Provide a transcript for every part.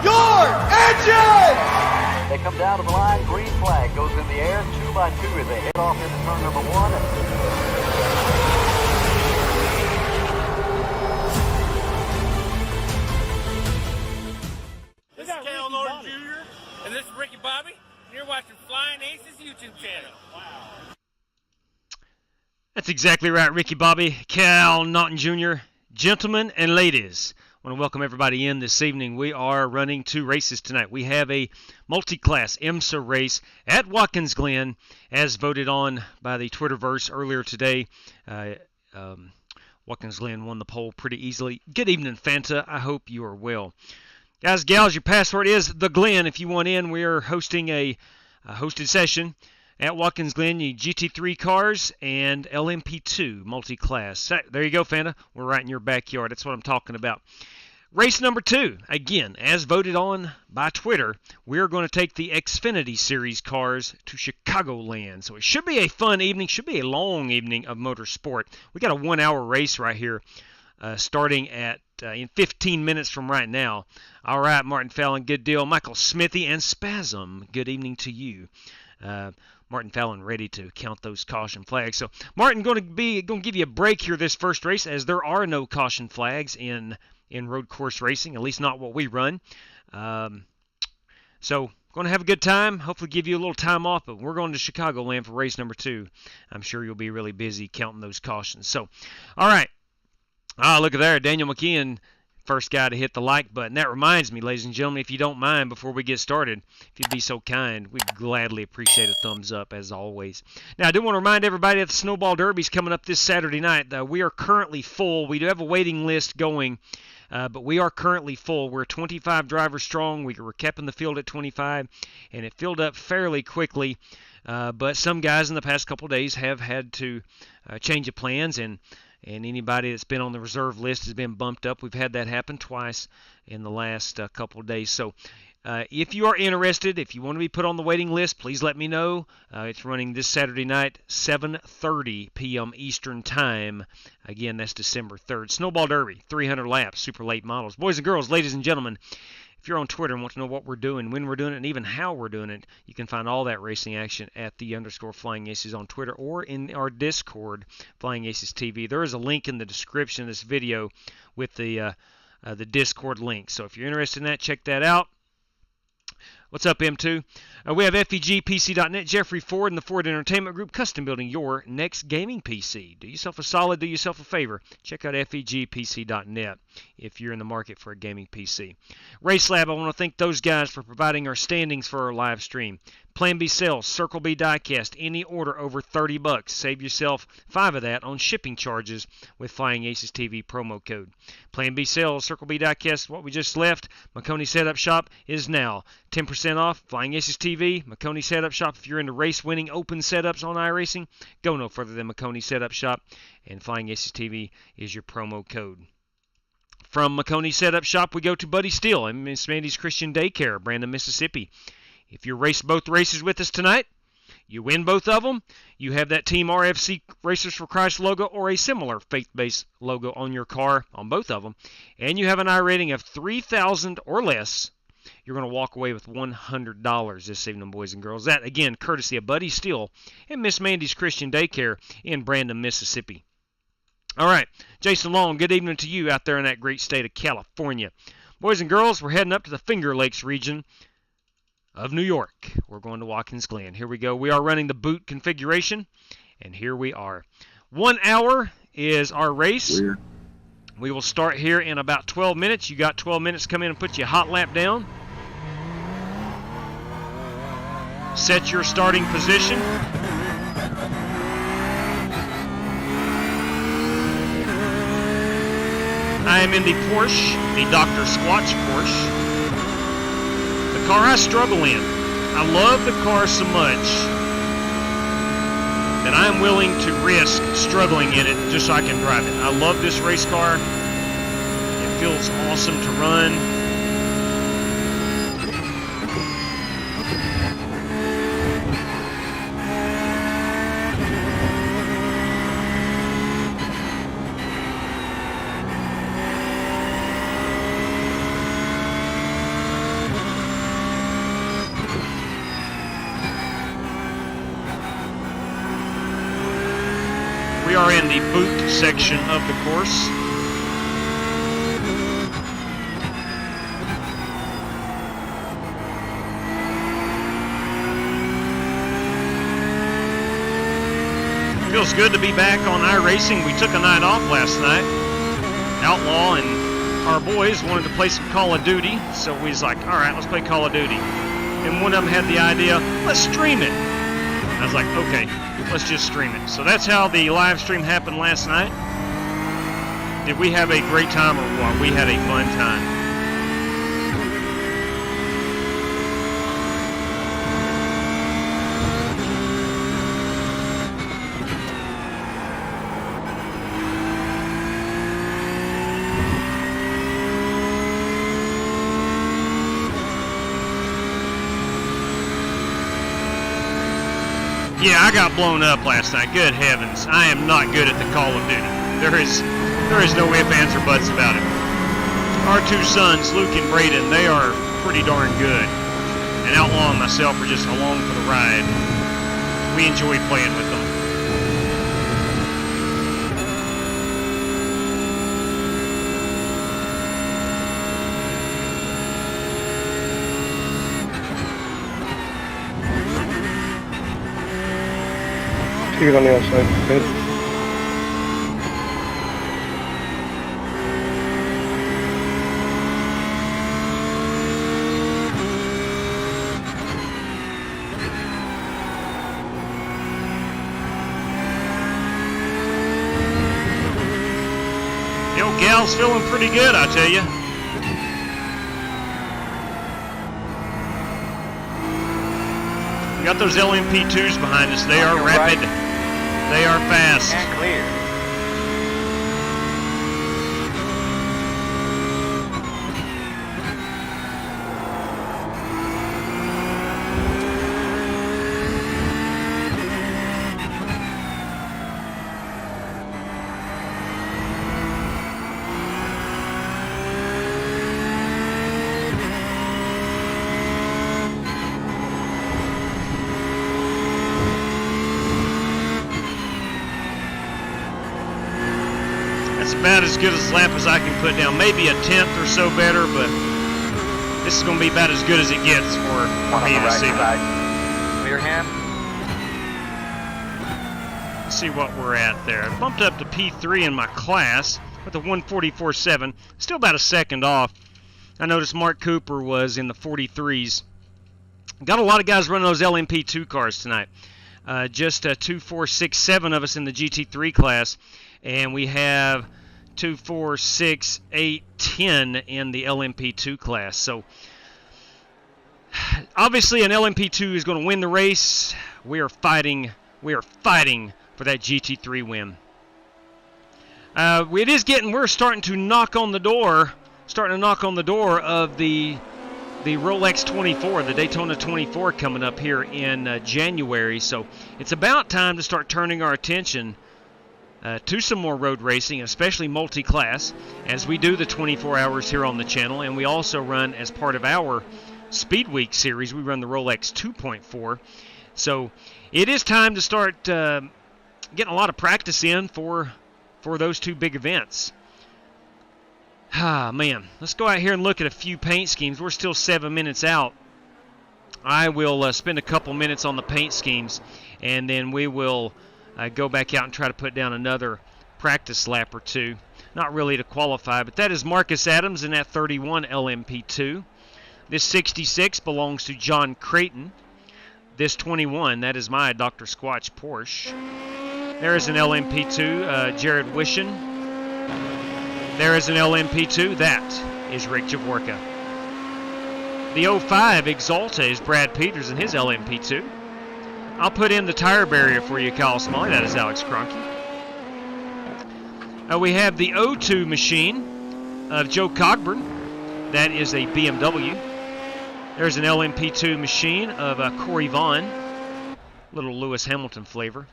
your engines! They come down to the line, green flag goes in the air, 2 by 2 as they head off into turn number 1. This is Cal Norton Jr. and this is Ricky Bobby, and you're watching Flying Aces YouTube channel. Wow. That's exactly right, Ricky Bobby, Cal Norton Jr., gentlemen and ladies. I want to welcome everybody in this evening. We are running 2 races tonight. We have a multi-class IMSA race at Watkins Glen, as voted on by the Twitterverse earlier today. Watkins Glen won the poll pretty easily. Good evening, Fanta. I hope you are well. Guys, gals, your password is the Glen. If you want in, we are hosting a hosted session at Watkins Glen. You need GT3 cars and LMP2 multi-class. There you go, Fanta. We're right in your backyard. That's what I'm talking about. Race number 2, again, as voted on by Twitter, we're going to take the Xfinity Series cars to Chicagoland. So it should be a fun evening, should be a long evening of motorsport. We got a 1-hour race right here, starting at in 15 minutes from right now. All right, Martin Fallon, good deal. Michael Smithy and Spasm, good evening to you. Martin Fallon ready to count those caution flags. So Martin going to give you a break here this first race, as there are no caution flags in road course racing, at least not what we run. So going to have a good time, hopefully give you a little time off, but we're going to Chicagoland for race number 2. I'm sure you'll be really busy counting those cautions. So, all right. Look at there, Daniel McKeon, first guy to hit the like button. That reminds me, ladies and gentlemen, if you don't mind, before we get started, if you'd be so kind, we'd gladly appreciate a thumbs up, as always. Now, I do want to remind everybody that the Snowball Derby's coming up this Saturday night. We are currently full. We do have a waiting list going, but we are currently full. We're 25 drivers strong. We're capping the field at 25, and it filled up fairly quickly. But some guys in the past couple of days have had to change of plans, and anybody that's been on the reserve list has been bumped up. We've had that happen twice in the last couple of days. So if you are interested, if you want to be put on the waiting list, please let me know. It's running this Saturday night, 7:30 p.m. Eastern Time. Again, that's December 3rd. Snowball Derby, 300 laps, super late models. Boys and girls, ladies and gentlemen, if you're on Twitter and want to know what we're doing, when we're doing it, and even how we're doing it, you can find all that racing action at _Flying Aces on Twitter or in our Discord, Flying Aces TV. There is a link in the description of this video with the Discord link. So if you're interested in that, check that out. What's up, M2? We have FEGPC.net, Jeffrey Ford, and the Ford Entertainment Group, custom building your next gaming PC. Do yourself a solid, do yourself a favor. Check out FEGPC.net if you're in the market for a gaming PC. RaceLab, I want to thank those guys for providing our standings for our live stream. Plan B sales, Circle B diecast, any order over $30. Save yourself 5 of that on shipping charges with Flying Aces TV promo code. Plan B sales, Circle B diecast, what we just left. Maconi Setup Shop is now 10% off. Flying Aces TV, Maconi Setup Shop. If you're into race winning open setups on iRacing, go no further than Maconi Setup Shop, and Flying Aces TV is your promo code. From Maconi Setup Shop, we go to Buddy Steele and Miss Mandy's Christian Daycare, Brandon, Mississippi. If you race both races with us tonight, you win both of them, you have that Team RFC Racers for Christ logo or a similar faith-based logo on your car on both of them, and you have an I rating of 3,000 or less, you're going to walk away with $100 this evening, boys and girls. That, again, courtesy of Buddy Steele and Miss Mandy's Christian Daycare in Brandon, Mississippi. All right, Jason Long, good evening to you out there in that great state of California. Boys and girls, we're heading up to the Finger Lakes region of New York. We're going to Watkins Glen. Here we go. We are running the boot configuration, and here we are. 1 hour is our race. Weird. We will start here in about 12 minutes. You got 12 minutes to come in and put your hot lap down. Set your starting position. I am in the Porsche, the Dr. Squatch Porsche. The car I struggle in. I love the car so much that I'm willing to risk struggling in it just so I can drive it. I love this race car. It feels awesome to run. are in the boot section of the course. Feels good to be back on iRacing. We took a night off last night. Outlaw and our boys wanted to play some Call of Duty, so we was like, all right, let's play Call of Duty. And one of them had the idea, let's stream it. I was like, okay, let's just stream it. So that's how the live stream happened last night. Did we have a great time or what? We had a fun time. Yeah, I got blown up last night. Good heavens. I am not good at the Call of Duty. There is no ifs, ands, or buts about it. Our two sons, Luke and Braden, they are pretty darn good. And Outlaw and myself are just along for the ride. We enjoy playing with them. Take it on the outside. Good. The old gal's feeling pretty good, I tell you. We got those LMP2s behind us. They are rapid. They are fast. And clear. About as good a lap as I can put down. Maybe a tenth or so better, but this is going to be about as good as it gets for me to see. Clear him. Let's see what we're at there. I bumped up to P3 in my class with a 144.7. Still about a second off. I noticed Mark Cooper was in the 43s. Got a lot of guys running those LMP2 cars tonight. Just 2, 4, 6, 7 of us in the GT3 class. And we have 2, 4, 6, 8, 10 in the LMP2 class. So obviously an LMP2 is going to win the race. We are fighting for that GT3 win. We're starting to knock on the door of the Rolex 24, the Daytona 24 coming up here in January. So it's about time to start turning our attention to some more road racing, especially multi-class, as we do the 24 hours here on the channel. And we also run, as part of our Speed Week series, we run the Rolex 2.4. So it is time to start getting a lot of practice in for those two big events. Ah, man. Let's go out here and look at a few paint schemes. We're still 7 minutes out. I will spend a couple minutes on the paint schemes, and then we will go back out and try to put down another practice lap or two. Not really to qualify, but that is Marcus Adams in that 31 LMP2. This 66 belongs to John Creighton. This 21, that is my Dr. Squatch Porsche. There is an LMP2, Jared Wishon. There is an LMP2, that is Rick Javorka. The 05 Exalta is Brad Peters in his LMP2. I'll put in the tire barrier for you, Kyle Smalley. That is Alex Cronky. We have the 02 machine of Joe Cogburn. That is a BMW. There's an LMP2 machine of Corey Vaughn. Little Lewis Hamilton flavor.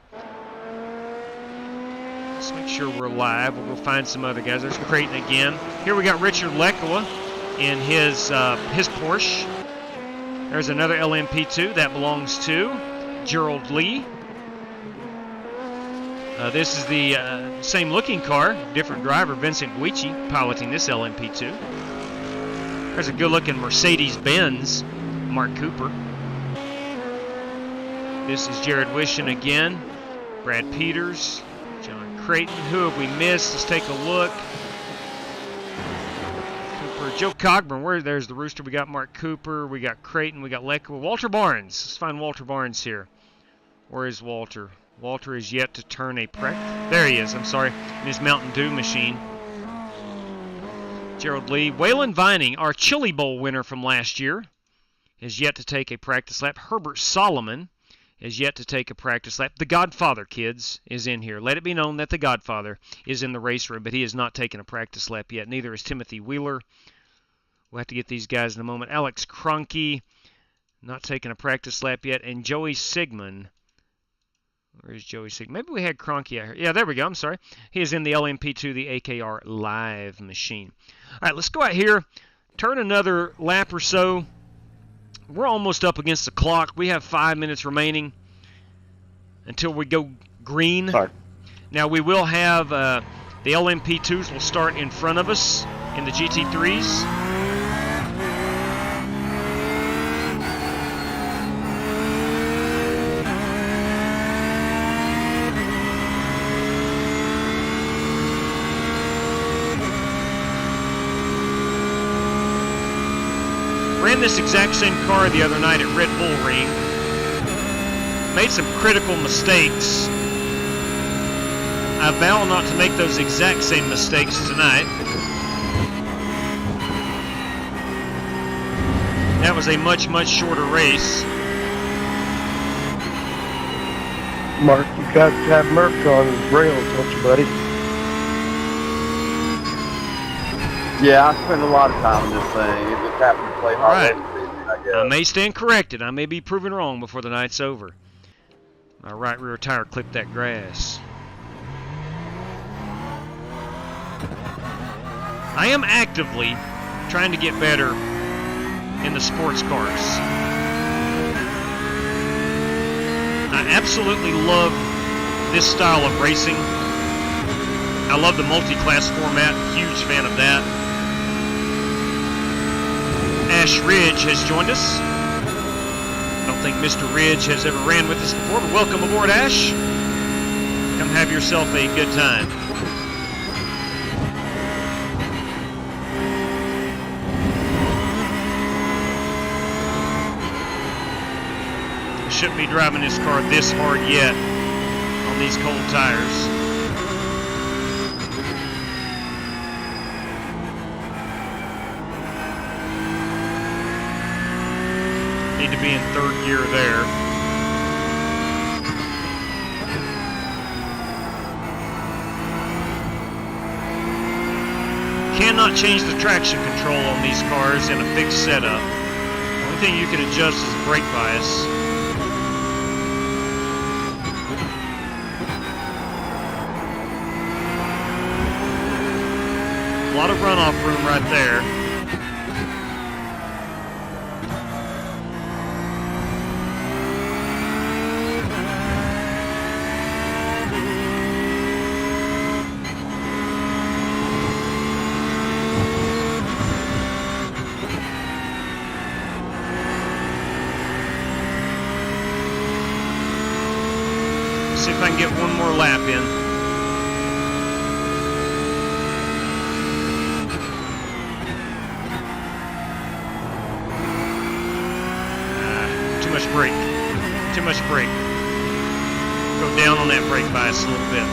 Let's make sure we're live. We'll go find some other guys. There's Creighton again. Here we got Richard Lekwa in his Porsche. There's another LMP2 that belongs to Gerald Lee. This is the same looking car, different driver, Vincent Guici, piloting this LMP2. There's a good looking Mercedes-Benz, Mark Cooper. This is Jared Wishon again, Brad Peters, John Creighton. Who have we missed? Let's take a look. Cooper, Joe Cogburn. There's the Rooster. We got Mark Cooper. We got Creighton. We got Lecco. Walter Barnes. Let's find Walter Barnes here. Where is Walter? Walter is yet to turn a There he is. I'm sorry. In his Mountain Dew machine. Gerald Lee. Waylon Vining, our Chili Bowl winner from last year, is yet to take a practice lap. Herbert Solomon is yet to take a practice lap. The Godfather, kids, is in here. Let it be known that the Godfather is in the race room, but he has not taken a practice lap yet. Neither is Timothy Wheeler. We'll have to get these guys in a moment. Alex Cronky, not taking a practice lap yet. And Joey Sigmund. Where's Joey Sigmund? Maybe we had Cronky out here. Yeah, there we go. I'm sorry. He is in the LMP2, the AKR live machine. All right, let's go out here, turn another lap or so. We're almost up against the clock. We have 5 minutes remaining until we go green. Sorry. Now, we will have the LMP2s will start in front of us in the GT3s. Ran this exact same car the other night at Red Bull Ring. Made some critical mistakes. I vow not to make those exact same mistakes tonight. That was a much, much shorter race. Mark, you got to have Merc on rails, don't you, buddy? Yeah, I spend a lot of time on this thing. It just happened to play hard. Right. I guess. I may stand corrected. I may be proven wrong before the night's over. My right rear tire clipped that grass. I am actively trying to get better in the sports cars. I absolutely love this style of racing. I love the multi-class format. Huge fan of that. Ash Ridge has joined us. I don't think Mr. Ridge has ever ran with us before, but welcome aboard, Ash. Come have yourself a good time. I shouldn't be driving this car this hard yet on these cold tires. Need to be in third gear there. Cannot change the traction control on these cars in a fixed setup. The only thing you can adjust is the brake bias. A lot of runoff room right there. See if I can get one more lap in. Too much brake. Too much brake. Go down on that brake bias a little bit.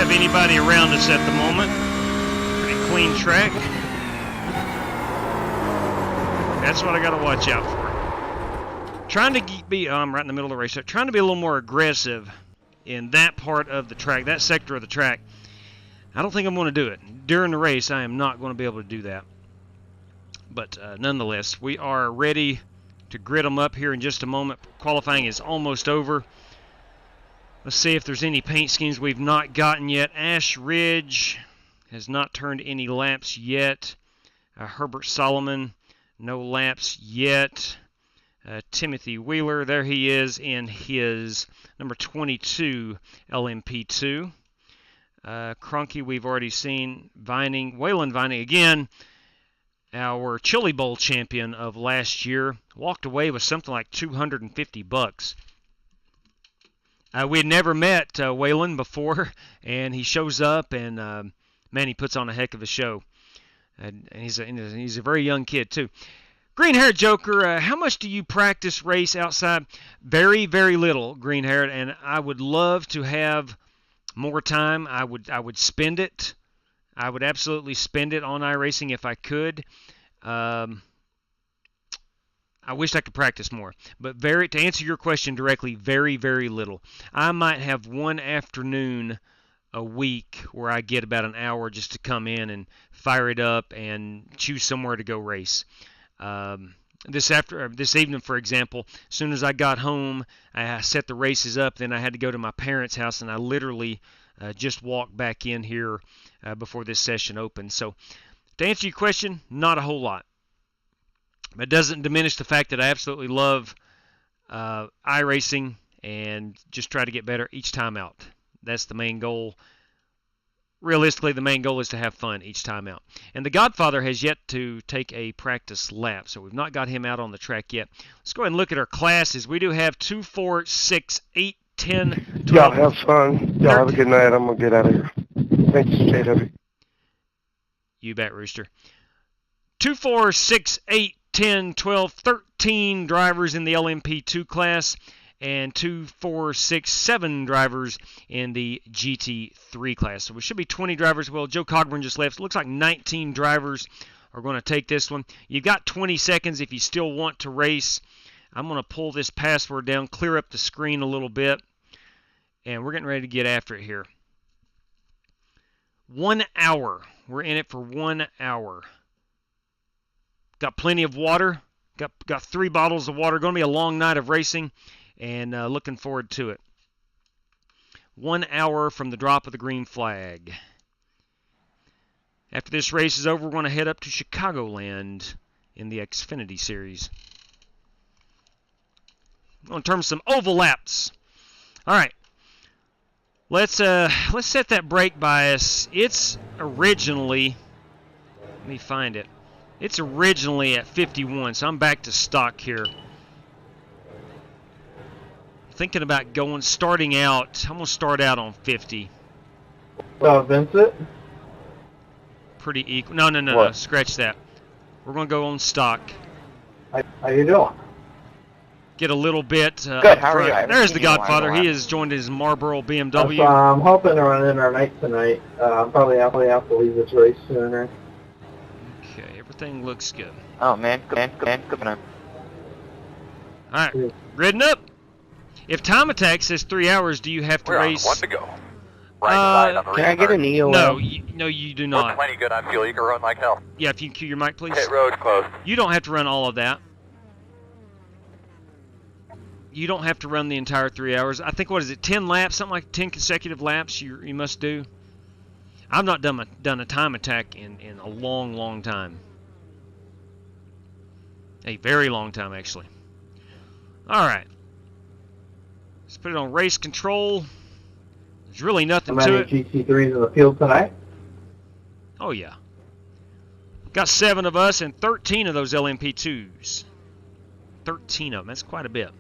have anybody around us at the moment. Pretty clean track. That's what I got to watch out for. Trying to be, I'm right in the middle of the race. Trying to be a little more aggressive in that part of the track, that sector of the track. I don't think I'm going to do it. During the race, I am not going to be able to do that. But nonetheless, we are ready to grid them up here in just a moment. Qualifying is almost over. Let's see if there's any paint schemes we've not gotten yet. Ash Ridge has not turned any laps yet. Herbert Solomon, no laps yet. Timothy Wheeler, there he is in his number 22 LMP2. Cronky, we've already seen. Vining, Waylon Vining again, our Chili Bowl champion of last year, walked away with something like $250. We had never met Waylon before, and he shows up, and man, he puts on a heck of a show. And he's a very young kid too. Green-haired Joker, how much do you practice race outside? Very, very little, green-haired, and I would love to have more time. I would spend it. I would absolutely spend it on iRacing if I could. I wish I could practice more. But to answer your question directly, very, very little. I might have one afternoon a week where I get about an hour just to come in and fire it up and choose somewhere to go race. This evening, for example, as soon as I got home, I set the races up. Then I had to go to my parents' house, and I literally just walked back in here before this session opened. So, to answer your question, not a whole lot. But it doesn't diminish the fact that I absolutely love iRacing and just try to get better each time out. That's the main goal. Realistically, the main goal is to have fun each time out. And the Godfather has yet to take a practice lap, so we've not got him out on the track yet. Let's go ahead and look at our classes. We do have 2, 4, 6, 8, 10, 12. Y'all have fun. Y'all have a good night. I'm going to get out of here. Thanks, JW. You bet, Rooster. 2, 4, 6, 8, 10, 12, 13 drivers in the LMP2 class, and 2, 4, 6, 7 drivers in the GT3 class. So we should be 20 drivers. Well, Joe Cogburn just left. It looks like 19 drivers are going to take this one. You've got 20 seconds if you still want to race. I'm going to pull this password down, clear up the screen a little bit, and we're getting ready to get after it here. 1 hour. We're in it for 1 hour. Got plenty of water. Got 3 bottles of water. Going to be a long night of racing. And looking forward to it. 1 hour from the drop of the green flag. After this race is over, we're going to head up to Chicagoland in the Xfinity series. I'm going to turn some oval laps. All right. Let's set that brake bias. It's originally, let me find it. It's originally at 51, so I'm back to stock here. Thinking about starting out. I'm going to start out on 50. Vincent? Pretty equal. No. Scratch that. We're going to go on stock. How you doing? Get a little bit Good, how are you? There's the Godfather. He has joined his Marlboro BMW. I'm hoping to run in our night tonight. I'm probably have to leave this race sooner. Okay, everything looks good. Oh, man. Good. All right, gridding up. If Time Attack says 3 hours, do you have to race? One to go. Can I get an EO? No, you do not. Plenty good on fuel. You can run like hell. Yeah, if you cue your mic, please. Pit road closed. You don't have to run all of that. You don't have to run the entire 3 hours. I think, what is it, 10 laps? Something like 10 consecutive laps you must do. I've not done a Time Attack in a long, long time. A very long time, actually. All right. Let's put it on race control. There's really nothing to it. GT3s in the field tonight? Oh, yeah. Got 7 of us and 13 of those LMP2s. 13 of them. That's quite a bit. All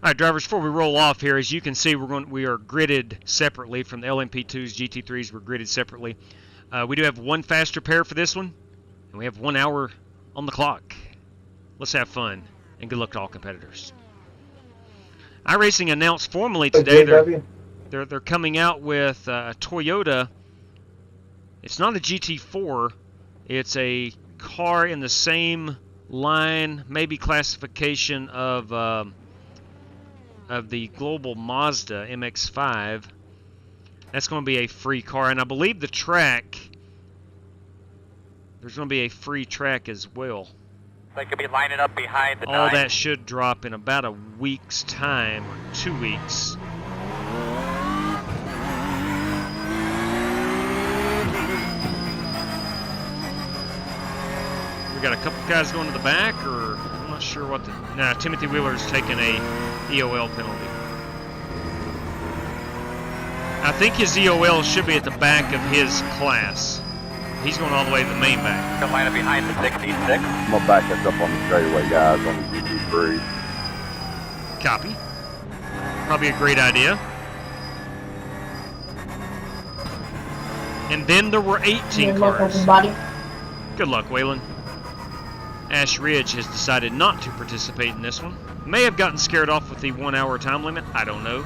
right, drivers, before we roll off here, as you can see, we are gridded separately from the LMP2s, GT3s. We're gridded separately. We do have one faster pair for this one, and we have 1 hour on the clock. Let's have fun, and good luck to all competitors. iRacing announced formally today they're coming out with a Toyota. It's not a GT4. It's a car in the same line, maybe classification of the global Mazda MX-5. That's going to be a free car, and I believe the track, there's going to be a free track as well. They could be lining up behind the All 9. that should drop in about a week's time, or 2 weeks. We got a couple guys going to the back, or I'm not sure what the... Nah, Timothy Wheeler's taking a EOL penalty. I think his EOL should be at the back of his class. He's going all the way to the main back. They're lining up behind the 66. I'm gonna back us up on the straightaway, guys, on the GT3. Copy. Probably a great idea. And then there were 18 cars. Good luck, Waylon. Ash Ridge has decided not to participate in this one. May have gotten scared off with the 1 hour time limit. I don't know.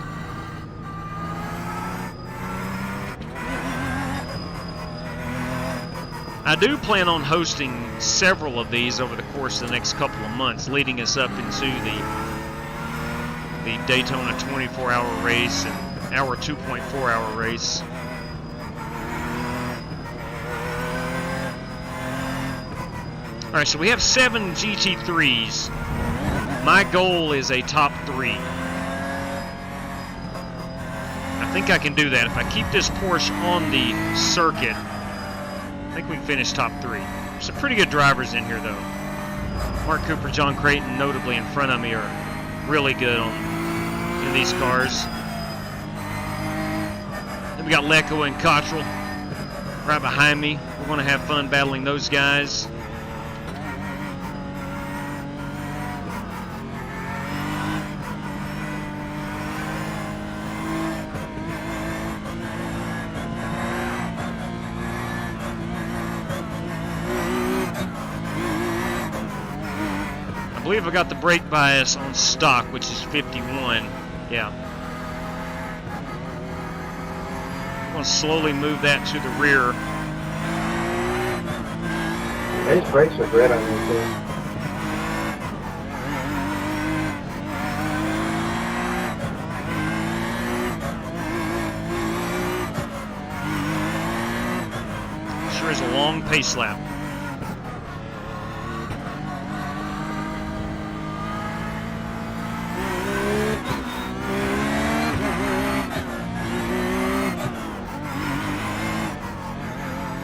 I do plan on hosting several of these over the course of the next couple of months, leading us up into the Daytona 24-hour race and our 2.4-hour race. All right, so we have 7 GT3s. My goal is a top 3. I think I can do that. If I keep this Porsche on the circuit, I think we can finish top 3. Some pretty good drivers in here, though. Mark Cooper, John Creighton, notably in front of me, are really good in these cars. Then we got Lecco and Cottrell right behind me. We're going to have fun battling those guys. I believe I got the brake bias on stock, which is 51. Yeah. I'm going to slowly move that to the rear. These brakes are great on this thing. Sure is a long pace lap.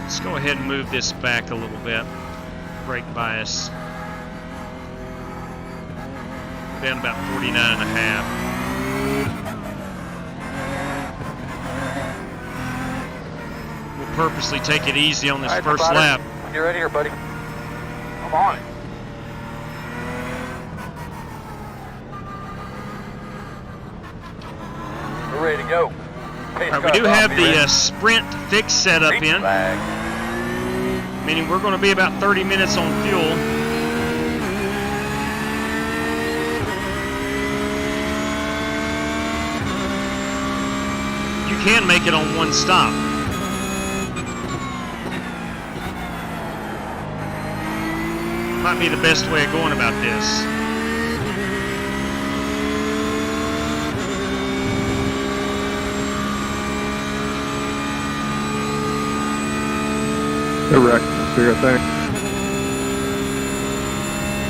Let's go ahead and move this back a little bit. Brake bias down about 49.5. We'll purposely take it easy on this first lap. When you're ready here, buddy. I'm on it. We're ready to go. All right, we do have the sprint fix set up in, meaning we're going to be about 30 minutes on fuel. You can make it on one stop. Might be the best way of going about this. Correct. Sure thing.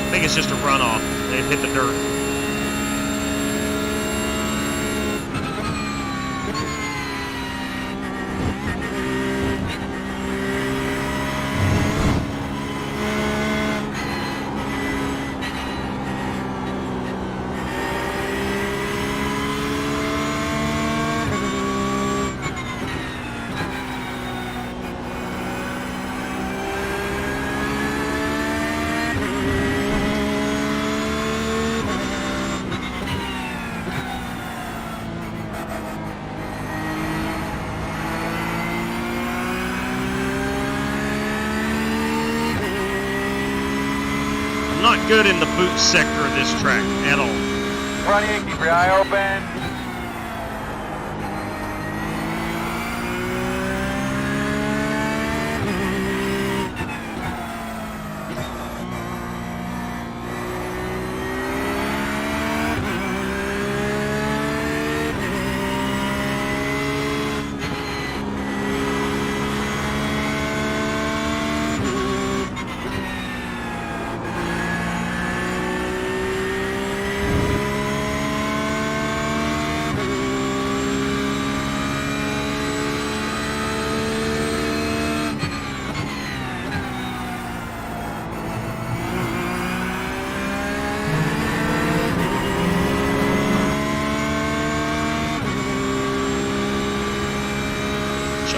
I think it's just a runoff. They've hit the dirt. Not good in the boot sector of this track at all. Ronnie, keep your eye open.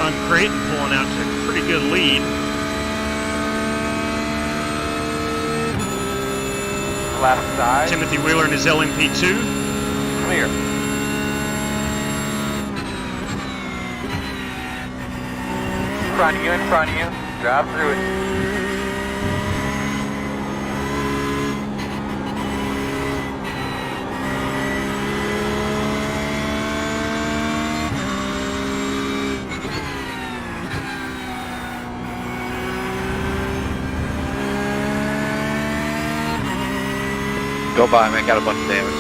Sean Creighton pulling out to a pretty good lead. Left side. Timothy Wheeler in his LMP2. Clear. In front of you. Drive through it. Go by, man. Got a bunch of damage.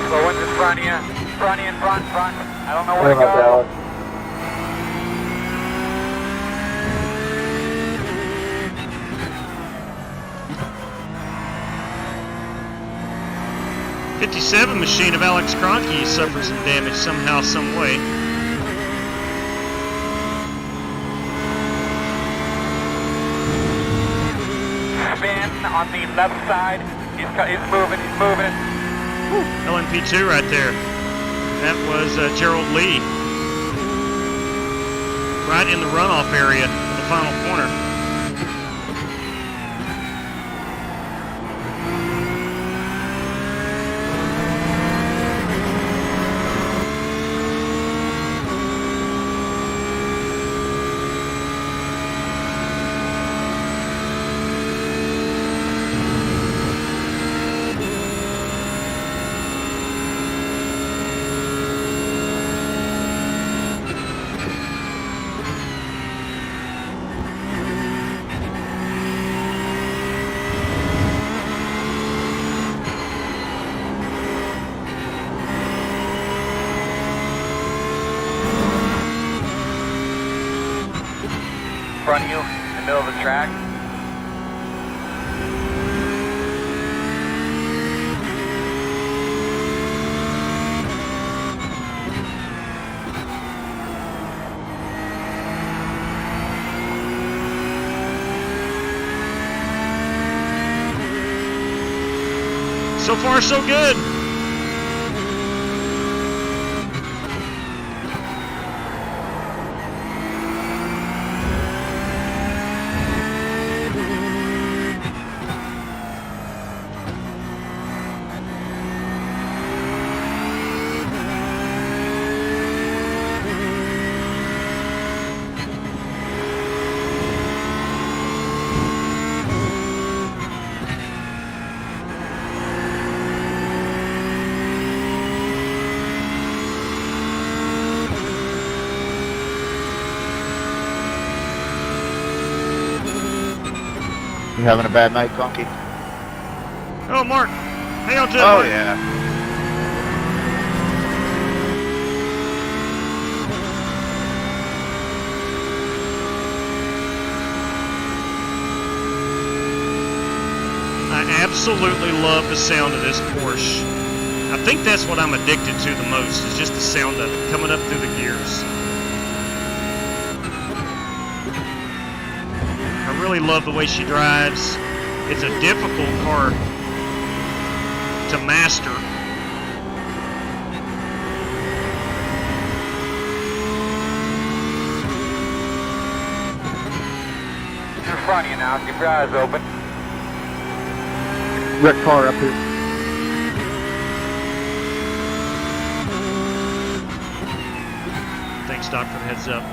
Slow one's in front of you. In front. I don't know Sorry where to about that, go. Alex. 57 machine of Alex Kroenke suffered some damage somehow, some way. Spin on the left side. He's moving. LMP2 right there. That was Gerald Lee. Right in the runoff area of the final corner. Front of you, in the middle of the track. So far, so good. You having a bad night, Conky? Oh, Mark. How y'all doing? Oh, yeah. I absolutely love the sound of this Porsche. I think that's what I'm addicted to the most, is just the sound of it coming up through the gears. I really love the way she drives. It's a difficult car to master. In front of you now, keep your eyes open. Wrecked car up here. Thanks, Doc, for the heads up.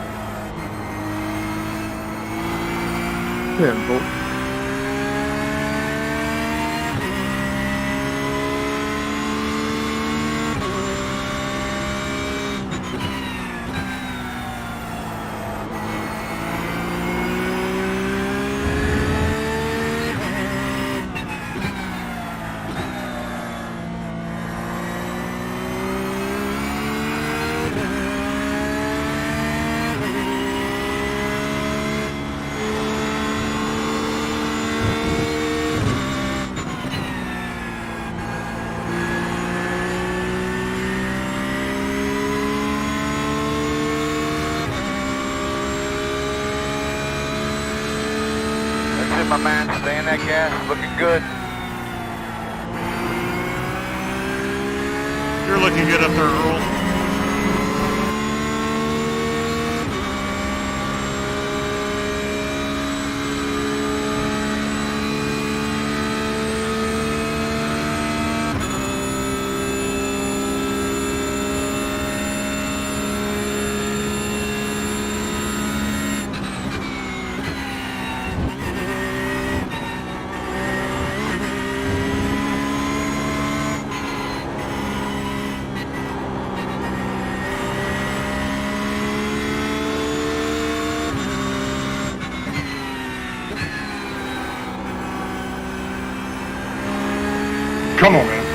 10 volts. my man. Stay in that gas. Looking good. You're looking good up there, Earl. Come on, man.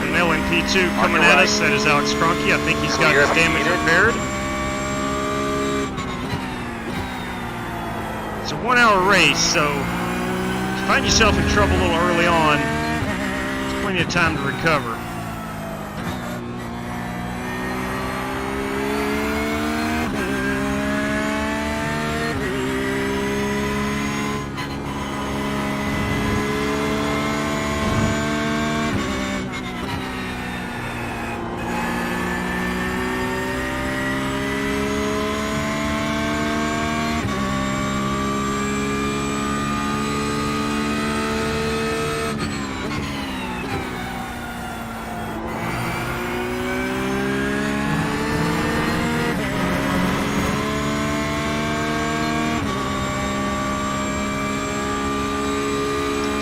And LMP2 coming at us. That is Alex Cronky. I think he's got his damage repaired. It's a 1 hour race, so if you find yourself in trouble a little early on, there's plenty of time to recover.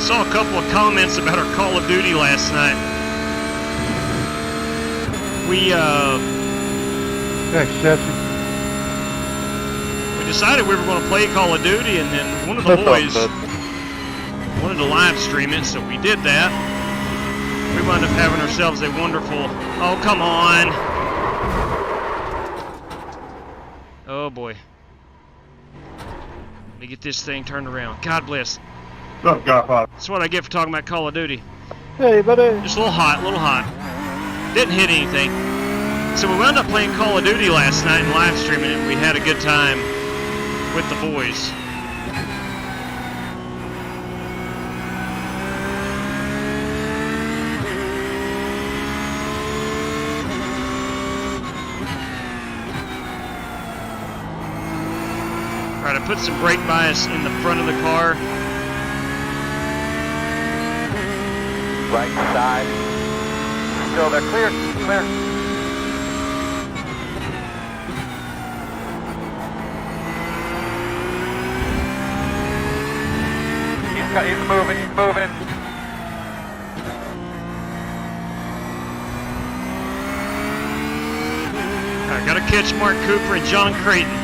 Saw a couple of comments about our Call of Duty last night. Thanks, Jesse. We decided we were going to play Call of Duty, and then one of the boys wanted to live stream it, so we did that. We wound up having ourselves a wonderful... Oh, come on! Oh, boy. Let me get this thing turned around. God bless. What's up, Godfather? That's what I get for talking about Call of Duty. Hey, buddy. Just a little hot, a little hot. Didn't hit anything. So we wound up playing Call of Duty last night and live streaming it. We had a good time with the boys. Alright, I put some brake bias in the front of the car. Right side. Still there. Clear. Clear. He's moving. He's moving. I gotta catch Mark Cooper and John Creighton.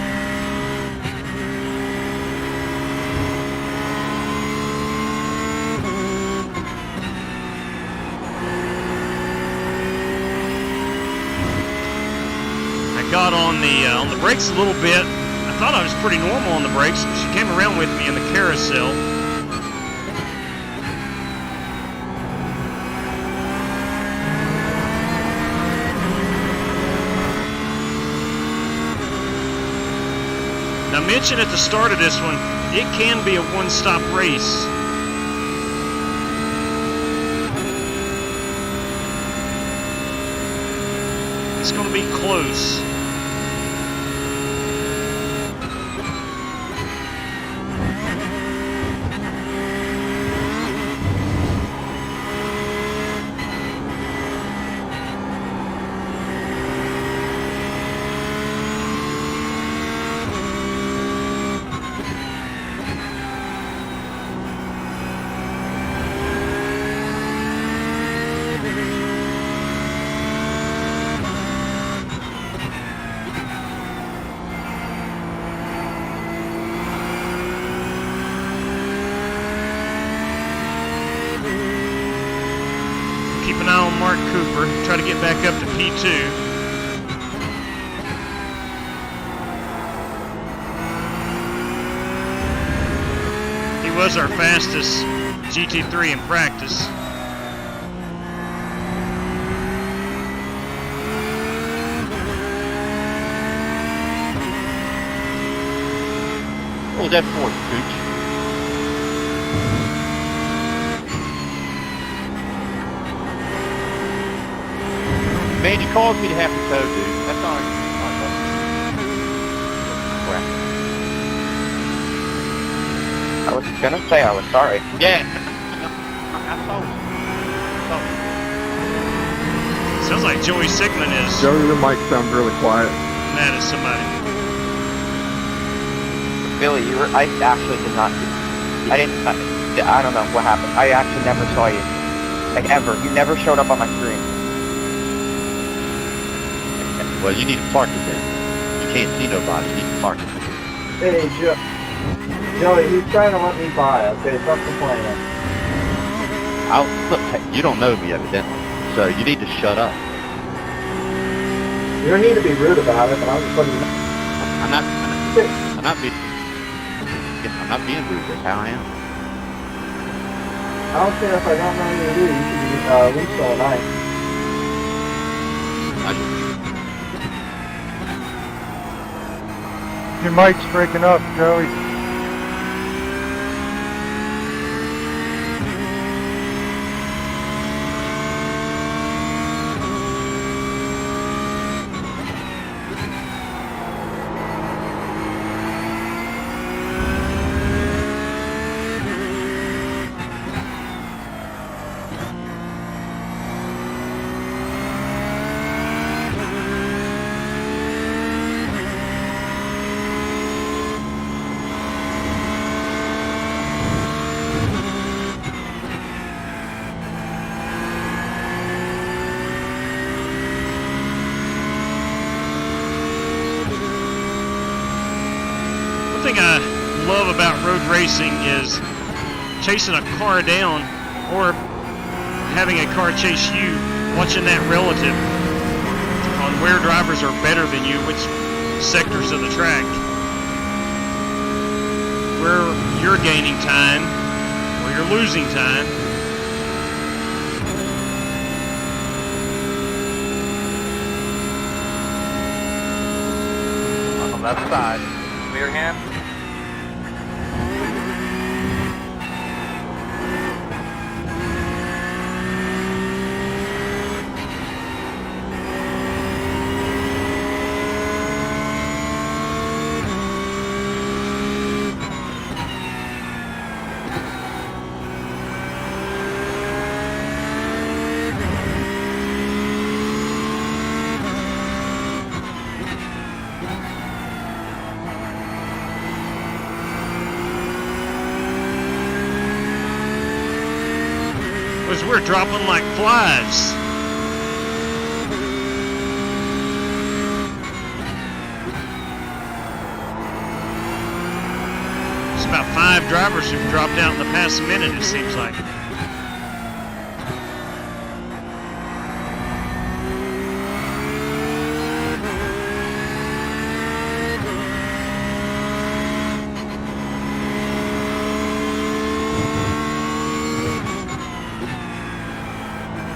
Got on the brakes a little bit. I thought I was pretty normal on the brakes. She came around with me in the carousel. Now, I mentioned at the start of this one, it can be a one-stop race. It's going to be close. Keep an eye on Mark Cooper. Try to get back up to P2. He was our fastest GT3 in practice. What was that for, Scooch? Man, you caused me to have to tow, dude. That's all right. Crap. I was gonna say I was sorry. Yeah. I saw it. Sounds like Joey Sigmund is Joey, the mic sounds really quiet. mad at somebody. Billy, I actually did not. I don't know what happened. I actually never saw you. Like, ever. You never showed up on my screen. Well, you need to park it then. You can't see nobody. You need to park it. Hey, Joey, he's trying to let me by, okay? Stop complaining. Look, you don't know me evidently, so you need to shut up. You don't need to be rude about it, but I'm just letting you know. I'm not being rude. That's how I am. I don't care if I don't know you, you should be at least so nice. Your mic's breaking up, Joey. One thing I love about road racing is chasing a car down or having a car chase you, watching that relative on where drivers are better than you, which sectors of the track, where you're gaining time or you're losing time. On the left side. Clear him. Was we're dropping like flies. It's about 5 drivers who've dropped out in the past minute, it seems like.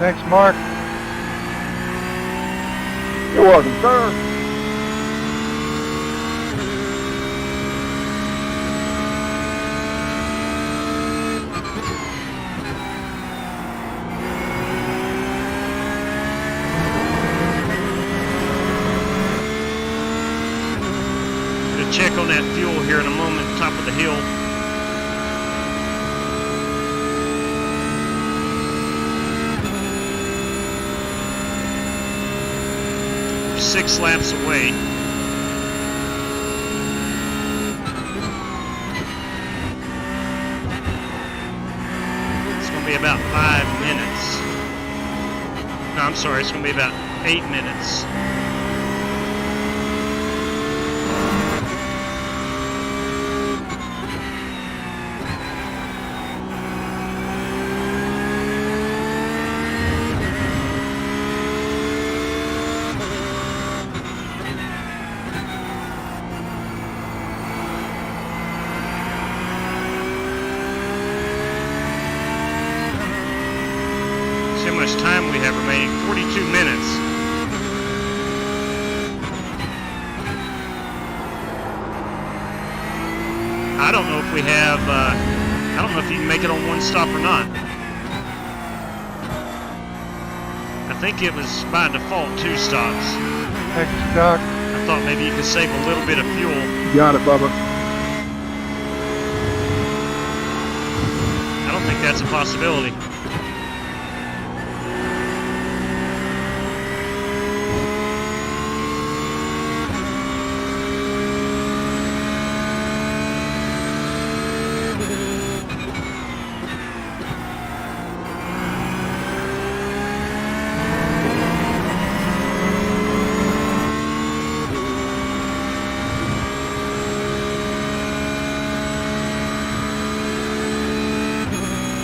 Thanks, Mark. You're welcome, sir. Gonna check on that fuel here in a moment, top of the hill. 6 laps away. It's going to be about 5 minutes. No, I'm sorry, it's going to be about 8 minutes. saying 42 minutes. I don't know if we have, I don't know if you can make it on one stop or not. I think it was by default 2 stops. Thanks, Doc. I thought maybe you could save a little bit of fuel. Got it, Bubba. I don't think that's a possibility.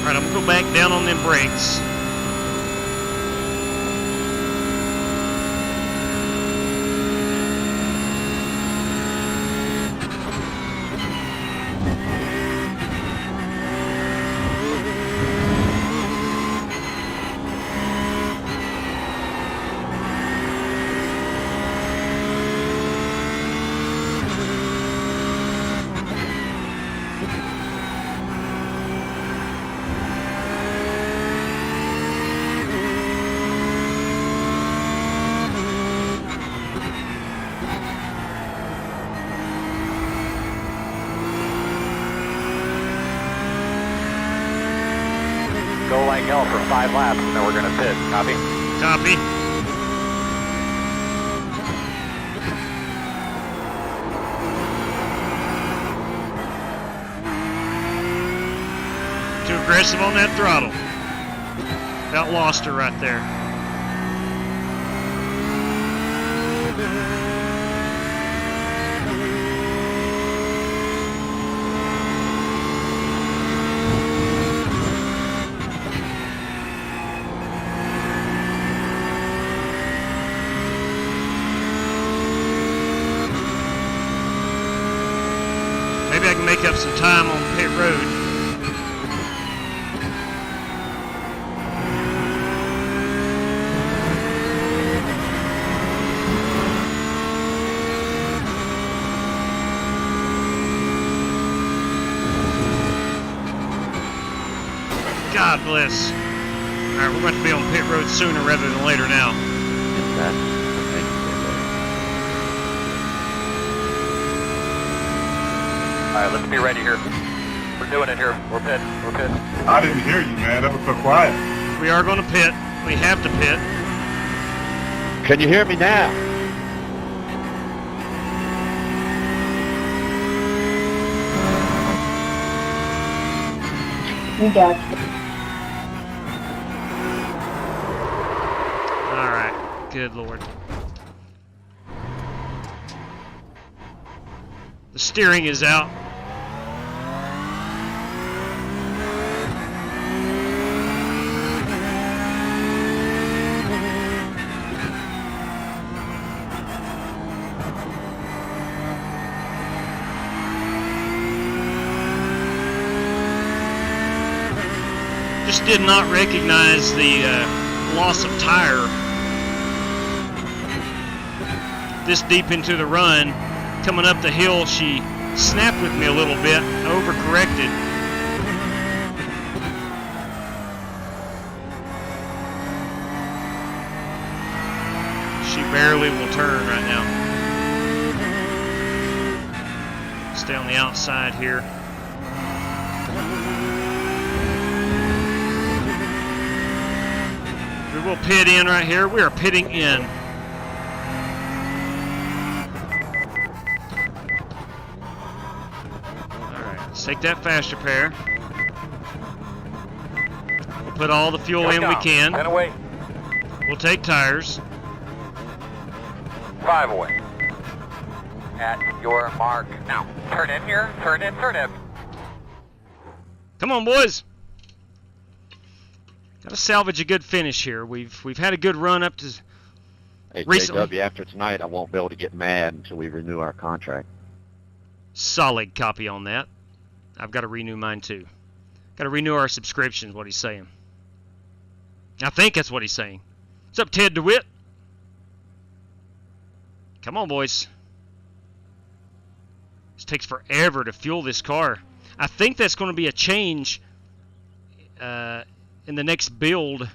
Alright, I'm gonna go back down on them brakes. Go like hell for 5 laps, and then we're gonna pit. Copy? Copy. Too aggressive on that throttle. About lost her right there. Maybe I can make up some time on pit road. God bless. Alright, we're going to be on pit road sooner rather than later now. Alright, let's be ready here. We're doing it here. We're pit. We're pit. I didn't hear you, man. That was so quiet. We are going to pit. We have to pit. Can you hear me now? We got you. Alright, good lord. The steering is out. Just did not recognize the loss of tire this deep into the run. Coming up the hill, she snapped with me a little bit, overcorrected. She barely will turn right now. Stay on the outside here. We will pit in right here. We are pitting in. Alright, let's take that fast repair. We'll put all the fuel in we can. 10 away. We'll take tires. 5 away. At your mark. Now, turn in here. Turn in, turn in. Come on, boys. Got to salvage a good finish here. We've had a good run up to Hey, recently. JW, after tonight, I won't be able to get mad until we renew our contract. Solid copy on that. I've got to renew mine too. Got to renew our subscription is what he's saying. I think that's what he's saying. What's up, Ted DeWitt? Come on, boys. This takes forever to fuel this car. I think that's going to be a change in the next build.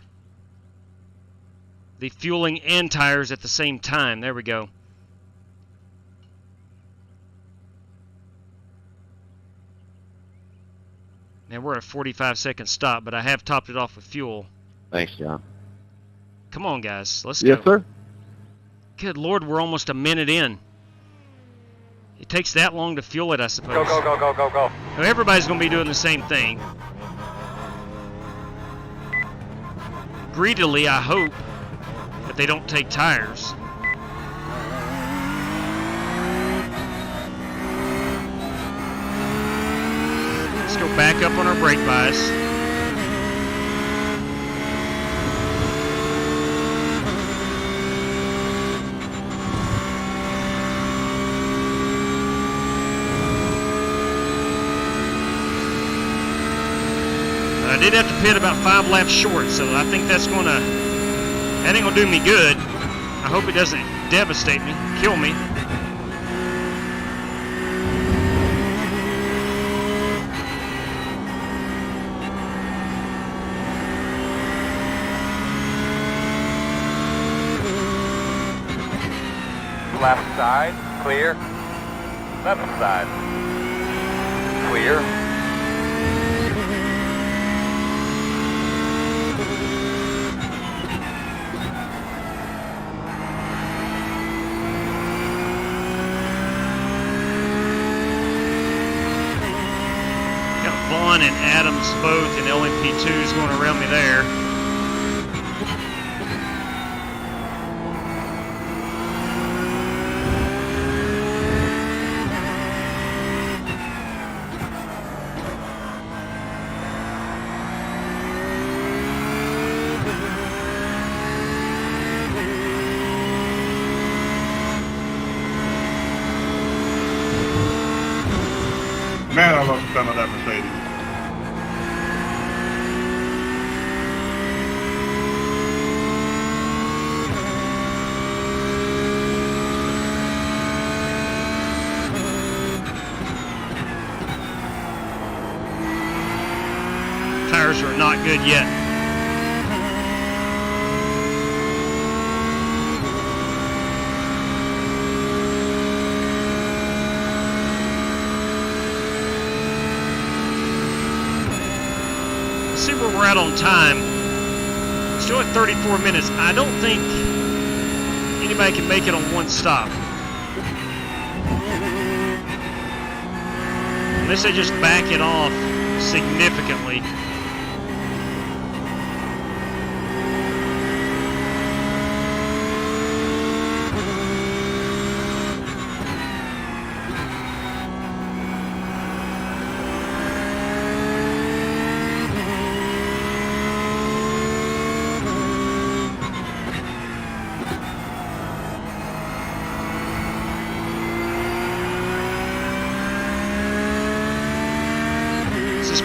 The fueling and tires at the same time. There we go. Man, we're at a 45-second stop, but I have topped it off with fuel. Thanks, John. Come on, guys. Let's go. Yes, sir. Good Lord, we're almost a minute in. It takes that long to fuel it, I suppose. Go, go, go, go, go, go. Now, everybody's going to be doing the same thing. Greedily, I hope that they don't take tires. Let's go back up on our brake bias. I did have to pit about 5 laps short, so I think that ain't gonna do me good. I hope it doesn't devastate me, kill me. Left side, clear. Left side, clear. Vaughn and Adams both in LMP2s going around me there. Man, I love the sound of that Mercedes. Tires are not good yet. Let's see where we're at on time. Still at 34 minutes. I don't think anybody can make it on one stop. Unless they just back it off significantly.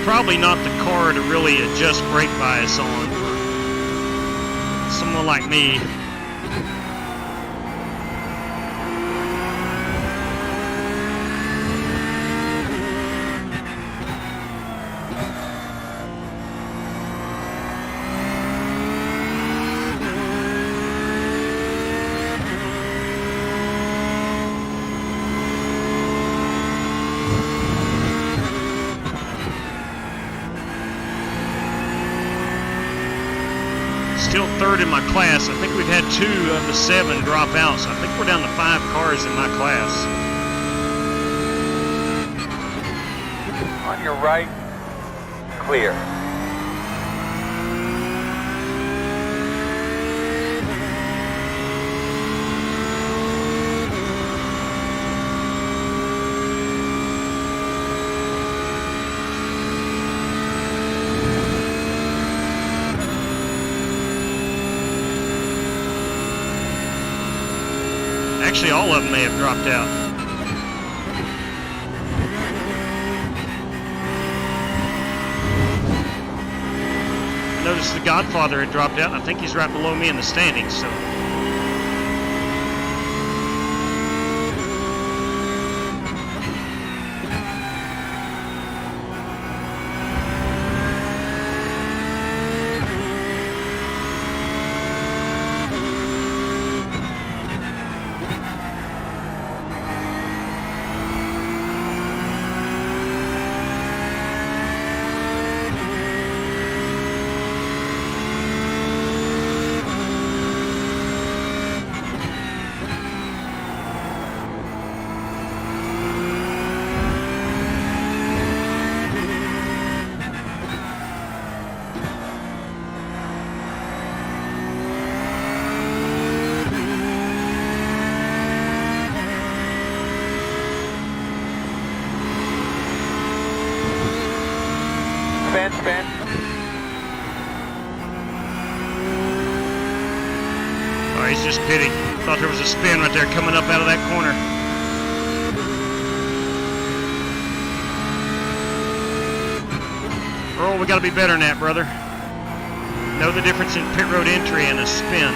Probably not the car to really adjust brake bias on for someone like me. Still third in my class. I think we've had 2 of the 7 drop out, so I think we're down to 5 cars in my class. On your right, clear. Actually, all of them may have dropped out. I know noticed the Godfather had dropped out, and I think he's right below me in the standings. So. Spin. Oh, he's just pitting. Thought there was a spin right there coming up out of that corner. Earl, we got to be better than that, brother. Know the difference in pit road entry and a spin.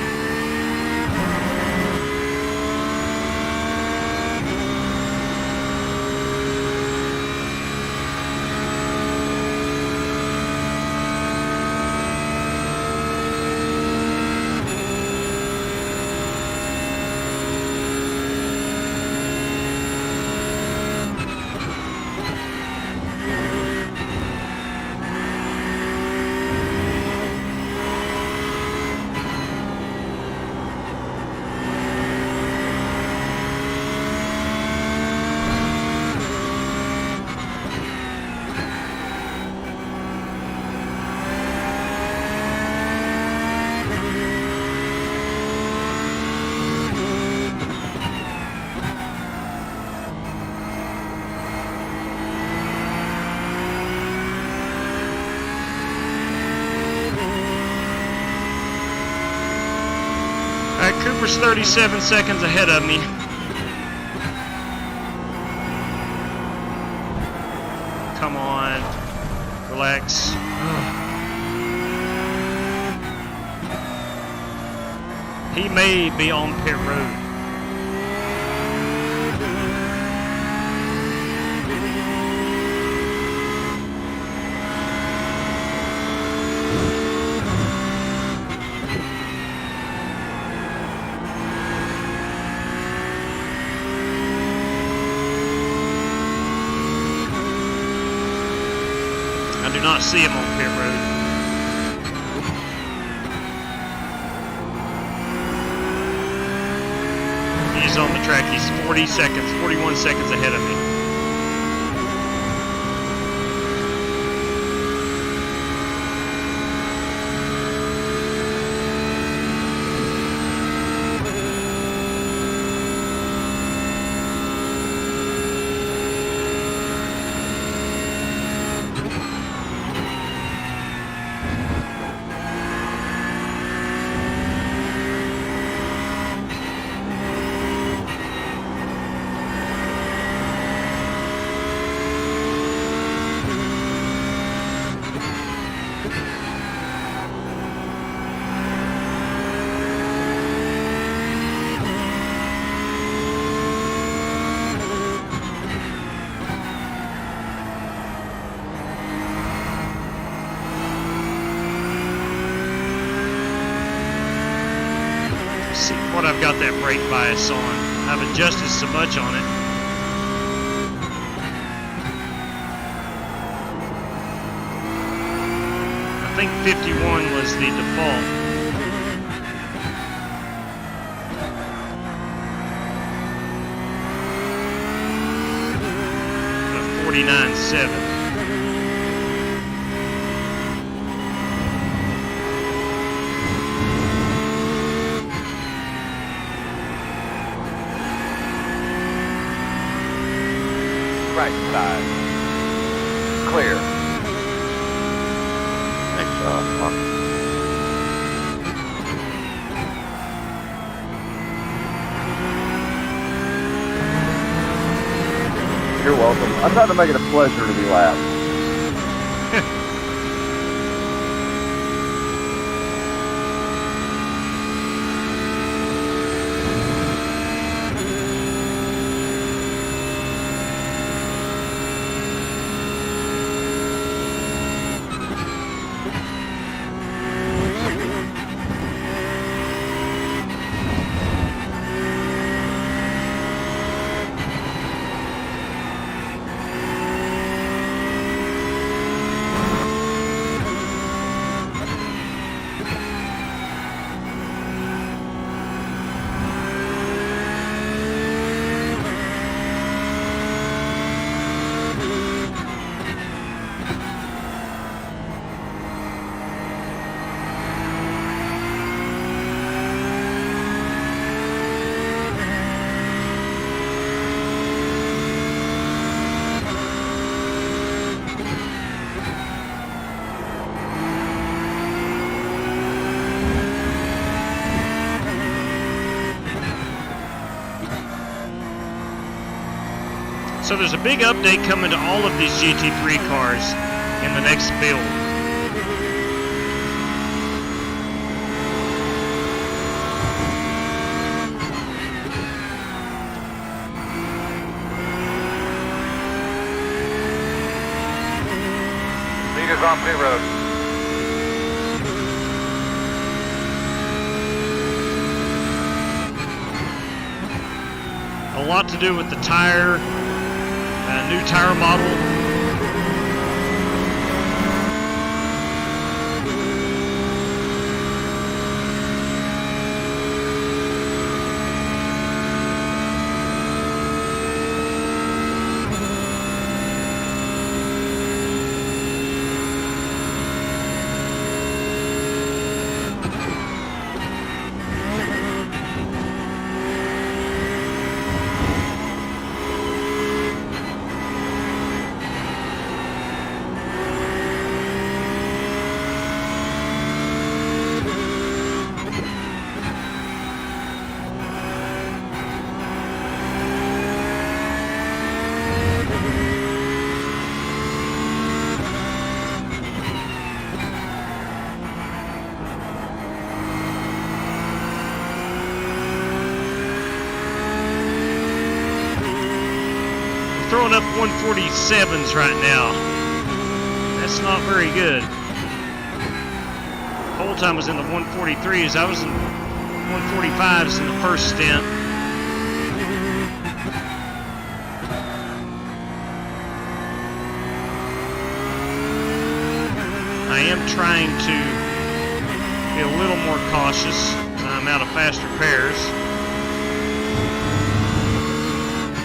Cooper's 37 seconds ahead of me. Come on. Relax. He may be on pit road. I do not see him on pit road. He's on the track. He's 41 seconds ahead of me. What I've got that brake bias on. I've adjusted so much on it. I think 51 was the default. 49.7. Right side. Clear. Thanks, Mark. You're welcome. I try to make it a pleasure to be lapped. So there's a big update coming to all of these GT3 cars in the next build. Leaders on pit road. A lot to do with the tire, new tire model. Throwing up 147s right now. That's not very good. The whole time was in the 143s. I was in 145s in the first stint. I am trying to be a little more cautious. I'm out of faster pairs.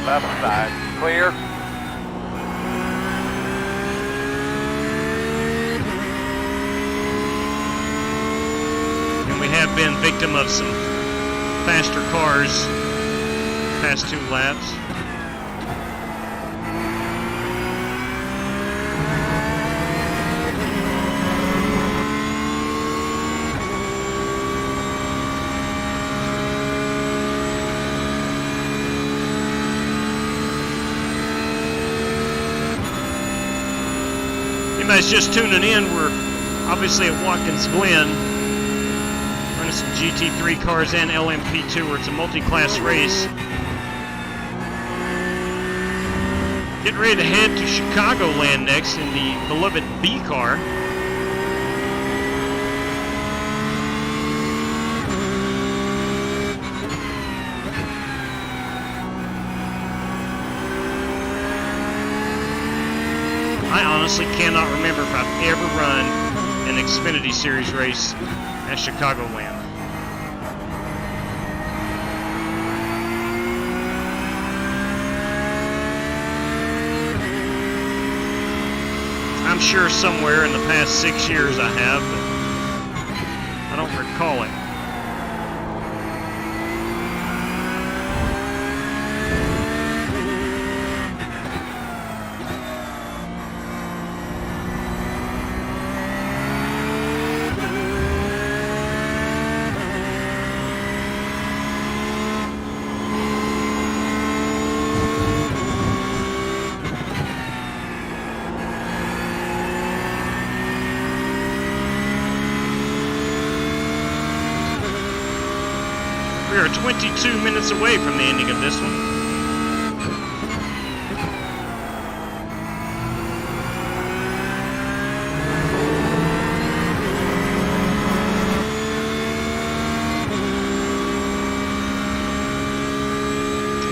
Left side. Clear. And we have been victim of some faster cars past 2 laps. Anybody's just tuning in, we're obviously at Watkins Glen, running some GT3 cars and LMP2, where it's a multi-class race. Getting ready to head to Chicagoland next in the beloved B car. I honestly cannot remember if I've ever run an Xfinity Series race at Chicagoland. I'm sure somewhere in the past 6 years I have, but I don't recall it. We are 22 minutes away from the ending of this one.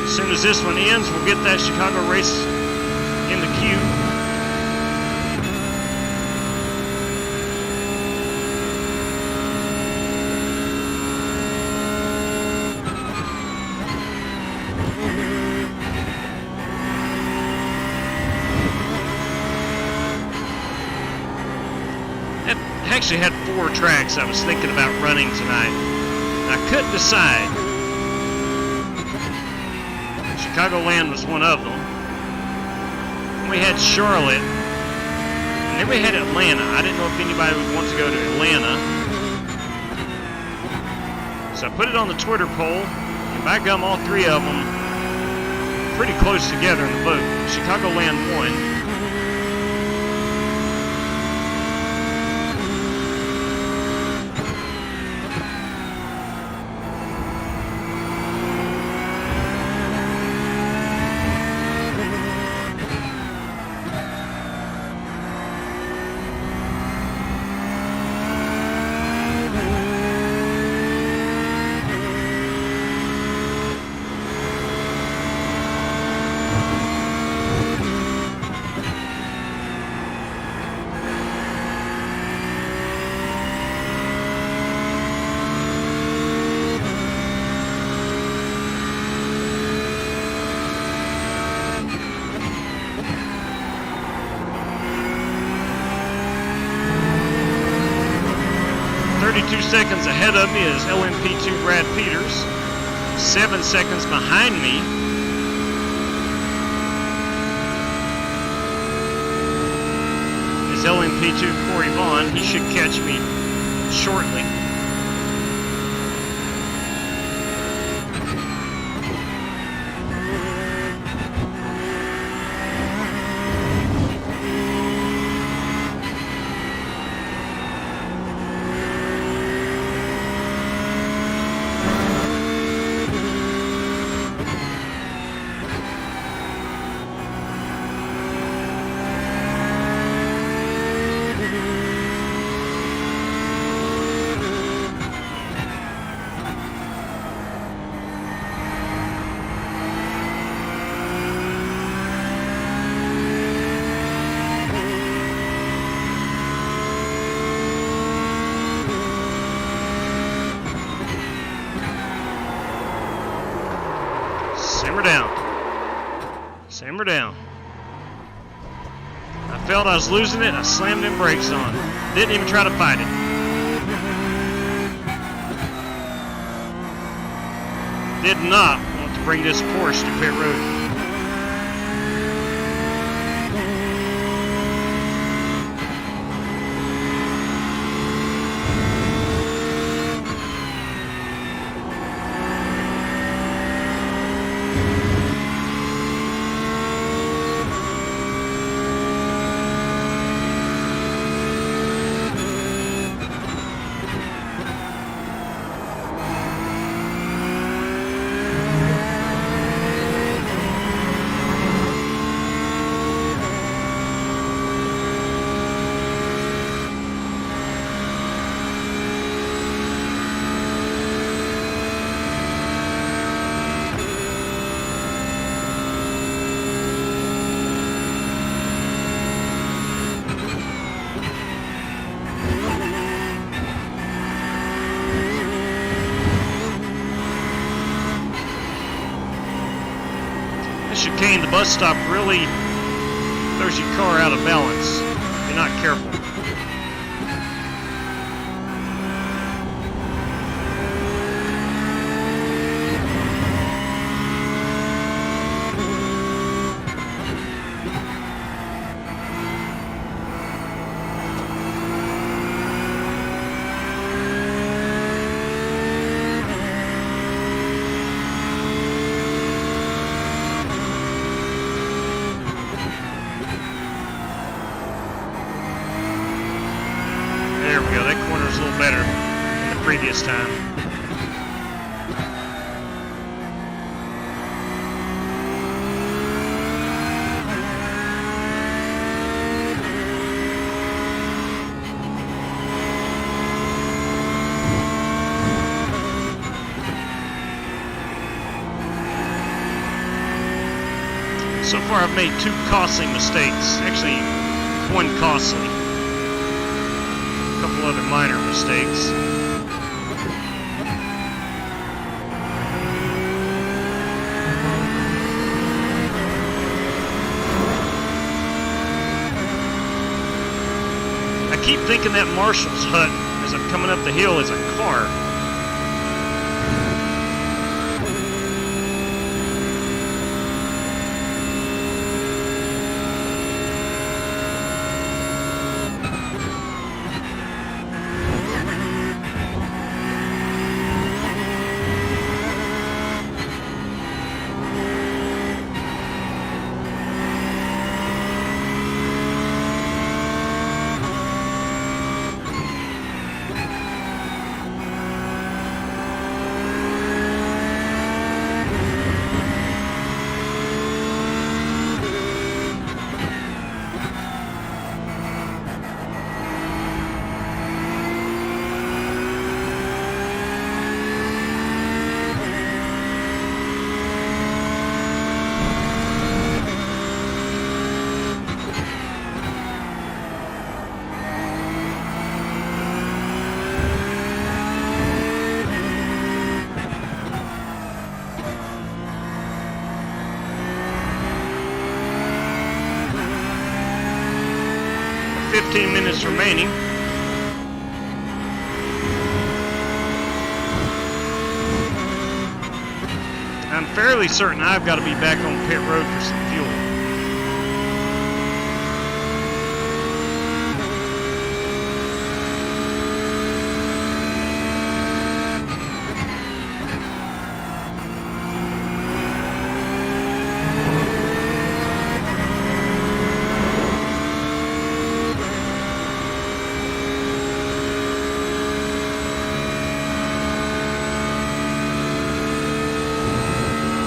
As soon as this one ends, we'll get that Chicago race in the queue. Actually had 4 tracks I was thinking about running tonight. I couldn't decide. Chicagoland was one of them. We had Charlotte, and then we had Atlanta. I didn't know if anybody would want to go to Atlanta, so I put it on the Twitter poll, and by gum, all 3 of them pretty close together in the vote. Chicagoland won. Seconds ahead of me is LMP2 Brad Peters. 7 seconds behind me is LMP2 Corey Vaughn. He should catch me shortly. Simmer down. I felt I was losing it. I slammed them brakes on. Didn't even try to fight it. Did not want to bring this Porsche to pit road. Chicane, the bus stop really throws your car out of balance if you're not careful. Previous time. So far I've made 2 costly mistakes. Actually, 1 costly. A couple other minor mistakes. I keep thinking that Marshall's hut as I'm coming up the hill is a car. 15 minutes remaining. I'm fairly certain I've got to be back on pit road for some fuel.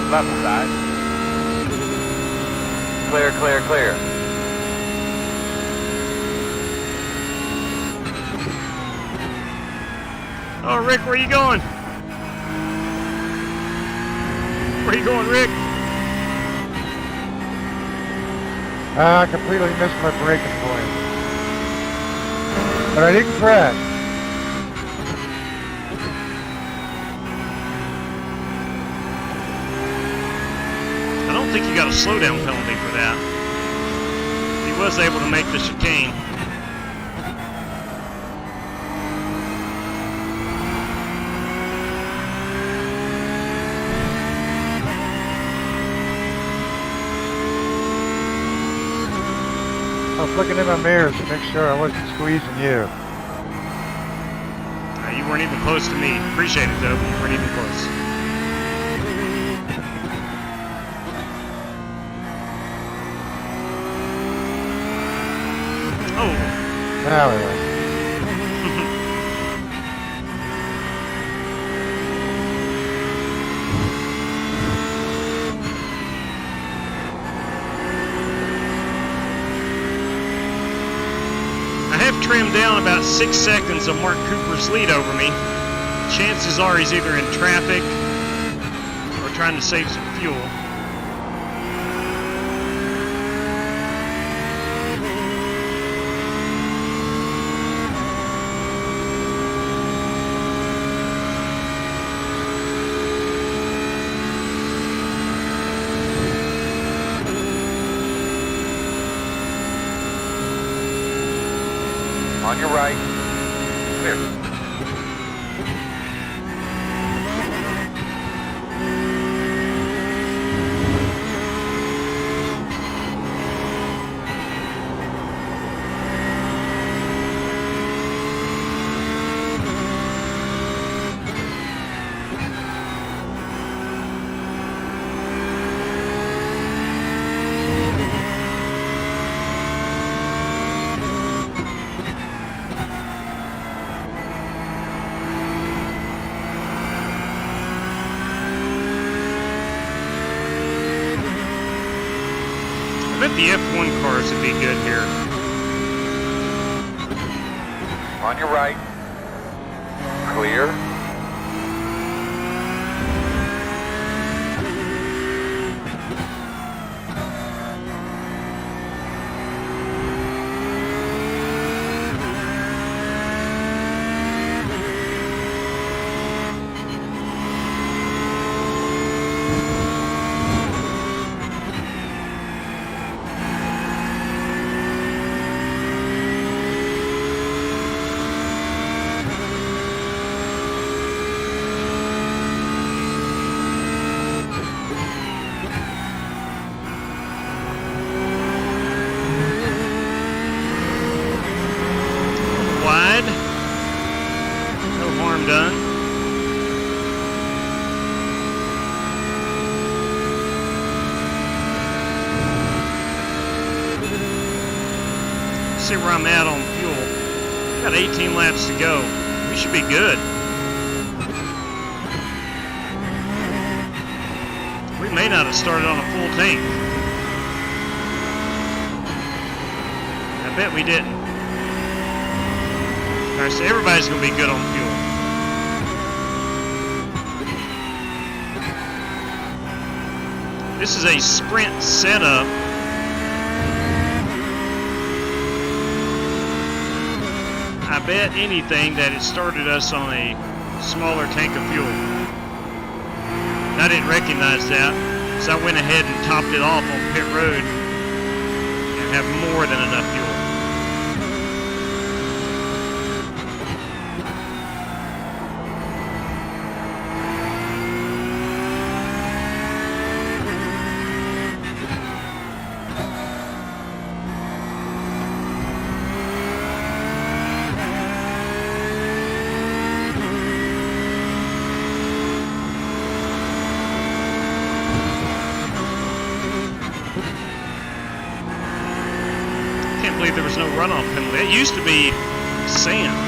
Left side. Clear, clear, clear. Oh, Rick, where you going? Where you going, Rick? I completely missed my braking point. But I didn't crash. I don't think you got a slowdown penalty for that. He was able to make the chicane. I was looking in my mirrors to make sure I wasn't squeezing you. You weren't even close to me. Appreciate it, though, but you weren't even close. Oh. Now we went. I have trimmed down about 6 seconds of Mark Cooper's lead over me. Chances are he's either in traffic or trying to save some fuel. On your right. Clear. I bet the F1 cars would be good here. On your right. Clear. Wide. No harm done. See where I'm at on fuel. Got 18 laps to go. We should be good. We may not have started on a full tank. I bet we didn't. Alright, so everybody's going to be good on fuel. This is a sprint setup. I bet anything that it started us on a smaller tank of fuel. I didn't recognize that, so I went ahead and topped it off on pit road and have more than enough fuel. there was no runoff penalty. It used to be sand.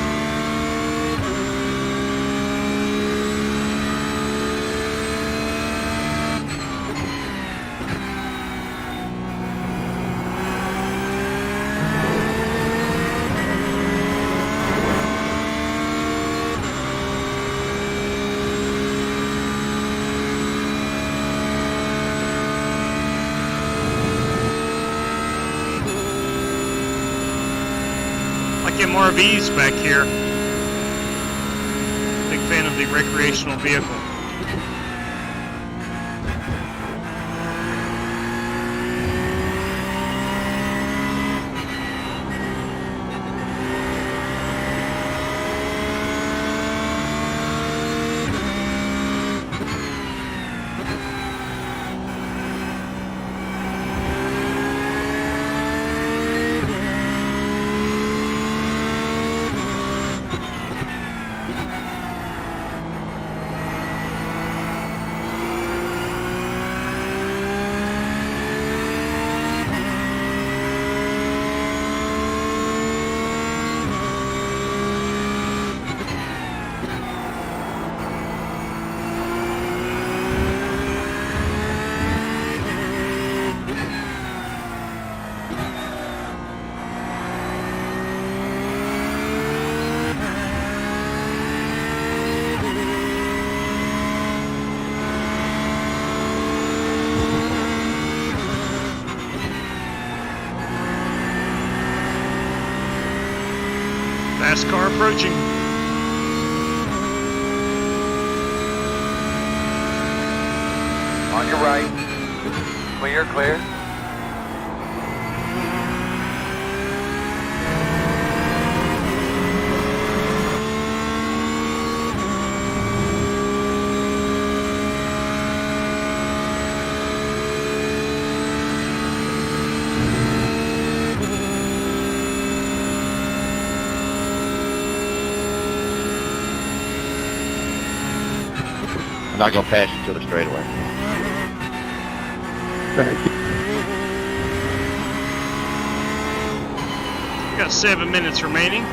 MRVs back here. Big fan of the recreational vehicle. NASCAR approaching. On your right. Clear, clear. I'm not gonna pass you to the straightaway. Thank you. Got 7 minutes remaining.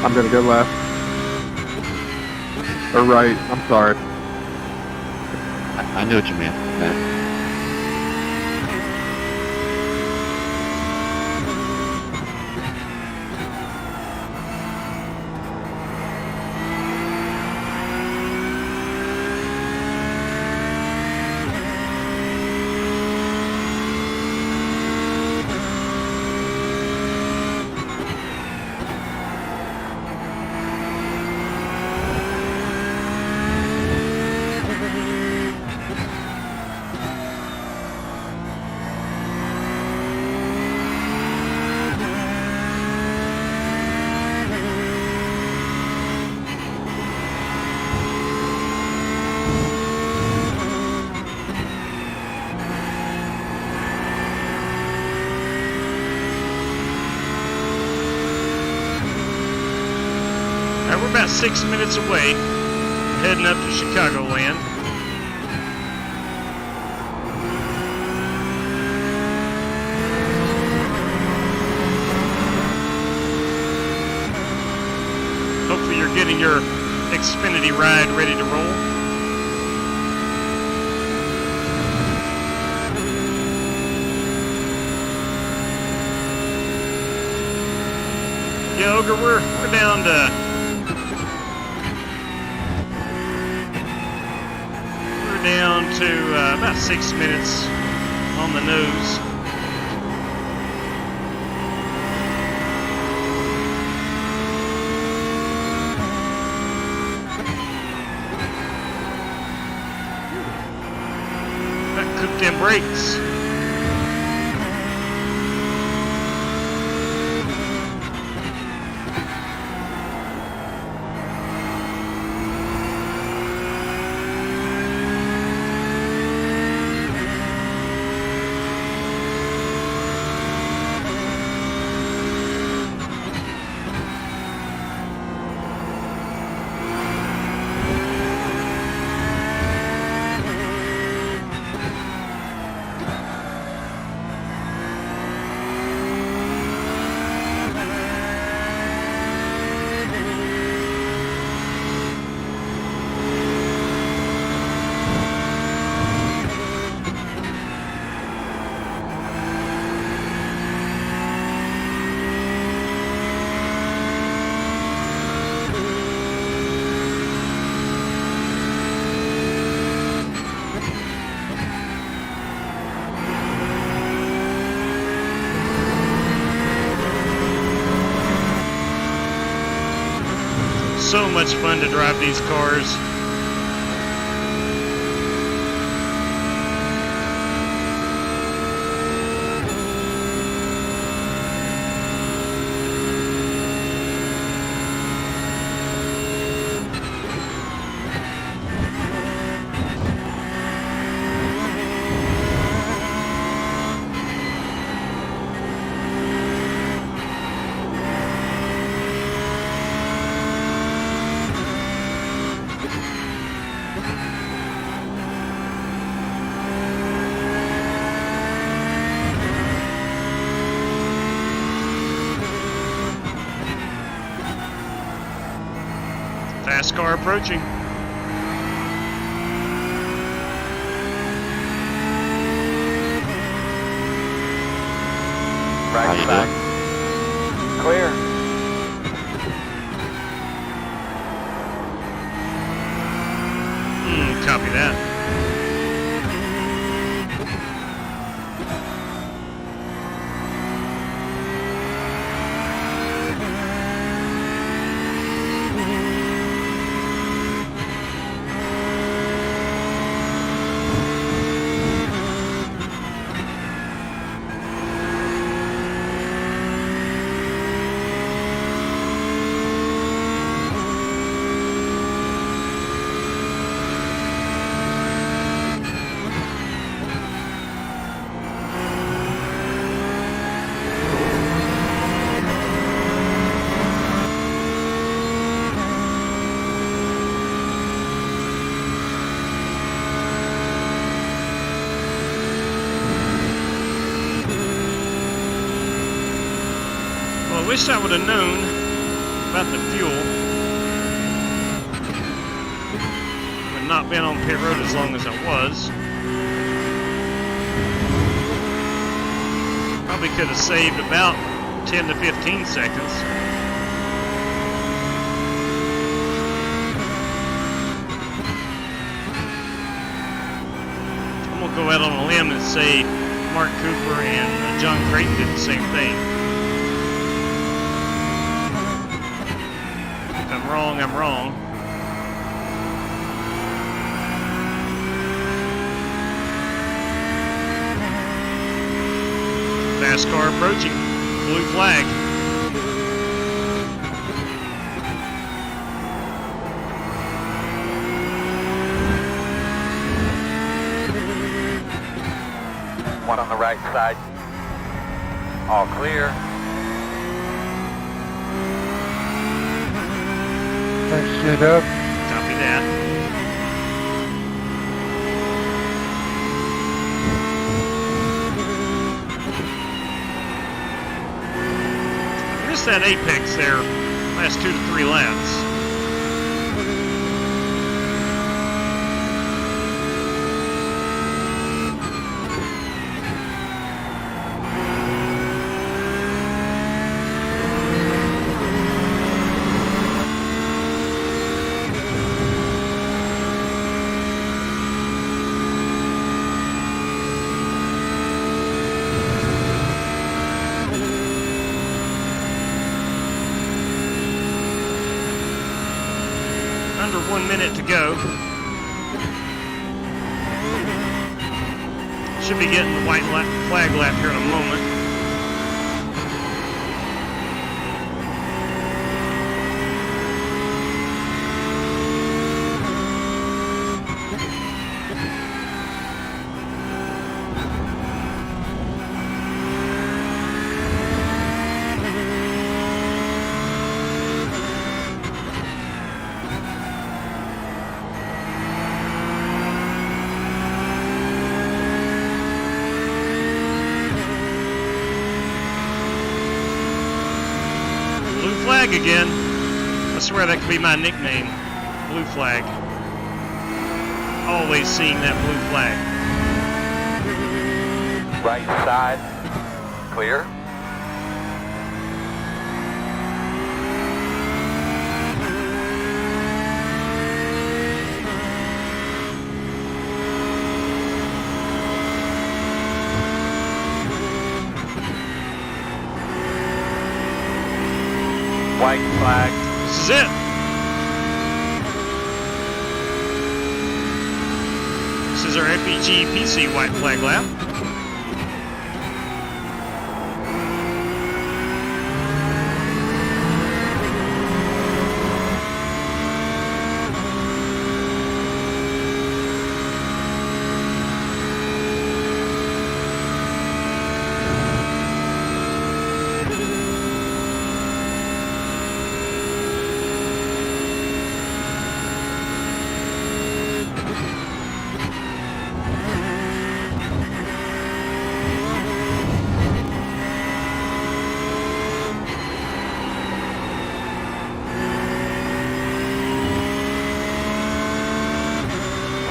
I'm gonna go left. Or right, I'm sorry. I knew what you meant, man. We're about 6 minutes away, heading up to Chicagoland. Hopefully you're getting your Xfinity ride ready to roll. Yeah, Ogre, we're down to about 6 minutes on the nose. That cooked them brakes. So much fun to drive these cars. Fast car approaching. How Right you side. Clear. Copy that. Well, I wish I would have known about the fuel. I've not been on pit road as long as I was. Probably could have saved about 10 to 15 seconds. I'm going to go out on a limb and say Mark Cooper and John Creighton did the same thing. If I'm wrong, I'm wrong. Fast car approaching. Blue flag. One on the right side. All clear. Nice shit up. Copy that. I missed that apex there. Last 2 to 3 laps. Under 1 minute to go. Should be getting the white flag lap here in a moment. Flag again. I swear that could be my nickname. Blue flag. Always seeing that blue flag. Right side. Clear. White flag. This is it. is our FPG PC white flag lap.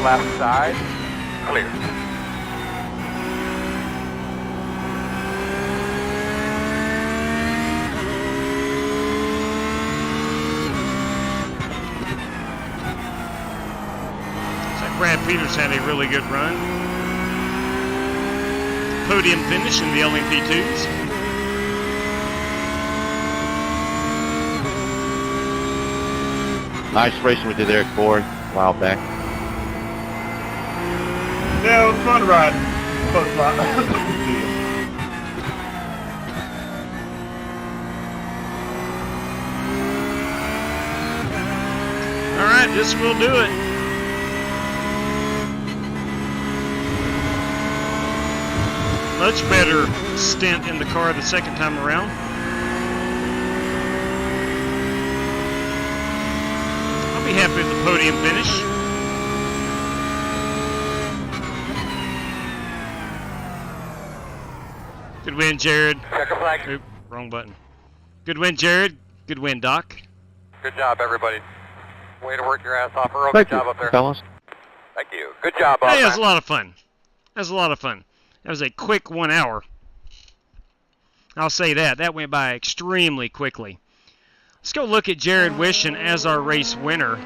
Left side, clear. Brad Peters had a really good run. Podium finish in the LMP2s. Nice racing we did there at Ford a while back. Yeah, it was fun riding. Close by. All right, this will do it. Much better stint in the car the second time around. I'll be happy with the podium finish. Good win, Jared. Checker flag. Oop, wrong button. Good win, Jared. Good win, Doc. Good job, everybody. Way to work your ass off. Earl, Thank good job you, up there. fellas. Thank you. Good job, Hey, Bob. that was a lot of fun. That was a lot of fun. That was a quick 1 hour. I'll say that. That went by extremely quickly. Let's go look at Jared Wishon as our race winner.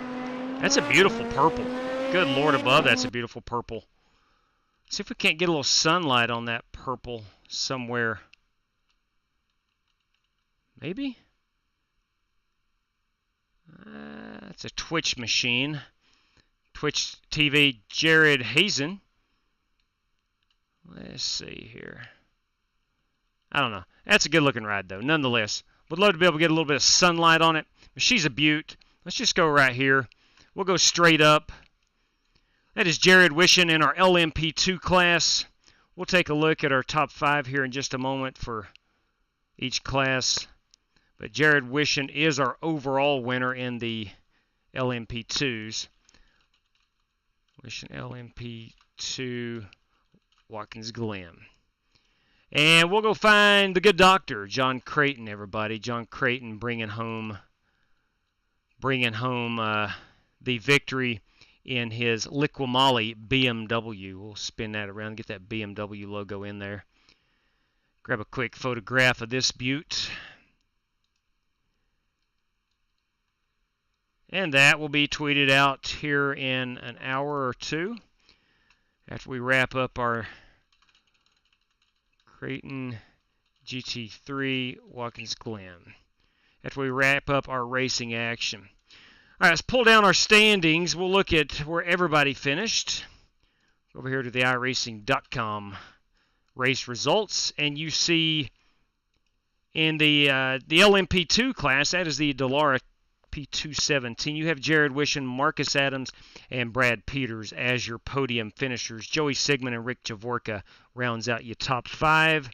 That's a beautiful purple. Good Lord above, that's a beautiful purple. See if we can't get a little sunlight on that purple somewhere. Maybe? That's a Twitch machine. Twitch TV, Jared Hazen. Let's see here. I don't know. That's a good looking ride though, nonetheless. Would love to be able to get a little bit of sunlight on it. But she's a beaut. Let's just go right here. We'll go straight up. That is Jared Wishon in our LMP2 class. We'll take a look at our top 5 here in just a moment for each class. But Jared Wishon is our overall winner in the LMP2s. Wishon LMP2 Watkins Glen. And we'll go find the good doctor, John Creighton, everybody. John Creighton bringing home the victory in his Liqui-Moly BMW. We'll spin that around and get that BMW logo in there. Grab a quick photograph of this beaut. And that will be tweeted out here in an hour or two after we wrap up our Creighton GT3 Watkins Glen. After we wrap up our racing action. All right, let's pull down our standings. We'll look at where everybody finished. Over here to the iRacing.com race results, and you see in the LMP2 class, that is the Dallara P217. You have Jared Wishon, Marcus Adams, and Brad Peters as your podium finishers. Joey Sigmund and Rick Javorka rounds out your top 5.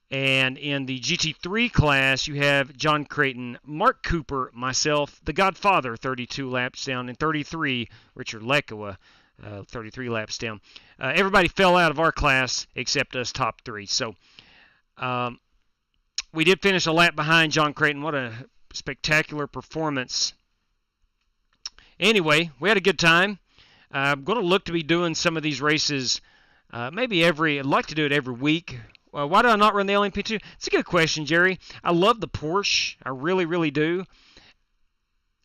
And in the GT3 class, you have John Creighton, Mark Cooper, myself, the Godfather, 32 laps down, and 33, Richard Lekua, 33 laps down. Everybody fell out of our class except us top 3. So we did finish a lap behind John Creighton. What a spectacular performance. Anyway, we had a good time. I'm going to look to be doing some of these races I'd like to do it every week. Why do I not run the LMP2? It's a good question, Jerry. I love the Porsche. I really, really do.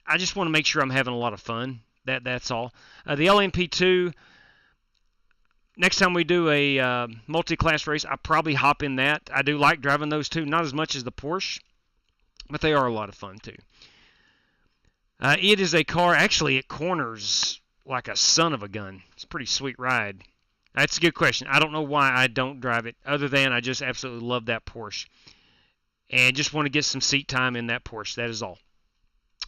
I just want to make sure I'm having a lot of fun. That's all. The LMP2, next time we do a multi-class race, I'll probably hop in that. I do like driving those two, not as much as the Porsche, but they are a lot of fun too. It is a car, actually it corners like a son of a gun. It's a pretty sweet ride. That's a good question. I don't know why I don't drive it, other than I just absolutely love that Porsche. And just want to get some seat time in that Porsche. That is all.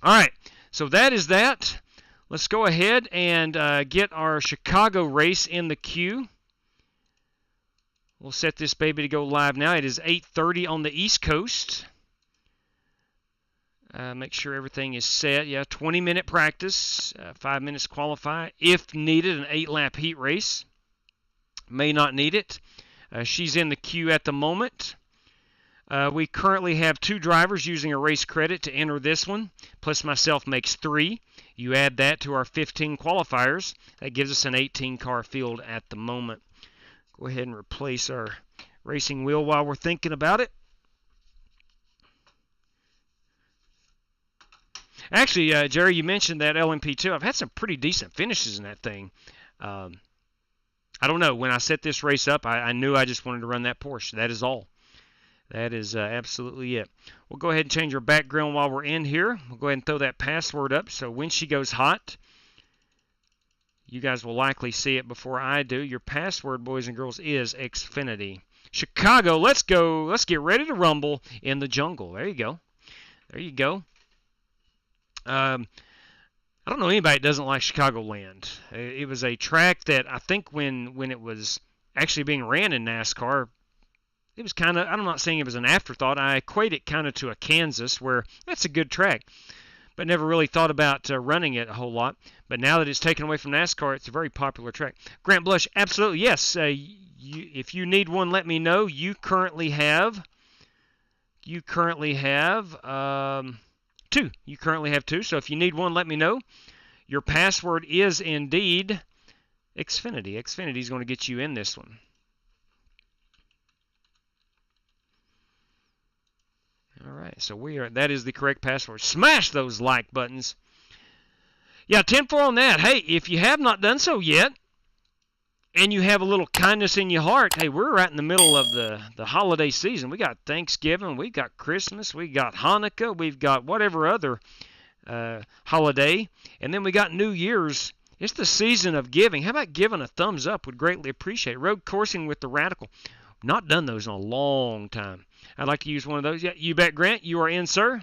All right, so that is that. Let's go ahead and get our Chicago race in the queue. We'll set this baby to go live now. It is 8:30 on the East Coast. Make sure everything is set. Yeah, 20-minute practice, 5 minutes qualify. If needed, an 8-lap heat race. May not need it. She's in the queue at the moment. We currently have 2 drivers using a race credit to enter this one, plus myself makes 3. You add that to our 15 qualifiers. That gives us an 18-car field at the moment. Go ahead and replace our racing wheel while we're thinking about it. Actually, Jerry, you mentioned that LMP2. I've had some pretty decent finishes in that thing. I don't know. When I set this race up, I knew I just wanted to run that Porsche. That is all. That is absolutely it. We'll go ahead and change our background while we're in here. We'll go ahead and throw that password up so when she goes hot, you guys will likely see it before I do. Your password, boys and girls, is Xfinity. Chicago, let's go. Let's get ready to rumble in the jungle. There you go. There you go. I don't know anybody that doesn't like Chicagoland. It was a track that I think when it was actually being ran in NASCAR, it was kind of, I'm not saying it was an afterthought. I equate it kind of to a Kansas, where that's a good track, but never really thought about running it a whole lot. But now that it's taken away from NASCAR, it's a very popular track. Grant Blush, absolutely, yes. If you need one, let me know. You currently have 2. You currently have 2. So if you need one, let me know. Your password is indeed Xfinity. Xfinity is going to get you in this one. All right, so that is the correct password. Smash those like buttons. Yeah, 10-4 on that. Hey, if you have not done so yet, and you have a little kindness in your heart, hey, we're right in the middle of the holiday season. We got Thanksgiving, we got Christmas, we got Hanukkah, we've got whatever other holiday, and then we got New Year's. It's the season of giving. How about giving a thumbs up? Would greatly appreciate it. Road coursing with the Radical. Not done those in a long time. I'd like to use one of those. Yeah, you bet, Grant. You are in, sir.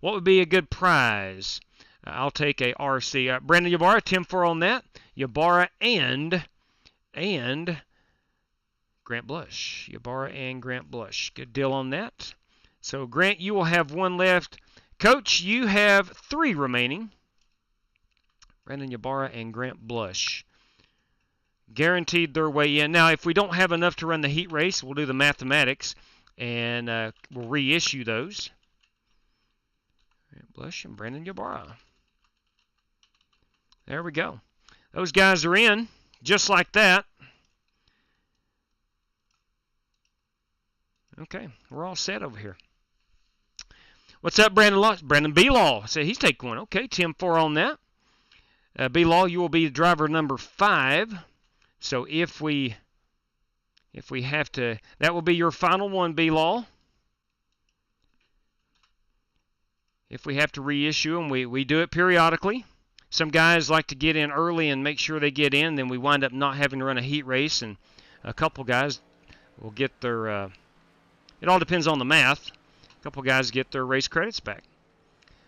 What would be a good prize? I'll take a RC. Brandon Ybarra, 10-4 on that. Ybarra and Grant Blush. Ybarra and Grant Blush. Good deal on that. So, Grant, you will have 1 left. Coach, you have 3 remaining. Brandon Ybarra and Grant Blush. Guaranteed their way in. Now, if we don't have enough to run the heat race, we'll do the mathematics, and we'll reissue those. Grant Blush and Brandon Ybarra. There we go. Those guys are in, just like that. Okay, we're all set over here. What's up, Brandon Law? Brandon B. Law. So he's taking one. Okay, 10-4 on that. B. Law, you will be driver number 5. So if we have to, that will be your final one, B. Law. If we have to reissue them, we do it periodically. Some guys like to get in early and make sure they get in, then we wind up not having to run a heat race, and a couple guys will get their, it all depends on the math. A couple guys get their race credits back.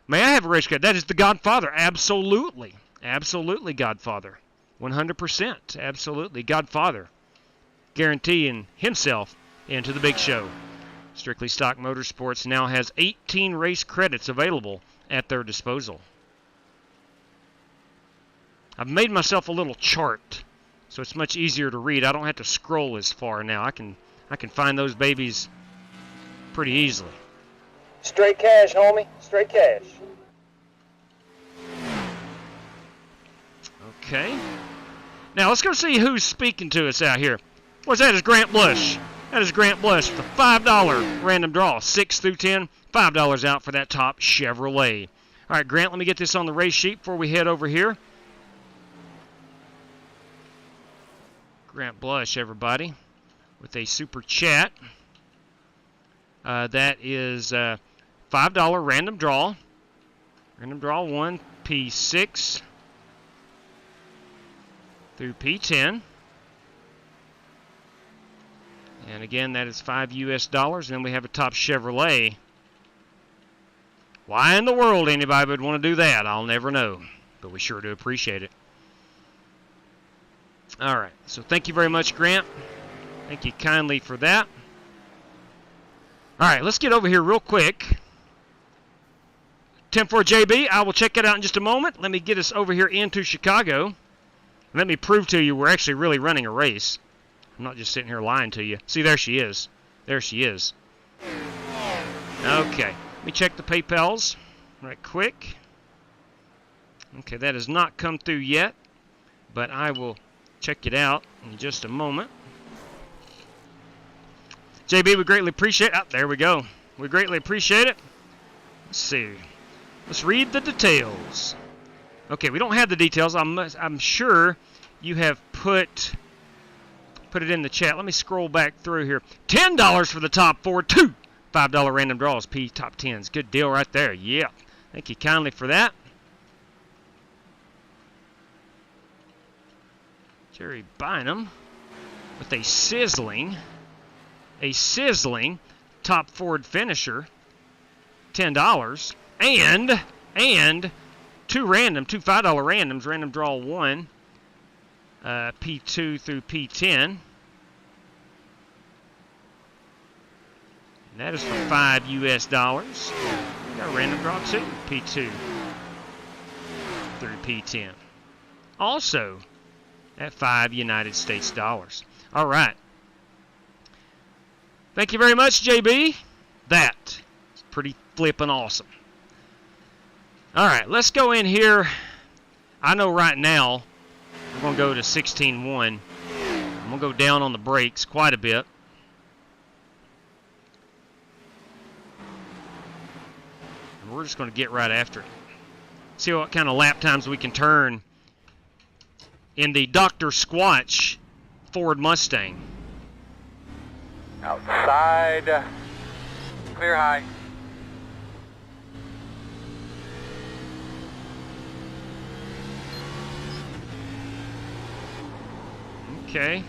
May I have a race credit? That is the Godfather. Absolutely. Absolutely, Godfather. 100%. Absolutely. Godfather. Guaranteeing himself into the big show. Strictly Stock Motorsports now has 18 race credits available at their disposal. I've made myself a little chart, so it's much easier to read. I don't have to scroll as far now. I can find those babies pretty easily. Straight cash, homie. Straight cash. Okay. Now let's go see who's speaking to us out here. What's that? Is Grant Blush. That is Grant Blush. The $5 random draw. 6 through 10. $5 out for that top Chevrolet. All right, Grant, let me get this on the race sheet before we head over here. Grant Blush, everybody, with a super chat. That is $5 random draw. Random draw 1, P6. through P10. And again, that is $5 US. And then we have a top Chevrolet. Why in the world anybody would want to do that, I'll never know. But we sure do appreciate it. All right, so thank you very much, Grant. Thank you kindly for that. All right, let's get over here real quick. 10-4 JB, I will check it out in just a moment. Let me get us over here into Chicago. Let me prove to you we're actually really running a race. I'm not just sitting here lying to you. See, there she is. There she is. Okay, let me check the PayPals right quick. Okay, that has not come through yet, but I will check it out in just a moment. JB, we greatly appreciate it. Oh, there we go. We greatly appreciate it. Let's see. Let's read the details. Okay, we don't have the details. I'm sure you have put it in the chat. Let me scroll back through here. $10 for the top 4. 2 $5 random draws. P top 10s. Good deal right there. Yeah. Thank you kindly for that. Jerry Bynum with a sizzling top Ford finisher, $10, and two $5 randoms, random draw 1, P2 through P10, and that is for $5 US. We got a random draw 2, P2 through P10, also at $5 United States dollars. All right. Thank you very much, JB. That is pretty flippin' awesome. All right, let's go in here. I know right now we're going to go to 16.1. I'm going to go down on the brakes quite a bit. And we're just going to get right after it. See what kind of lap times we can turn in the Dr. Squatch Ford Mustang. Outside. Clear high. Okay.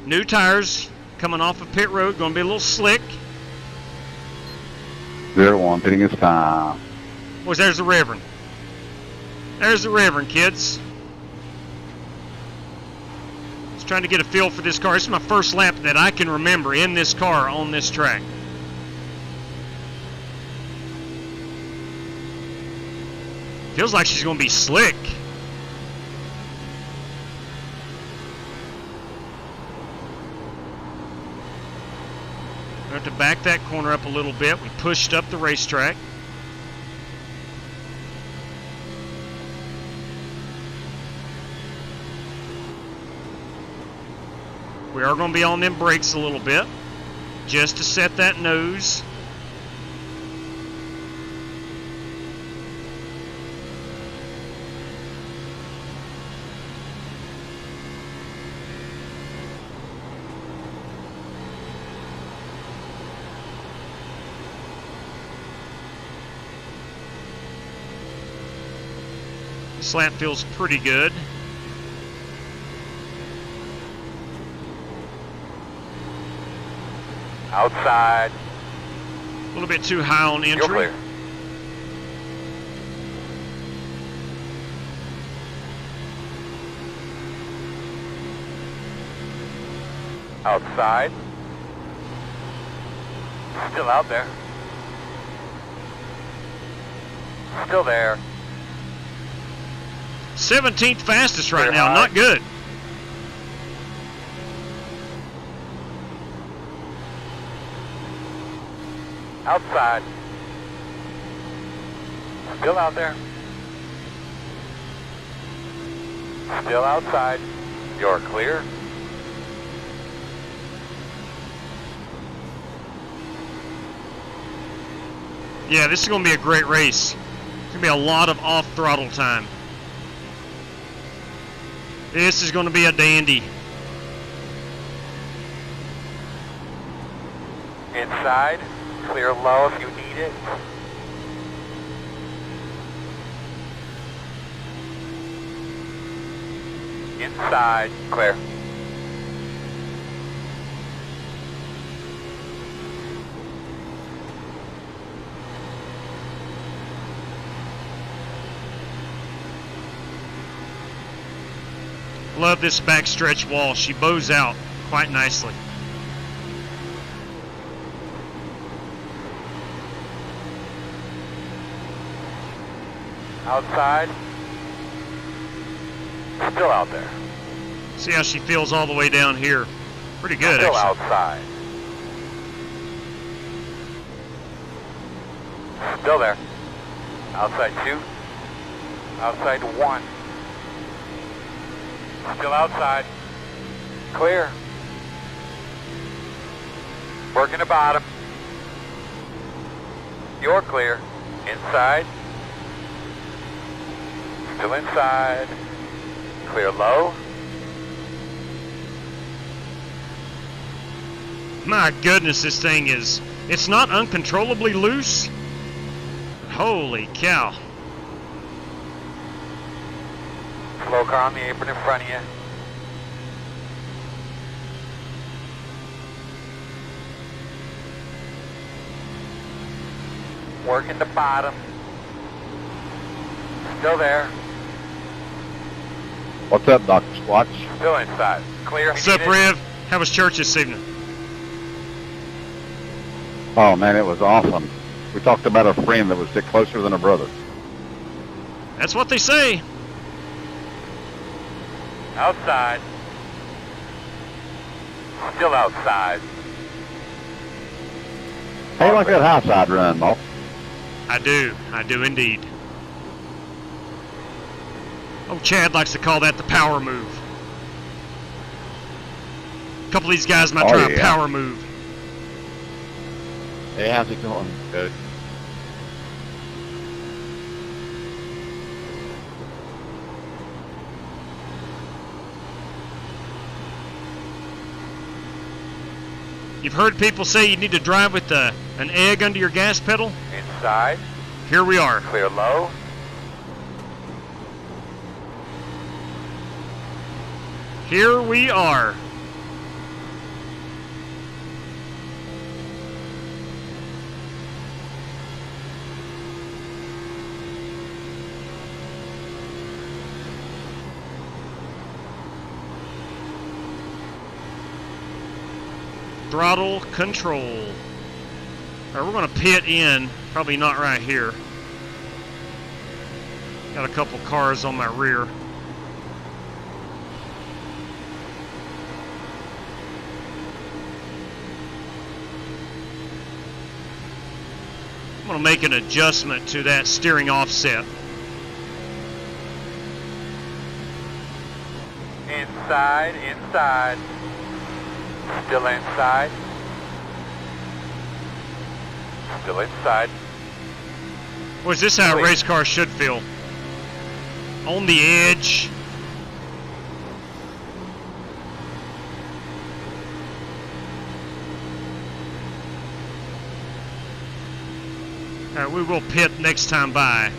New tires coming off of pit road. Going to be a little slick. 0-1, hitting his time. Boys, there's the Reverend. There's the Reverend, kids. Just trying to get a feel for this car. This is my first lap that I can remember in this car on this track. Feels like she's going to be slick. We have to back that corner up a little bit. We pushed up the racetrack. We are going to be on them brakes a little bit, just to set that nose. This lap feels pretty good. Outside. A little bit too high on entry. You're clear. Outside. Still out there. Still there. 17th fastest right Clear now. high. Not good. Outside. Still out there. Still outside. You're clear. Yeah, this is going to be a great race. It's going to be a lot of off-throttle time. This is going to be a dandy. Inside. Clear low if you need it. Inside. Clear. Love this backstretch wall. She bows out quite nicely. Outside. Still out there. See how she feels all the way down here. Pretty good, Still actually. outside. Still there. Outside 2. Outside 1. Still outside. Clear. Working the bottom. You're clear. Inside. Still inside. Clear low. My goodness, this thing is... It's not uncontrollably loose. Holy cow. Slow car on the apron in front of you. Working the bottom. Still there. What's up, Dr. Squatch? Still inside. Clear. What's up, Rev? How was church this evening? Oh, man, it was awesome. We talked about a friend that was sick closer than a brother. That's what they say. Outside. Still outside. Hey, like that high side run, Mo. I do indeed. Oh, Chad likes to call that the power move. A couple of these guys might try a power move. Hey, how's it going? Good. You've heard people say you need to drive with an egg under your gas pedal? Inside. Here we are. Clear low. Here we are. Throttle control. All right, we're going to pit in. Probably not right here. Got a couple cars on my rear. I'm going to make an adjustment to that steering offset. Inside, inside. Still inside. Still inside. Well, is this how a race car should feel? On the edge. All right, we will pit next time by.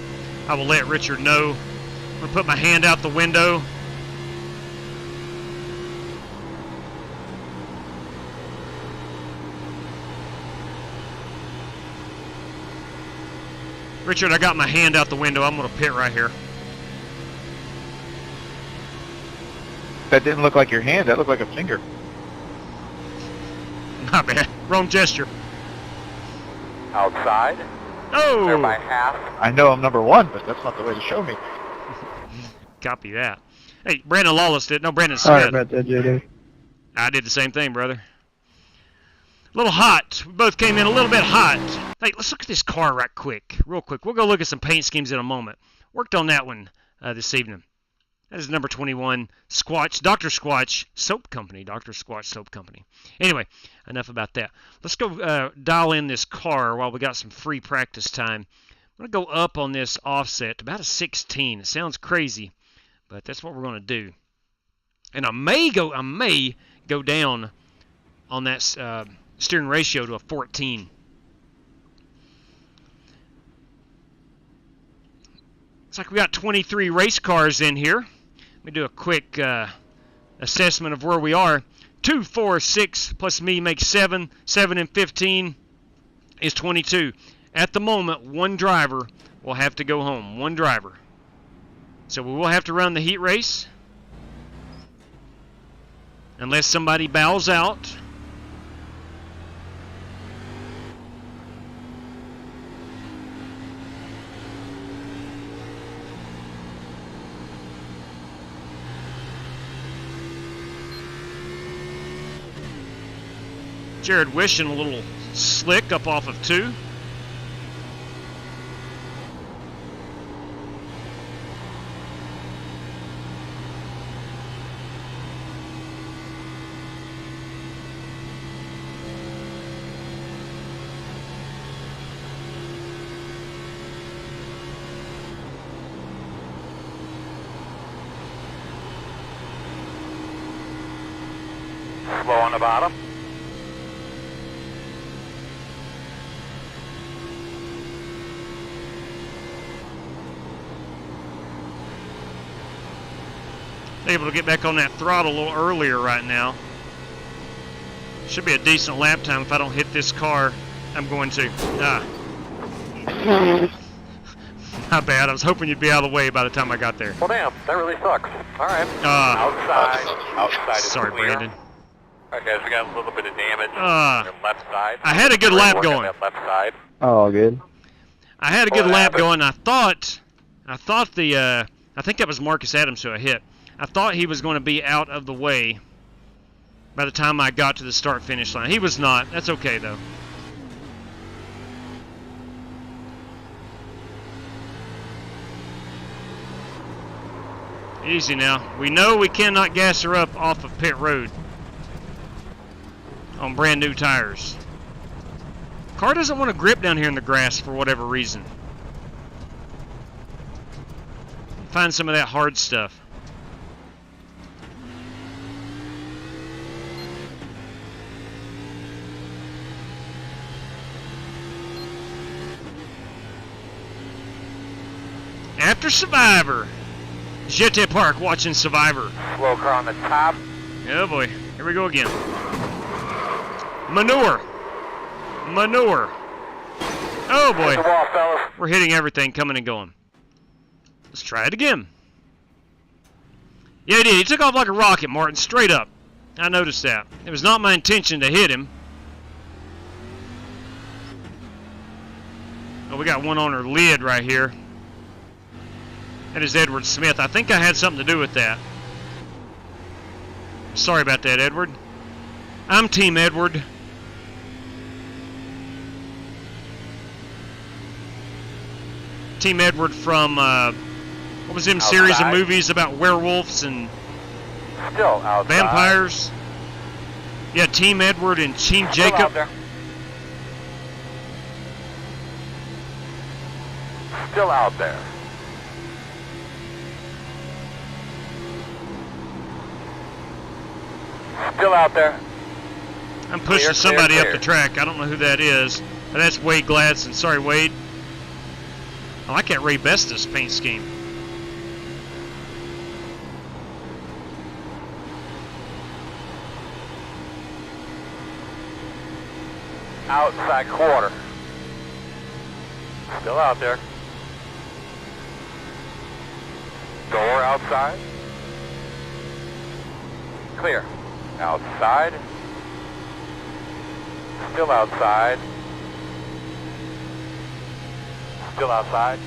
I will let Richard know. I'm going to put my hand out the window. Richard, I got my hand out the window. I'm going to pit right here. That didn't look like your hand. That looked like a finger. My bad. Wrong gesture. Outside. Oh! Clear by half. I know I'm number one, but that's not the way to show me. Copy that. Hey, Brandon Lawless did. No, Brandon Sorry Smith. about that, JD. I did the same thing, brother. A little hot. We both came in a little bit hot. Hey, let's look at this car right quick. Real quick. We'll go look at some paint schemes in a moment. Worked on that one this evening. That is number 21, Squatch, Dr. Squatch Soap Company. Dr. Squatch Soap Company. Anyway, enough about that. Let's go dial in this car while we got some free practice time. I'm going to go up on this offset to about a 16. It sounds crazy, but that's what we're going to do. And I may go down on that steering ratio to a 14. Looks like we got 23 race cars in here. Let me do a quick assessment of where we are. 2, 4, 6 plus me makes 7. 7 and 15 is 22. At the moment, one driver will have to go home. One driver. So we will have to run the heat race. Unless somebody bows out. Jared wishing a little slick up off of 2. Slow on the bottom. Able to get back on that throttle a little earlier right now. Should be a decent lap time if I don't hit this car. I'm going to. My bad. I was hoping you'd be out of the way by the time I got there. Well, damn, that really sucks. All right. Outside is sorry, clear. Brandon. All right, guys, we got a little bit of damage on the left side. I had a good lap going. That left side. Oh, good. I had a good lap going. I thought the I think that was Marcus Adams who I hit. I thought he was going to be out of the way by the time I got to the start-finish line. He was not. That's okay, though. Easy now. We know we cannot gas her up off of pit road on brand new tires. Car doesn't want to grip down here in the grass for whatever reason. Find some of that hard stuff. After Survivor. Jeté Park watching Survivor. Slow car on the top. Oh boy, here we go again. Manure. Manure. Oh boy. Hit the wall, fellas. We're hitting everything coming and going. Let's try it again. Yeah, he did. He took off like a rocket, Martin, straight up. I noticed that. It was not my intention to hit him. Oh, we got one on her lid right here. That is Edward Smith. I think I had something to do with that. Sorry about that, Edward. I'm Team Edward. Team Edward from, what was them series of movies about werewolves and Still outside. vampires? Yeah, Team Edward and Team Still Jacob. out there. Still out there. Still out there. I'm pushing Clear, somebody clear, up the track. I don't know who that is, but that's Wade Gladson. Sorry, Wade. I like that Ray Bestis paint scheme. Outside quarter. Still out there. Door outside. Clear. Outside. Still outside. Still outside.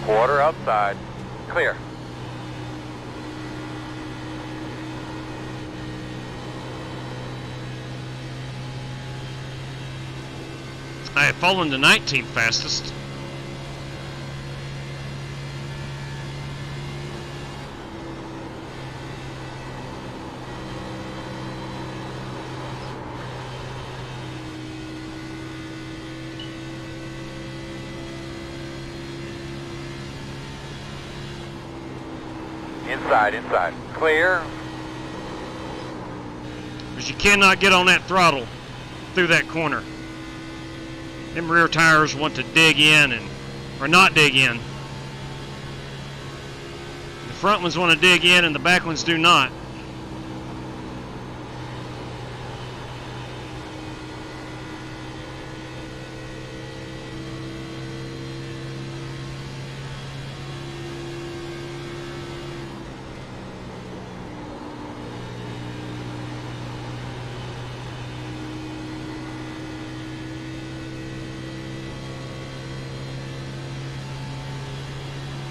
Quarter outside. Clear. I have fallen to 19th fastest. Inside, inside. Clear. Because you cannot get on that throttle through that corner. Them rear tires want to dig in or not dig in. front ones want to dig in and the back ones do not.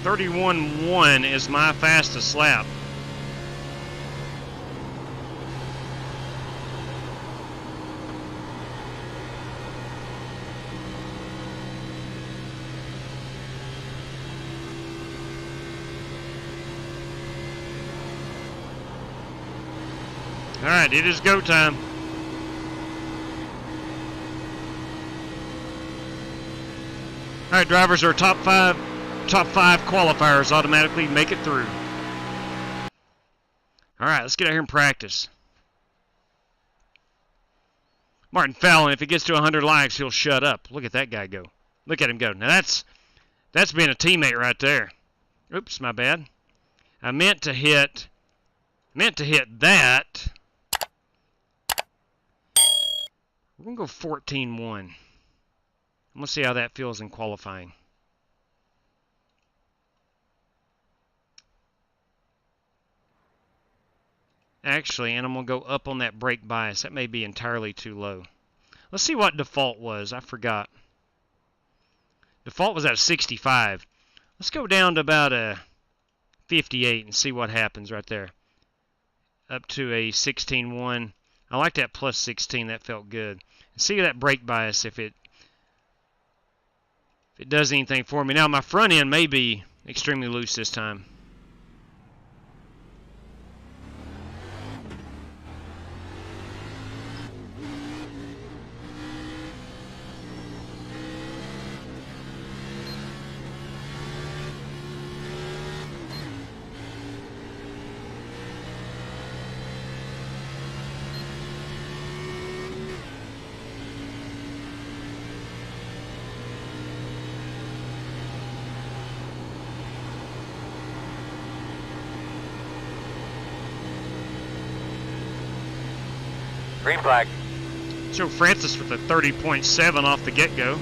.31.1 is my fastest lap. All right, it is go time. All right, drivers are top five qualifiers automatically make it through. All right, let's get out here and practice. Martin Fallon, if he gets to 100 likes, he'll shut up. Look at that guy go. Look at him go. Now that's being a teammate right there. Oops, my bad. I meant to hit that. We're gonna go 14.1. I'm gonna see how that feels in qualifying. Actually, and I'm going to go up on that brake bias. That may be entirely too low. Let's see what default was. I forgot. Default was at 65. Let's go down to about a 58 and see what happens right there. Up to a 16.1. I like that plus 16. That felt good. And see that brake bias if it does anything for me. Now, my front end may be extremely loose this time. Green flag. Joe Francis with a 30.7 off the get-go.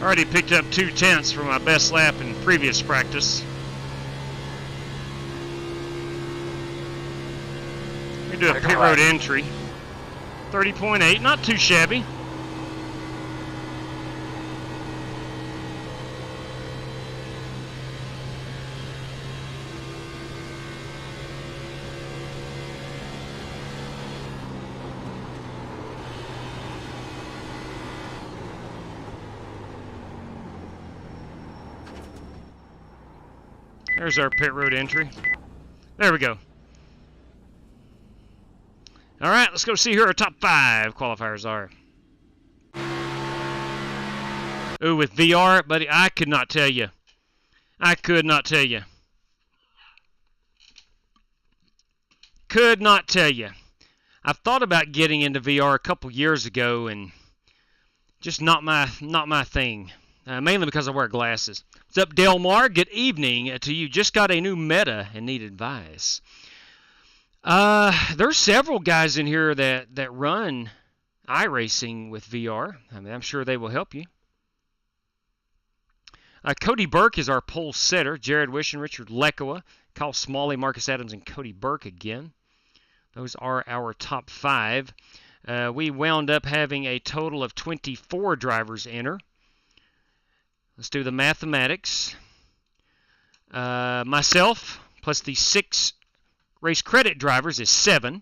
Already picked up 2/10 from my best lap in previous practice. We do a pit road entry. 30.8, not too shabby. There's our pit road entry. There we go. All right, let's go see who our top 5 qualifiers are. Ooh, with VR, buddy, I could not tell you. I could not tell you. Could not tell you. I've thought about getting into VR a couple years ago, and just not my thing. Mainly because I wear glasses. What's up, Delmar? Good evening to you. Just got a new meta and need advice. There's several guys in here that run iRacing with VR. I mean, I'm sure they will help you. Cody Burke is our pole setter. Jared Wishing, Richard Lekoa, Kyle Smalley, Marcus Adams, and Cody Burke again. Those are our top 5. We wound up having a total of 24 drivers enter. Let's do the mathematics. Myself plus the 6 race credit drivers is 7.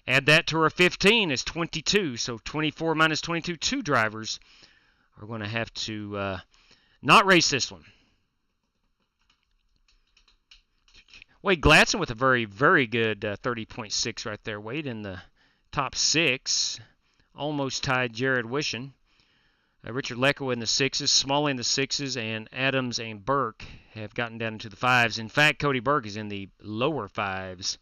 Add that to our 15 is 22. So 24 minus 22, 2 drivers are going to have to not race this one. Wade Gladson with a very, very good 30.6 right there. Wade in the top 6. Almost tied Jared Wishon. Richard Lecco in the 6s, Smalley in the 6s, and Adams and Burke have gotten down into the 5s. In fact, Cody Burke is in the lower 5s.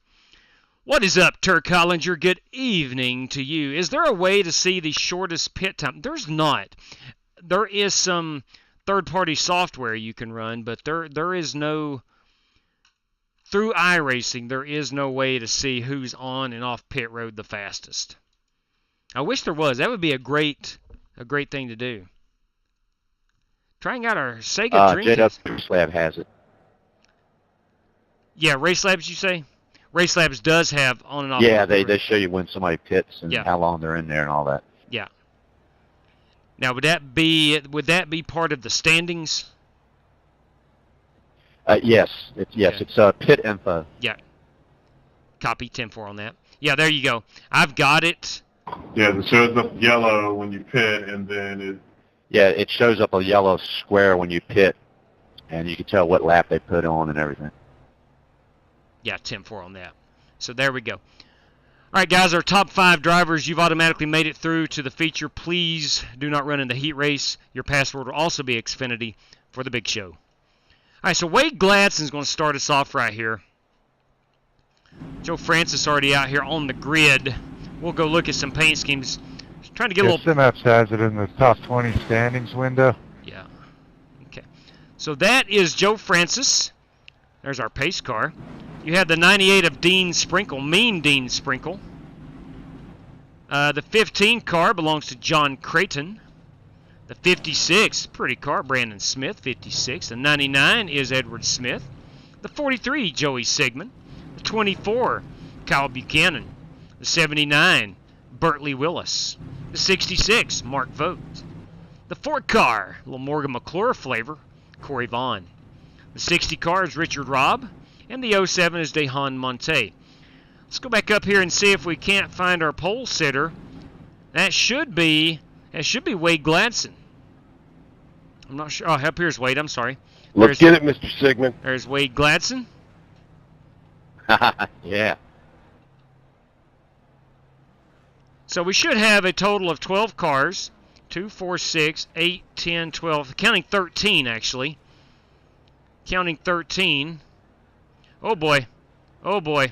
What is up, Turk Hollinger? Good evening to you. Is there a way to see the shortest pit time? There's not. There is some third-party software you can run, but there is no... Through iRacing, there is no way to see who's on and off pit road the fastest. I wish there was. That would be a great thing to do. Trying out our Sega Dream Test. RaceLab has it. Yeah, RaceLabs, you say? RaceLabs does have on and off. Yeah, they show you when somebody pits and yeah. how long they're in there and all that. Yeah. Now, would that be part of the standings? Yes, it's pit info. Yeah. Copy 10-4 on that. Yeah, there you go. I've got it. Yeah, it shows up yellow when you pit, and then it... Yeah, it shows up a yellow square when you pit, and you can tell what lap they put on and everything. Yeah, 10-4 on that. So there we go. All right, guys, our top 5 drivers, you've automatically made it through to the feature. Please do not run in the heat race. Your password will also be Xfinity for the big show. All right, so Wade Gladson's going to start us off right here. Joe Francis already out here on the grid. We'll go look at some paint schemes. Trying to get a little... StreamLabs has it in the top 20 standings window. Yeah. Okay. So that is Joe Francis. There's our pace car. You have the 98 of Dean Sprinkle, Mean Dean Sprinkle. The 15 car belongs to John Creighton. The 56, pretty car, Brandon Smith, 56. The 99 is Edward Smith. The 43, Joey Sigmund. The 24, Kyle Buchanan. The 79, Bertley Willis. The 66, Mark Vogt. The 4 car, a little Morgan McClure flavor, Corey Vaughn. The 60 car is Richard Robb. And the 07 is Dehan Monte. Let's go back up here and see if we can't find our pole sitter. That should be Wade Gladson. I'm not sure. Oh, up here's Wade. I'm sorry. Let's get it, Mr. Sigmund. There's Wade Gladson. Yeah. So we should have a total of 12 cars. 2, 4, 6, 8, 10, 12. Counting 13, actually. Counting 13. Oh, boy. Oh, boy.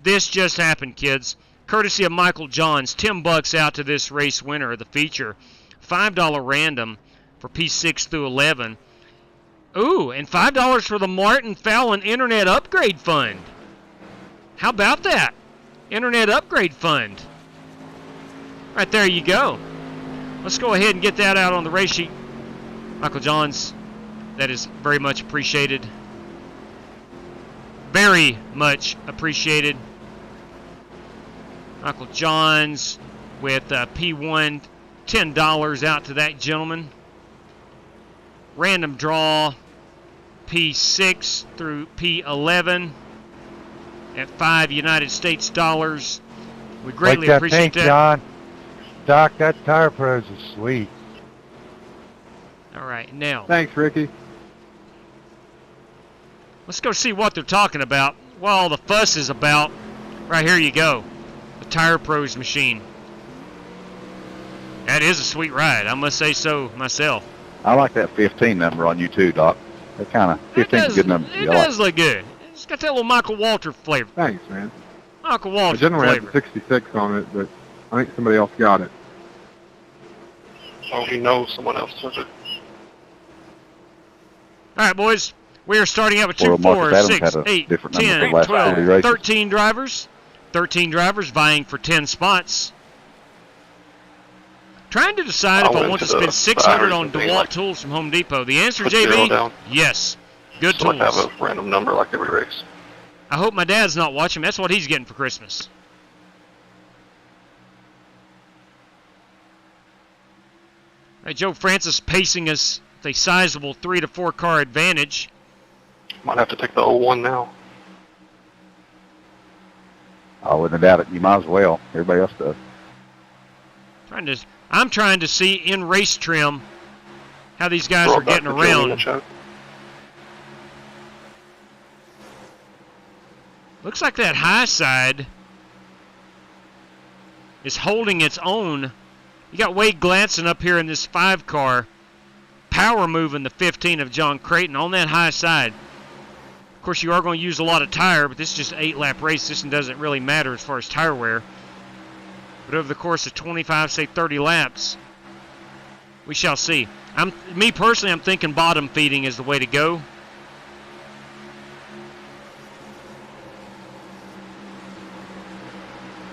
This just happened, kids. Courtesy of Michael Johns. $10 out to this race winner of the feature. $5 random for P6 through 11. Ooh, and $5 for the Martin Fallon Internet Upgrade Fund. How about that? Internet Upgrade Fund. Right there you go. Let's go ahead and get that out on the race sheet. Michael Johns, that is very much appreciated. Very much appreciated. Michael Johns with P1, $10 out to that gentleman. Random draw, P6 through P11 at 5 United States dollars. We greatly appreciate that. John. Doc, that Tire Pros is sweet. All right, now. Thanks, Ricky. Let's go see what they're talking about. What all the fuss is about. Right here you go. The Tire Pros machine. That is a sweet ride. I must say so myself. I like that 15 number on you too, Doc. That kind of 15 is a good number. It does look good. It's got that little Michael Walter flavor. Thanks, man. Michael Walter I generally flavor. have the 66 on it, but I think somebody else got it. Oh, he knows someone else took it. All right, boys. We are starting out with 2, Well, 4, Marcus 6, Adams had a 8, different number 10, for the last 12, 40 races. 13 drivers. 13 drivers vying for 10 spots. Trying to decide if I want to spend $600 on DeWalt tools from Home Depot. The answer, JB, yes. Good tools. I have a random number like every race. I hope my dad's not watching. That's what he's getting for Christmas. All right, Joe Francis pacing us with a sizable 3 to 4 car advantage. Might have to take the 01 now. I wouldn't doubt it. You might as well. Everybody else does. I'm trying to see in race trim how these guys are getting around. Looks like that high side is holding its own. You got Wade Gladson up here in this 5 car, power moving the 15 of John Creighton on that high side. Of course, you are going to use a lot of tire, but this is just an 8-lap race. This one doesn't really matter as far as tire wear. But over the course of 25, say 30 laps, we shall see. Me personally, I'm thinking bottom feeding is the way to go.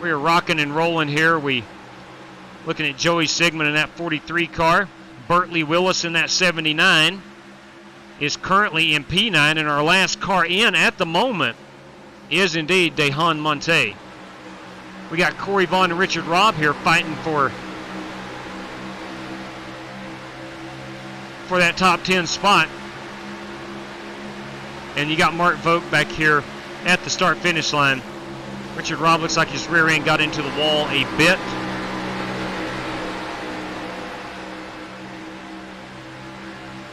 We are rocking and rolling here. We looking at Joey Sigmund in that 43 car. Bertley Willis in that 79 is currently in P9, and our last car in at the moment is indeed Dehan Monte. We got Corey Vaughn and Richard Robb here fighting for that top 10 spot. And you got Mark Vogt back here at the start-finish line. Richard Robb looks like his rear end got into the wall a bit.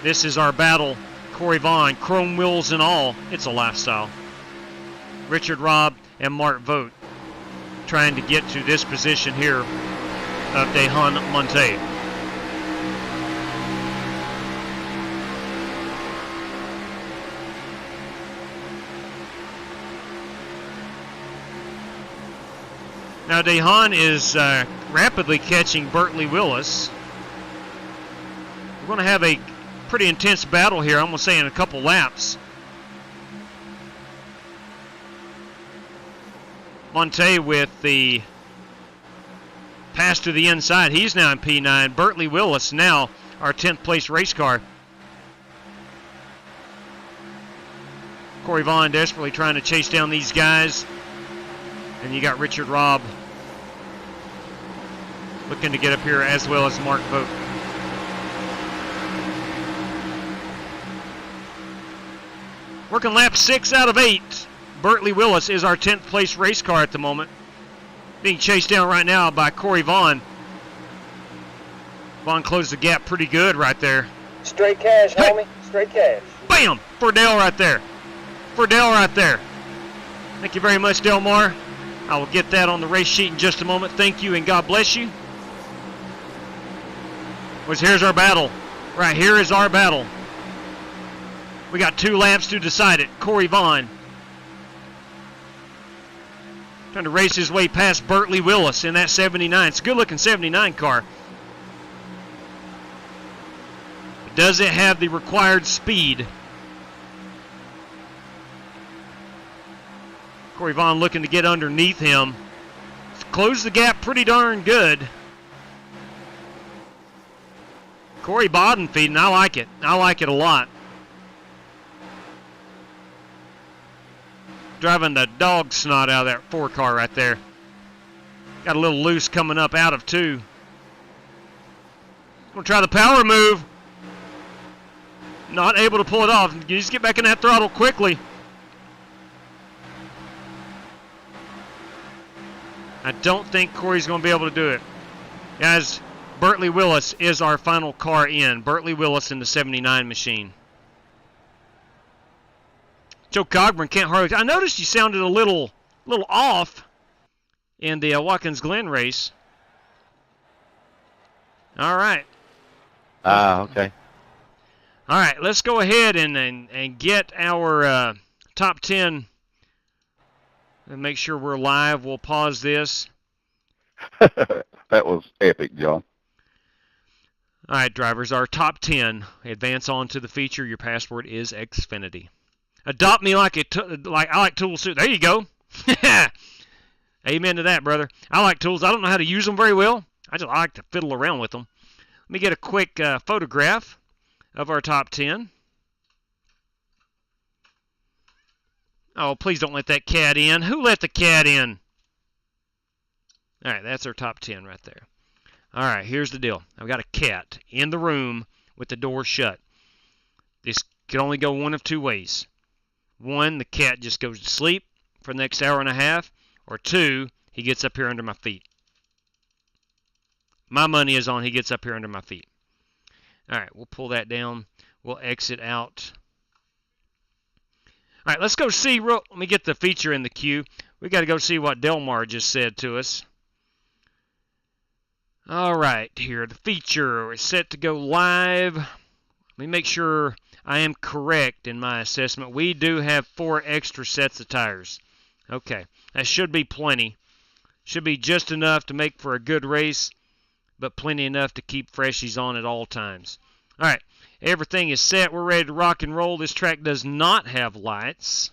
This is our battle. Corey Vaughn, chrome wheels and all. It's a lifestyle. Richard Robb and Mark Vogt trying to get to this position here of Dehan Monte. Now Dehan is rapidly catching Bertley Willis. We're going to have a pretty intense battle here, I'm going to say in a couple laps. Monte with the pass to the inside. He's now in P9. Bertley Willis now our 10th place race car. Corey Vaughn desperately trying to chase down these guys. And you got Richard Robb looking to get up here, as well as Mark Vogt. Working lap 6 out of 8. Bertley Willis is our 10th place race car at the moment. Being chased down right now by Corey Vaughn. Vaughn closed the gap pretty good right there. Straight cash, homie. Straight cash. Bam! For Dale right there. For Dale right there. Thank you very much, Delmar. I will get that on the race sheet in just a moment. Thank you and God bless you. Here's our battle. Right here is our battle. We got 2 laps to decide it. Corey Vaughn trying to race his way past Bertley Willis in that 79. It's a good-looking 79 car. But does it have the required speed? Corey Vaughn looking to get underneath him. Close the gap pretty darn good. Corey bottom feeding. I like it. I like it a lot. Driving the dog snot out of that 4 car right there. Got a little loose coming up out of 2. Gonna try the power move. Not able to pull it off. You just get back in that throttle quickly. I don't think Corey's going to be able to do it. Guys, Bertley Willis is our final car in. Bertley Willis in the 79 machine. Joe Cogburn can't hardly... I noticed you sounded a little off in the Watkins Glen race. All right. Okay. All right, let's go ahead and get our top 10 and make sure we're live. We'll pause this. That was epic, John. All right, drivers, our top 10. Advance on to the feature. Your passport is Xfinity. Adopt me like I like tools too. There you go. Amen to that, brother. I like tools. I don't know how to use them very well. I like to fiddle around with them. Let me get a quick photograph of our top 10. Oh, please don't let that cat in. Who let the cat in? All right, that's our top 10 right there. All right, here's the deal. I've got a cat in the room with the door shut. This could only go one of two ways. One, the cat just goes to sleep for the next hour and a half, or two, he gets up here under my feet. My money is on he gets up here under my feet. All right, we'll pull that down. We'll exit out. All right, let's go see. Let me get the feature in the queue. We got to go see what Delmar just said to us. All right, here, the feature is set to go live. Let me make sure I am correct in my assessment. We do have 4 extra sets of tires. Okay, that should be plenty. Should be just enough to make for a good race, but plenty enough to keep freshies on at all times. All right, everything is set. We're ready to rock and roll. This track does not have lights,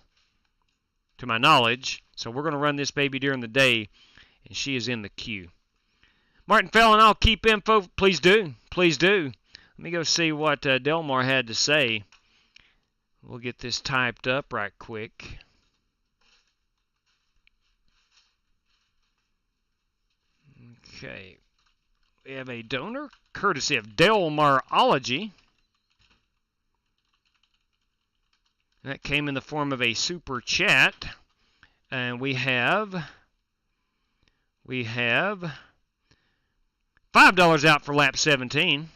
to my knowledge, so we're going to run this baby during the day, and she is in the queue. Martin Fallon, I'll keep info. Please do. Please do. Let me go see what Delmar had to say. We'll get this typed up right quick. Okay. We have a donor, courtesy of Delmarology. That came in the form of a super chat. And we have $5 out for lap 17.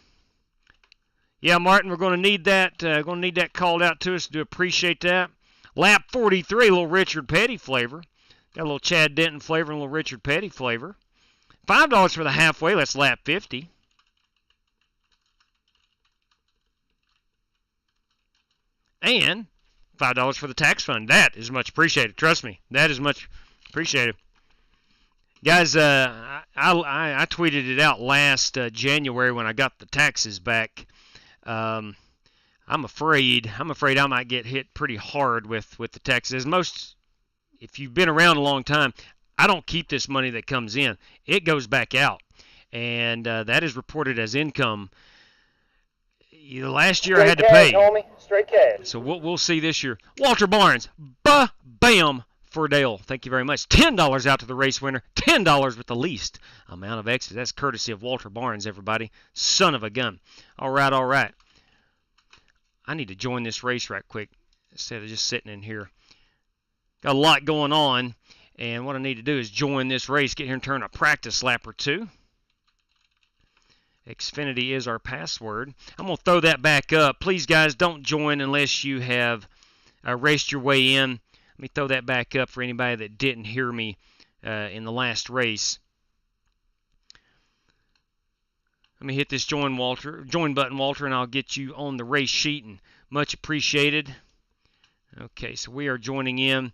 Yeah, Martin, we're going to need that. Called out to us. Do appreciate that. Lap 43, a little Richard Petty flavor. Got a little Chad Denton flavor and a little Richard Petty flavor. $5 for the halfway. That's lap 50. And $5 for the tax fund. That is much appreciated. Trust me, that is much appreciated. Guys, I tweeted it out last January when I got the taxes back. I'm afraid I might get hit pretty hard with the taxes. If you've been around a long time, I don't keep this money that comes in. It goes back out, and that is reported as income. Last year I had to pay. Homie. Straight cash. So we'll see this year. Walter Barnes, bam for Dale. Thank you very much. $10 out to the race winner. $10 with the least amount of extras. That's courtesy of Walter Barnes, everybody. Son of a gun. All right, all right. I need to join this race right quick instead of just sitting in here. Got a lot going on, and what I need to do is join this race, get here and turn a practice lap or two. Xfinity is our password. I'm going to throw that back up. Please, guys, don't join unless you have raced your way in. Let me throw that back up for anybody that didn't hear me in the last race. Let me hit this join button, Walter, and I'll get you on the race sheet, and much appreciated. Okay, so we are joining in.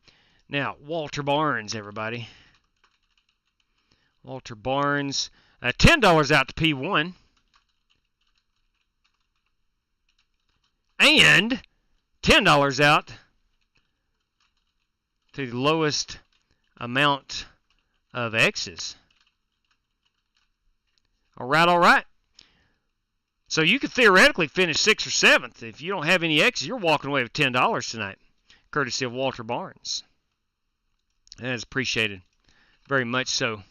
Now, Walter Barnes, everybody. Walter Barnes. $10 out to P1. And $10 out to the lowest amount of X's. All right, all right. So you could theoretically finish 6th or 7th. If you don't have any X's, you're walking away with $10 tonight, courtesy of Walter Barnes. That is appreciated. Very much so.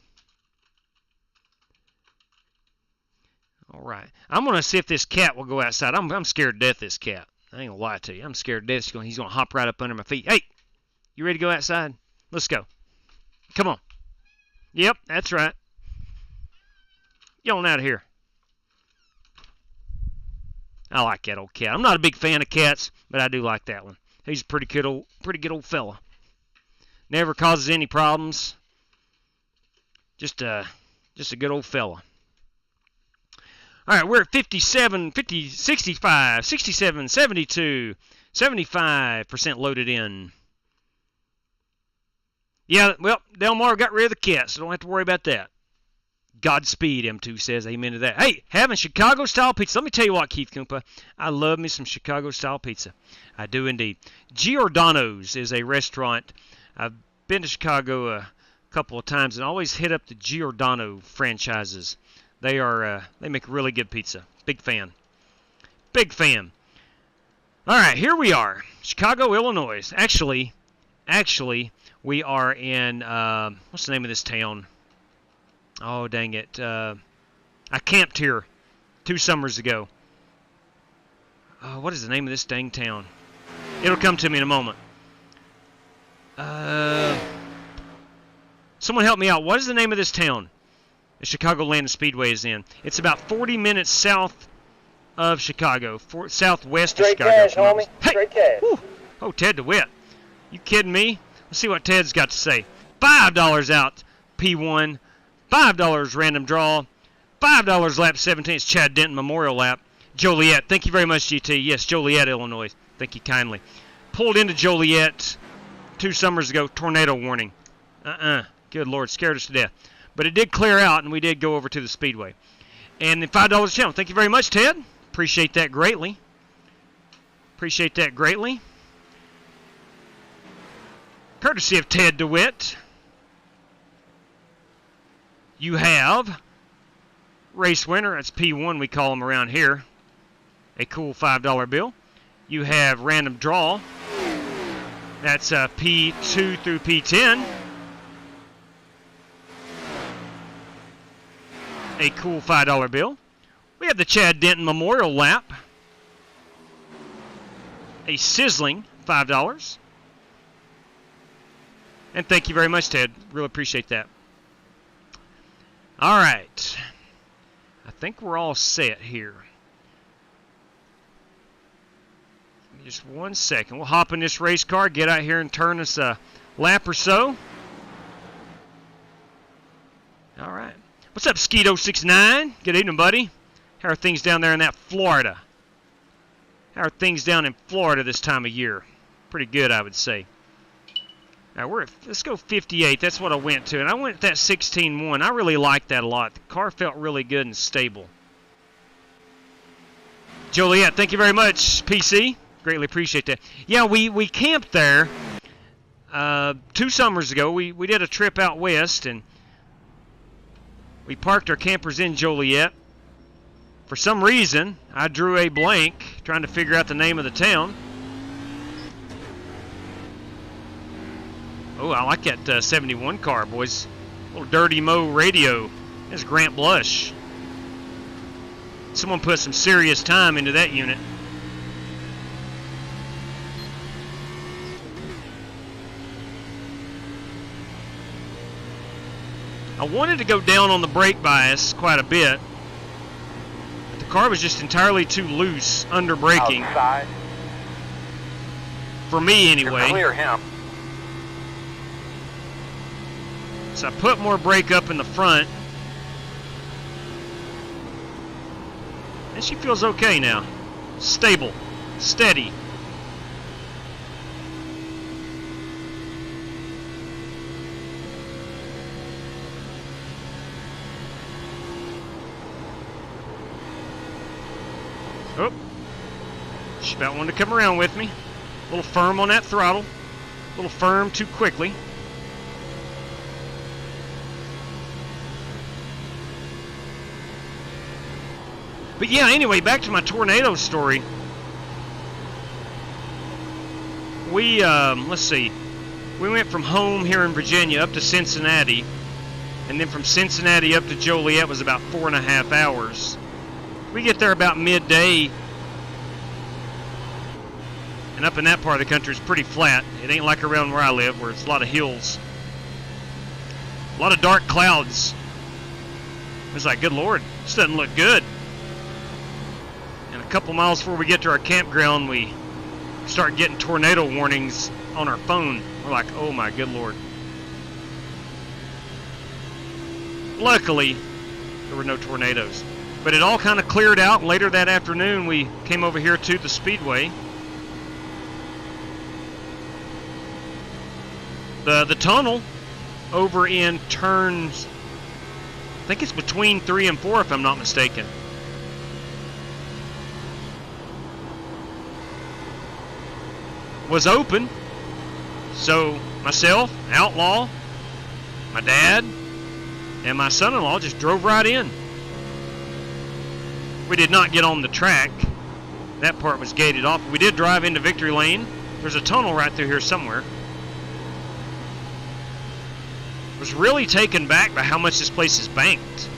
All right. I'm going to see if this cat will go outside. I'm scared to death of this cat. I ain't going to lie to you. I'm scared to death. He's going to hop right up under my feet. Hey, you ready to go outside? Let's go. Come on. Yep, that's right. Get on out of here. I like that old cat. I'm not a big fan of cats, but I do like that one. He's a pretty good old fella. Never causes any problems. Just a good old fella. All right, we're at 57, 50, 65, 67, 72, 75% loaded in. Yeah, well, Delmar got rid of the cat, so don't have to worry about that. Godspeed, M2 says. Amen to that. Hey, having Chicago-style pizza. Let me tell you what, Keith Koopa. I love me some Chicago-style pizza. I do indeed. Giordano's is a restaurant. I've been to Chicago a couple of times and always hit up the Giordano franchises. They make really good pizza. Big fan. Big fan. All right, here we are. Chicago, Illinois. Actually, we are in, what's the name of this town? Oh, dang it. I camped here 2 summers ago. What is the name of this dang town? It'll come to me in a moment. Someone help me out. What is the name of this town the Chicagoland Speedway is in? It's about 40 minutes south of Chicago, southwest of Chicago. Straight cash, homie. Hey! Straight cash. Whew. Oh, Ted DeWitt. You kidding me? Let's see what Ted's got to say. $5 out, P1. $5 random draw. $5 lap 17. It's Chad Denton Memorial Lap. Joliet. Thank you very much, GT. Yes, Joliet, Illinois. Thank you kindly. Pulled into Joliet 2 summers ago. Tornado warning. Good Lord. Scared us to death. But it did clear out, and we did go over to the Speedway. And then $5 channel. Thank you very much, Ted. Appreciate that greatly. Appreciate that greatly. Courtesy of Ted DeWitt. You have race winner. That's P1, we call him around here. A cool $5 bill. You have random draw. That's P2 through P10. A cool $5 bill. We have the Chad Denton Memorial Lap. A sizzling $5. And thank you very much, Ted. Really appreciate that. All right. I think we're all set here. Give me just 1 second. We'll hop in this race car, get out here and turn us a lap or so. All right. What's up, Skeeto69? Good evening, buddy. How are things down there in that Florida? How are things down in Florida this time of year? Pretty good, I would say. Now let's go 58. That's what I went to, and I went that 16.1. I really liked that a lot. The car felt really good and stable. Joliet, thank you very much, PC. Greatly appreciate that. Yeah, we camped there 2 summers ago. We did a trip out west, and we parked our campers in Joliet. For some reason, I drew a blank trying to figure out the name of the town. Oh, I like that 71 car, boys. Little Dirty Mo radio. That's Grant Blush. Someone put some serious time into that unit. I wanted to go down on the brake bias quite a bit. But the car was just entirely too loose under braking. Outside. For me, anyway. Clear him. So I put more brake up in the front. And she feels okay now. Stable. Steady. Oh. She about wanted to come around with me. A little firm on that throttle. A little firm too quickly. But yeah, anyway, back to my tornado story. We, let's see. We went from home here in Virginia up to Cincinnati. And then from Cincinnati up to Joliet was about 4.5 hours. We get there about midday. And up in that part of the country it's pretty flat. It ain't like around where I live where it's a lot of hills. A lot of dark clouds. It's like, good Lord, this doesn't look good. And a couple miles before we get to our campground, we start getting tornado warnings on our phone. We're like, oh my good Lord. Luckily, there were no tornadoes. But it all kind of cleared out. Later that afternoon, we came over here to the Speedway. The tunnel over in turns, I think it's between 3 and 4 if I'm not mistaken. Was open. So myself, Outlaw, my dad, and my son-in-law just drove right in. We did not get on the track. That part was gated off. We did drive into Victory Lane. There's a tunnel right through here somewhere. Was really taken back by how much this place is banked.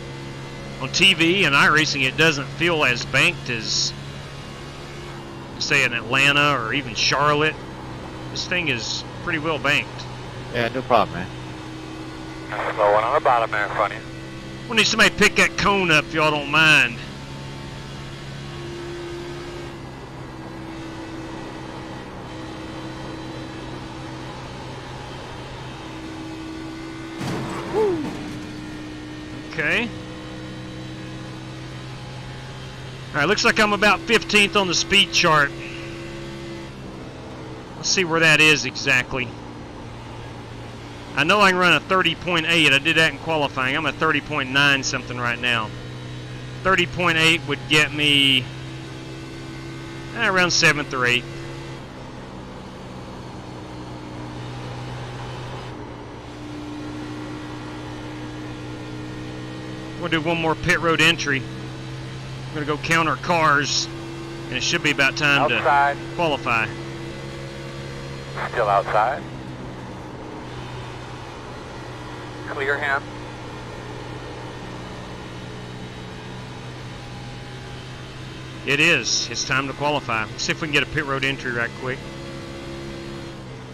On TV and iRacing, it doesn't feel as banked as, say, in Atlanta or even Charlotte. This thing is pretty well banked. Yeah, no problem, man. Slow one on the bottom there in front of you. We need somebody to pick that cone up if y'all don't mind. Okay. Alright, looks like I'm about 15th on the speed chart. Let's see where that is exactly. I know I can run a 30.8. I did that in qualifying. I'm at 30.9 something right now. 30.8 would get me around 7th or 8th. We'll do one more pit road entry. We're going to go count our cars, and it should be about time outside to qualify. Still outside. Clear him. It is. It's time to qualify. Let's see if we can get a pit road entry right quick.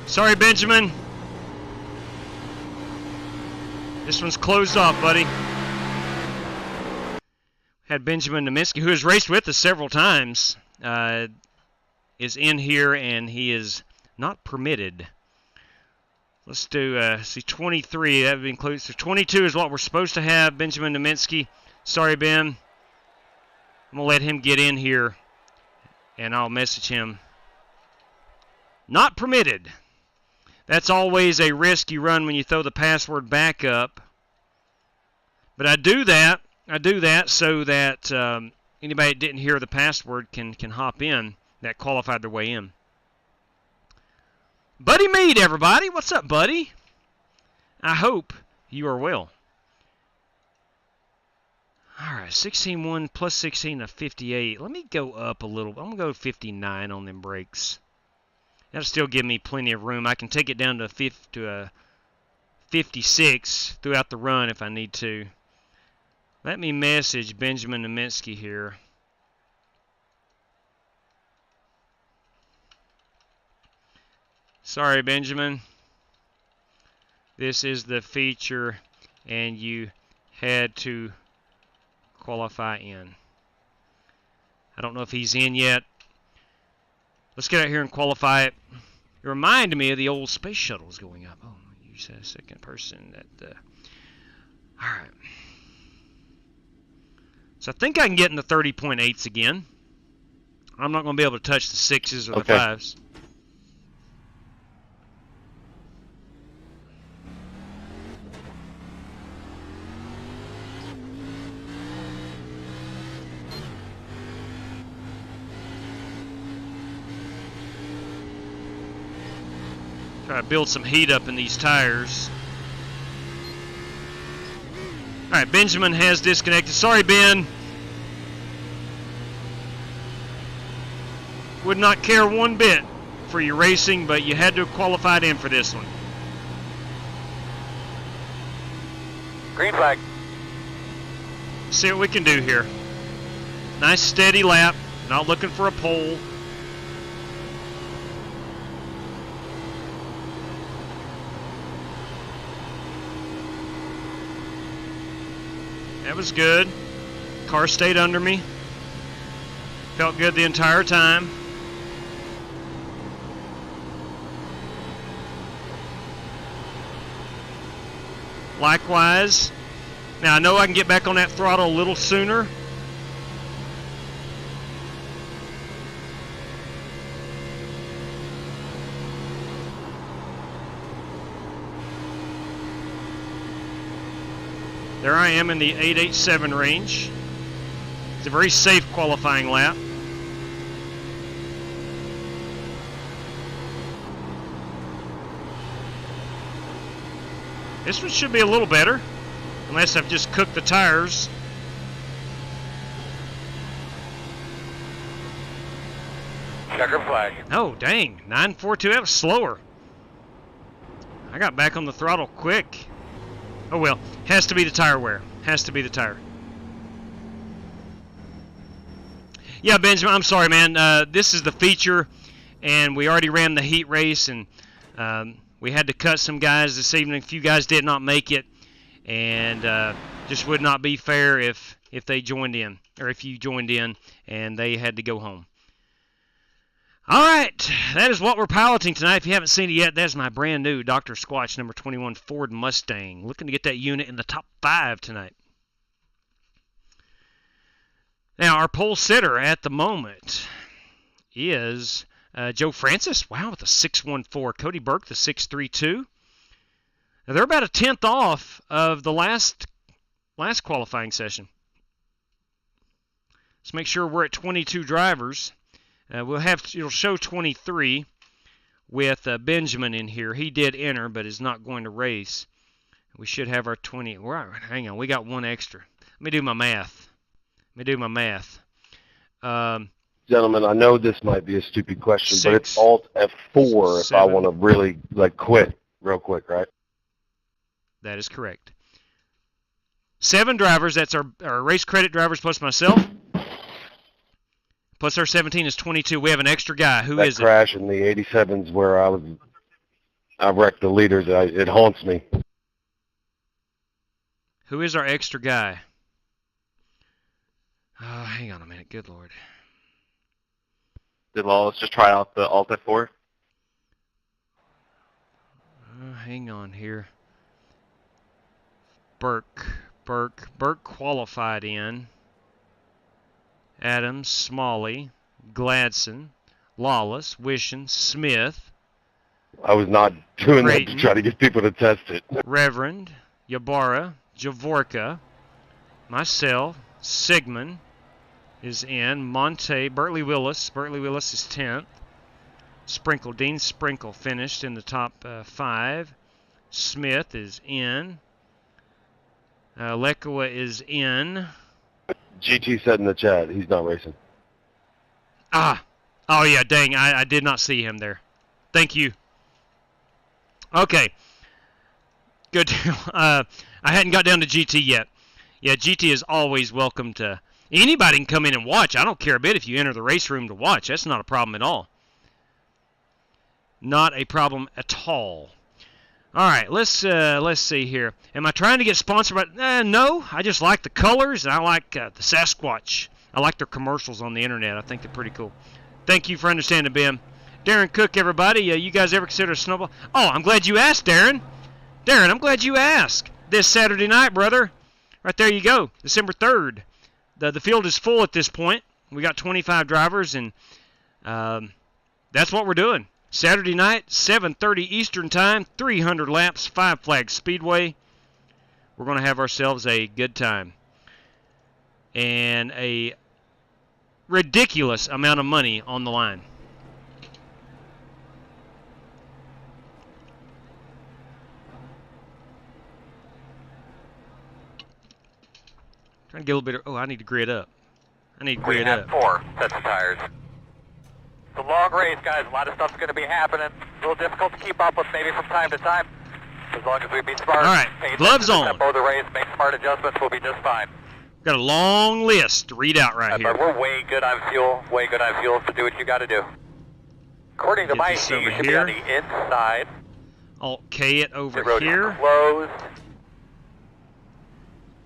Sorry, Benjamin. This one's closed off, buddy. Had Benjamin Neminsky, who has raced with us several times, is in here, and he is not permitted. Let's do, see, 23. That would include, so 22 is what we're supposed to have. Benjamin Neminsky. Sorry, Ben. I'm going to let him get in here, and I'll message him. Not permitted. That's always a risk you run when you throw the password back up. But I do that so that anybody that didn't hear the password can hop in that qualified their way in. Buddy Mead, everybody. What's up, buddy? I hope you are well. All right, 16.1 plus 16 to 58. Let me go up a little. I'm going to go 59 on them brakes. That'll still give me plenty of room. I can take it down to 56 throughout the run if I need to. Let me message Benjamin Neminsky here. Sorry, Benjamin. This is the feature, and you had to qualify in. I don't know if he's in yet. Let's get out here and qualify it. It reminded me of the old space shuttles going up. Oh, you said a second person. All right. So I think I can get in the 30.8s again. I'm not going to be able to touch the 6s or the 5s. Try to build some heat up in these tires. Alright, Benjamin has disconnected. Sorry, Ben. Would not care one bit for your racing, but you had to have qualified in for this one. Green flag. See what we can do here. Nice steady lap. Not looking for a pole. That was good. Car stayed under me. Felt good the entire time. Likewise. Now I know I can get back on that throttle a little sooner. There I am in the 887 range. It's a very safe qualifying lap. This one should be a little better, unless I've just cooked the tires. Checker flag. Oh, dang. 942, that was slower. I got back on the throttle quick. Oh well, has to be the tire wear. Has to be the tire. Yeah, Benjamin, I'm sorry, man. This is the feature, and we already ran the heat race, and we had to cut some guys this evening. A few guys did not make it, and just would not be fair if they joined in, or if you joined in and they had to go home. All right, that is what we're piloting tonight. If you haven't seen it yet, that is my brand new Dr. Squatch number 21 Ford Mustang. Looking to get that unit in the top 5 tonight. Now, our pole sitter at the moment is Joe Francis. Wow, with a 614. Cody Burke, the 632. Now, they're about a tenth off of the last qualifying session. Let's make sure we're at 22 drivers. It'll show 23 with Benjamin in here. He did enter, but is not going to race. We should have our 20. Hang on, we got one extra. Let me do my math. Gentlemen, I know this might be a stupid question, but it's Alt F4 if 7. I want to really quit real quick, right? That is correct. 7 drivers. That's our race credit drivers plus myself. Plus our 17 is 22. We have an extra guy. Who is it? That crash in the 87's where I wrecked the leaders. It haunts me. Who is our extra guy? Hang on a minute. Good Lord. Did Lawless just try out the Alt F4? Hang on here. Burke qualified in. Adams, Smalley, Gladson, Lawless, Wishin, Smith. I was not doing Creighton, that to try to get people to test it. Reverend, Yabara, Javorka, myself, Sigmund is in. Monte, Bertley Willis. Bertley Willis is 10th. Sprinkle, Dean Sprinkle finished in the top 5. Smith is in. Lekua is in. GT said in the chat he's not racing. Oh yeah, dang, I did not see him there. Thank you. Okay. Good deal. I hadn't got down to GT yet. Yeah, GT is always welcome to... Anybody can come in and watch. I don't care a bit if you enter the race room to watch. That's not a problem at all. Not a problem at all. All right, let's see here. Am I trying to get sponsored by... no, I just like the colors, and I like the Sasquatch. I like their commercials on the internet. I think they're pretty cool. Thank you for understanding, Ben. Darren Cook, everybody. You guys ever consider a snowball? Oh, I'm glad you asked, Darren. Darren, I'm glad you asked. This Saturday night, brother. Right there you go, December 3rd. The field is full at this point. We got 25 drivers, and that's what we're doing. Saturday night, 7:30 Eastern Time, 300 laps, 5 Flags Speedway. We're going to have ourselves a good time. And a ridiculous amount of money on the line. Trying to get a little bit of... Oh, I need to grid up. We have 4 sets of tires. The long race, guys, a lot of stuff's going to be happening. A little difficult to keep up with maybe from time to time. As long as we be smart. All right, gloves on. Tempo of the race, make smart adjustments, we'll be just fine. Got a long list to read out right here. But we're way good on fuel, so do what you got to do. According to my sheet, you should be on the inside. Alt-K it over road here. Closed.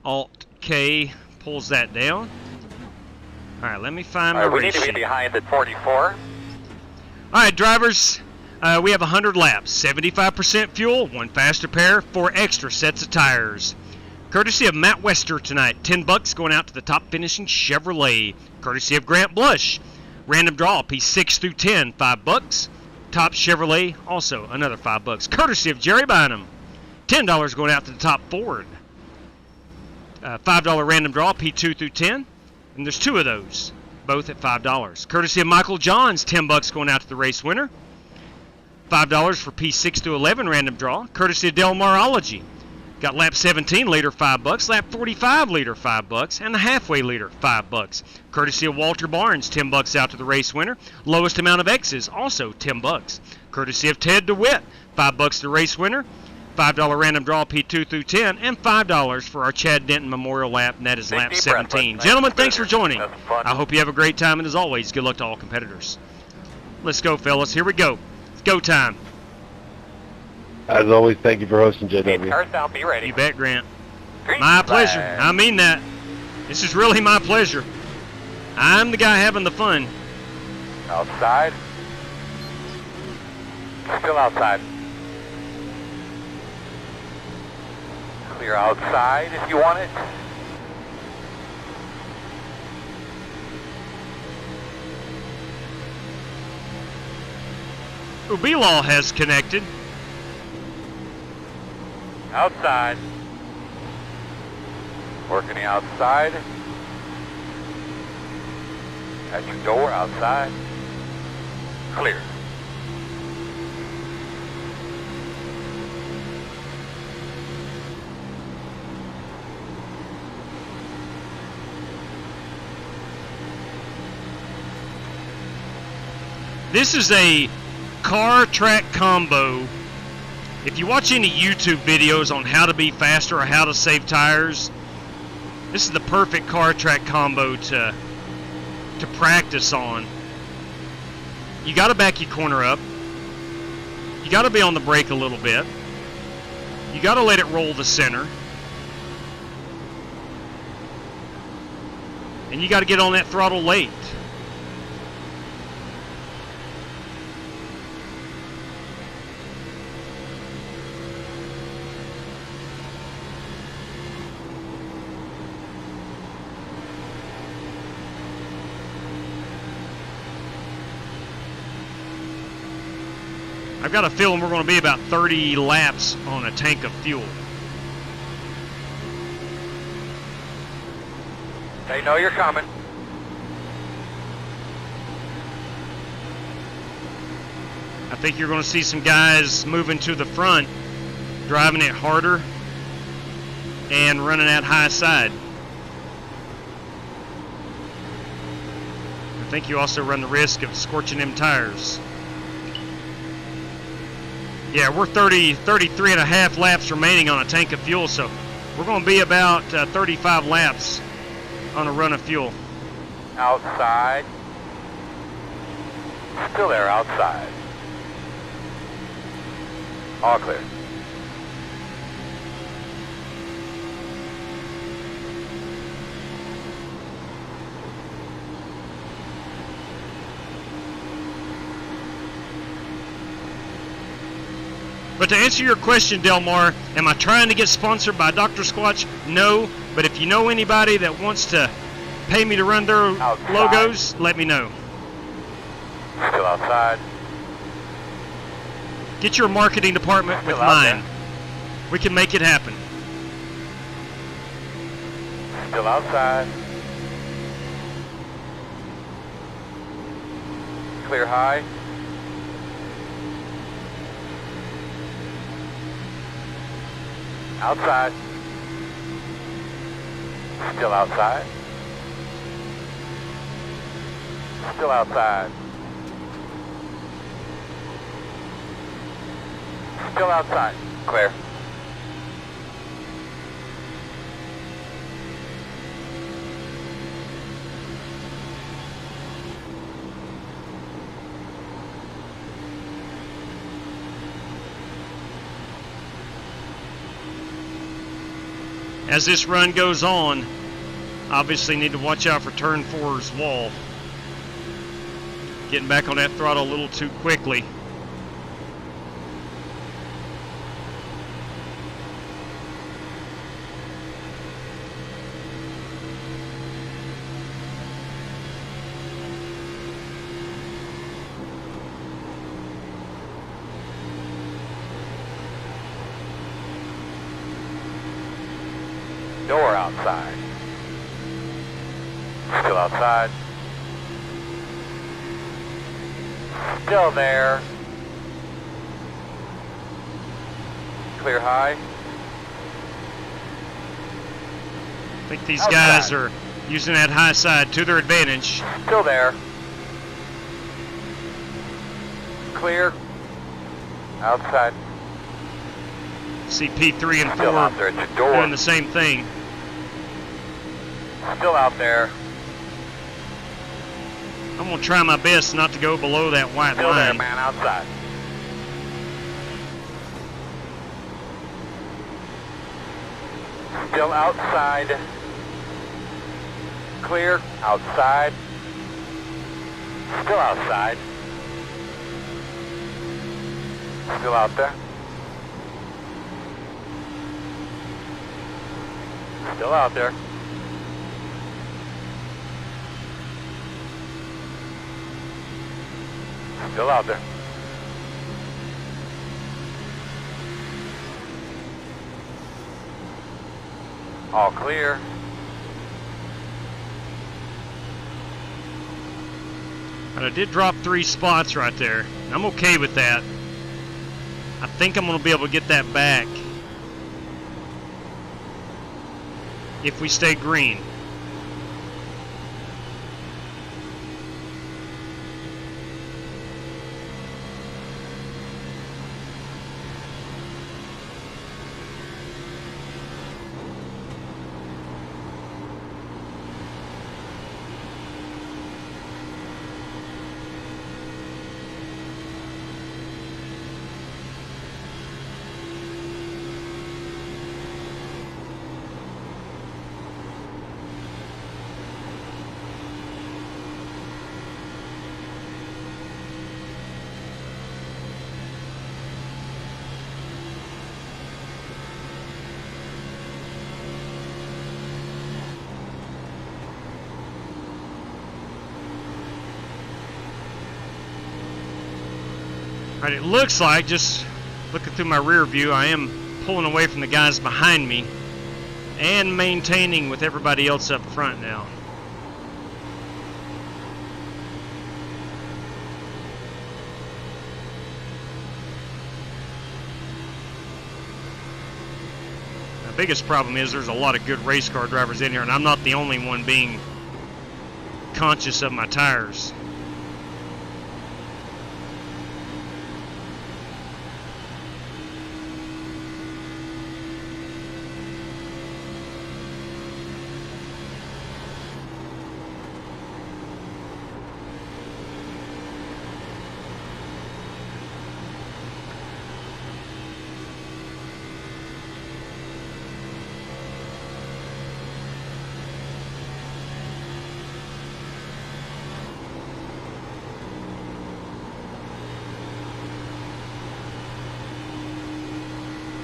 Alt-K pulls that down. All right, let me find my we race need to be sheet. behind at 44. All right, drivers, we have 100 laps, 75% fuel, 1 faster pair, 4 extra sets of tires. Courtesy of Matt Wester tonight, $10 going out to the top finishing Chevrolet. Courtesy of Grant Blush, random draw, P6 through 10, $5. Top Chevrolet, also another $5. Courtesy of Jerry Bynum, $10 going out to the top Ford. $5 random draw, P2 through 10, and there's 2 of those, both at $5. Courtesy of Michael Johns, $10 going out to the race winner. $5 for P6 through 11 random draw. Courtesy of Del Marology. Got lap 17 leader, $5. Lap 45 leader, $5. And the halfway leader, $5. Courtesy of Walter Barnes, $10 out to the race winner. Lowest amount of X's, also $10. Courtesy of Ted DeWitt, $5 to the race winner. $5 random draw P2 through 10, and $5 for our Chad Denton Memorial Lap, and that is lap 17. Gentlemen, thanks for joining. I hope you have a great time, and as always, good luck to all competitors. Let's go, fellas. Here we go. It's go time. As always, thank you for hosting, JW. Cars down, be ready. You bet, Grant. My pleasure. I mean that. This is really my pleasure. I'm the guy having the fun. Outside. Still outside. Clear outside if you want it. Ubilaw has connected. Outside. Working the outside. At your door, outside. Clear. This is a car track combo. If you watch any YouTube videos on how to be faster or how to save tires, this is the perfect car track combo to practice on. You got to back your corner up. You got to be on the brake a little bit. You got to let it roll the center. And you got to get on that throttle late. I've got a feeling we're going to be about 30 laps on a tank of fuel. They know you're coming. I think you're going to see some guys moving to the front, driving it harder and running that high side. I think you also run the risk of scorching them tires. Yeah, we're 33 and a half laps remaining on a tank of fuel, so we're going to be about 35 laps on a run of fuel. Outside. Still there, outside. All clear. But to answer your question, Delmar, am I trying to get sponsored by Dr. Squatch? No, but if you know anybody that wants to pay me to run their logos, let me know. Still outside. Get your marketing department with mine. We can make it happen. Still outside. Clear high. Outside. Still outside. Still outside. Still outside. Clear. As this run goes on, obviously need to watch out for turn 4's wall. Getting back on that throttle a little too quickly. Door outside. Still outside. Still there. Clear high. I think these guys are using that high side to their advantage. Still there. Clear. Outside. See P3 and Still 4 out there at your door. doing the same thing. Still out there. I'm going to try my best not to go below that white Still there, line. man, outside. Still outside. Clear, outside. Still outside. Still out there. Still out there. Still out there. All clear. But I did drop 3 spots right there. I'm okay with that. I think I'm going to be able to get that back if we stay green. Alright, it looks like, just looking through my rear view, I am pulling away from the guys behind me and maintaining with everybody else up front now. The biggest problem is there's a lot of good race car drivers in here, and I'm not the only one being conscious of my tires.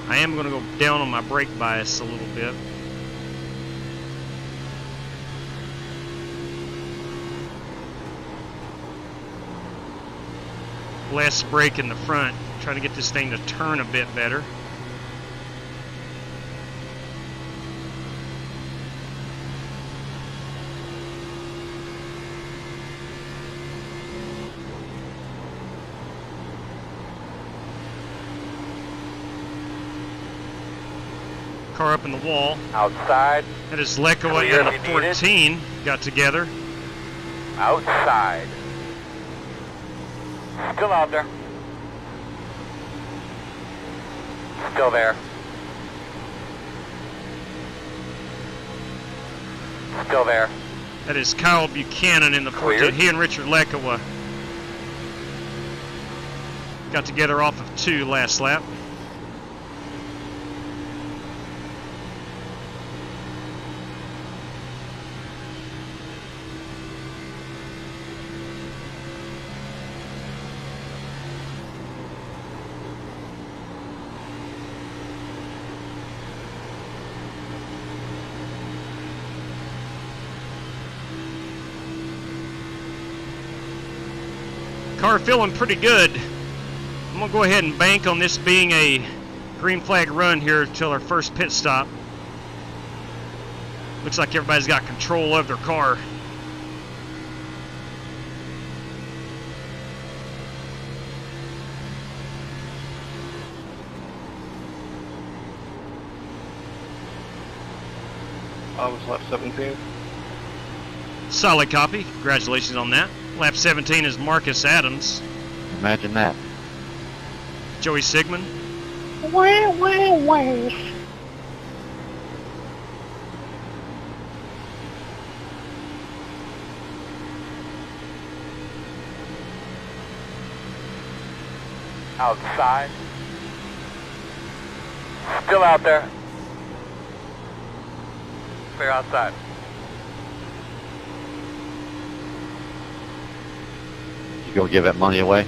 I am going to go down on my brake bias a little bit. Less brake in the front. Trying to get this thing to turn a bit better. Car up in the wall. Outside. That is Lekoa and the 14 got together. Outside. Still out there. Still there. Still there. That is Kyle Buchanan in the 14. Cleared. He and Richard Lekoa got together off of 2 last lap. Car feeling pretty good. I'm going to go ahead and bank on this being a green flag run here until our first pit stop. Looks like everybody's got control of their car. I was lap 17. Solid copy. Congratulations on that. Lap 17 is Marcus Adams. Imagine that. Joey Sigmund. Outside. Still out there. Clear outside. You go give that money away?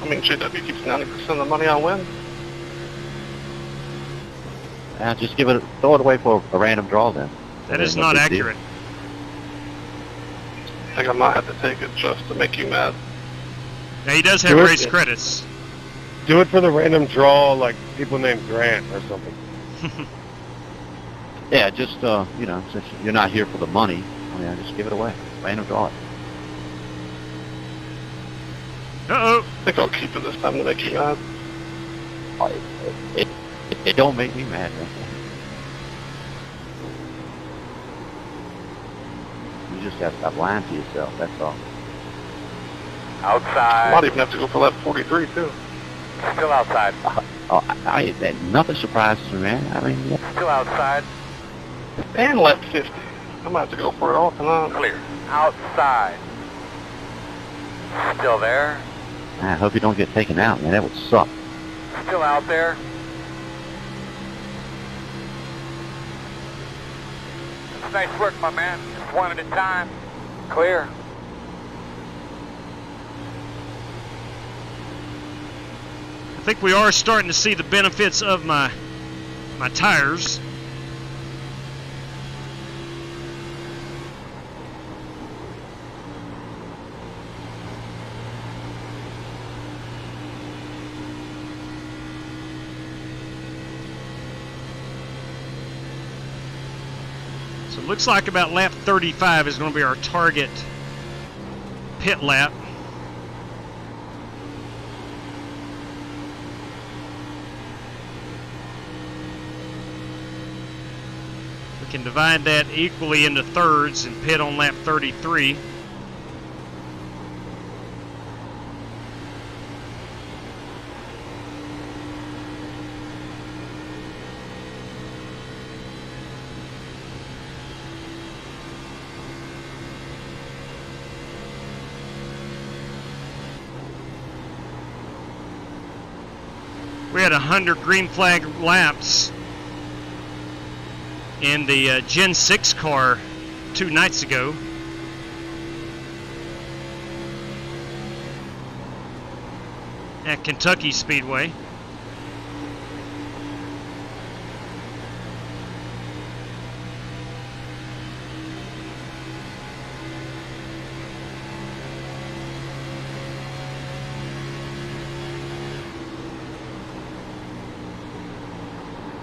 I mean, JW keeps 90% of the money on win. Just throw it away for a random draw then. That is not accurate. I think I might have to take it just to make you mad. Now he does have race credits. Do it for the random draw, like people named Grant or something. Yeah, just, you know, since you're not here for the money, just give it away. Random draw it. Uh-oh. I think I'll keep it this time to make you mad. It don't make me mad, man. You just have to stop lying to yourself, that's all. Outside. I might even have to go for lap 43, too. Still outside. Nothing surprises me, man. I mean, yeah. Still outside. And lap 50. I might have to go for it all tonight. Clear. Outside. Still there. I hope you don't get taken out, man. That would suck. Still out there. That's nice work, my man. Just one at a time. Clear. I think we are starting to see the benefits of my tires. So it looks like about lap 35 is going to be our target pit lap. We can divide that equally into thirds and pit on lap 33. We had 100 green flag laps in the Gen 6 car 2 nights ago. At Kentucky Speedway.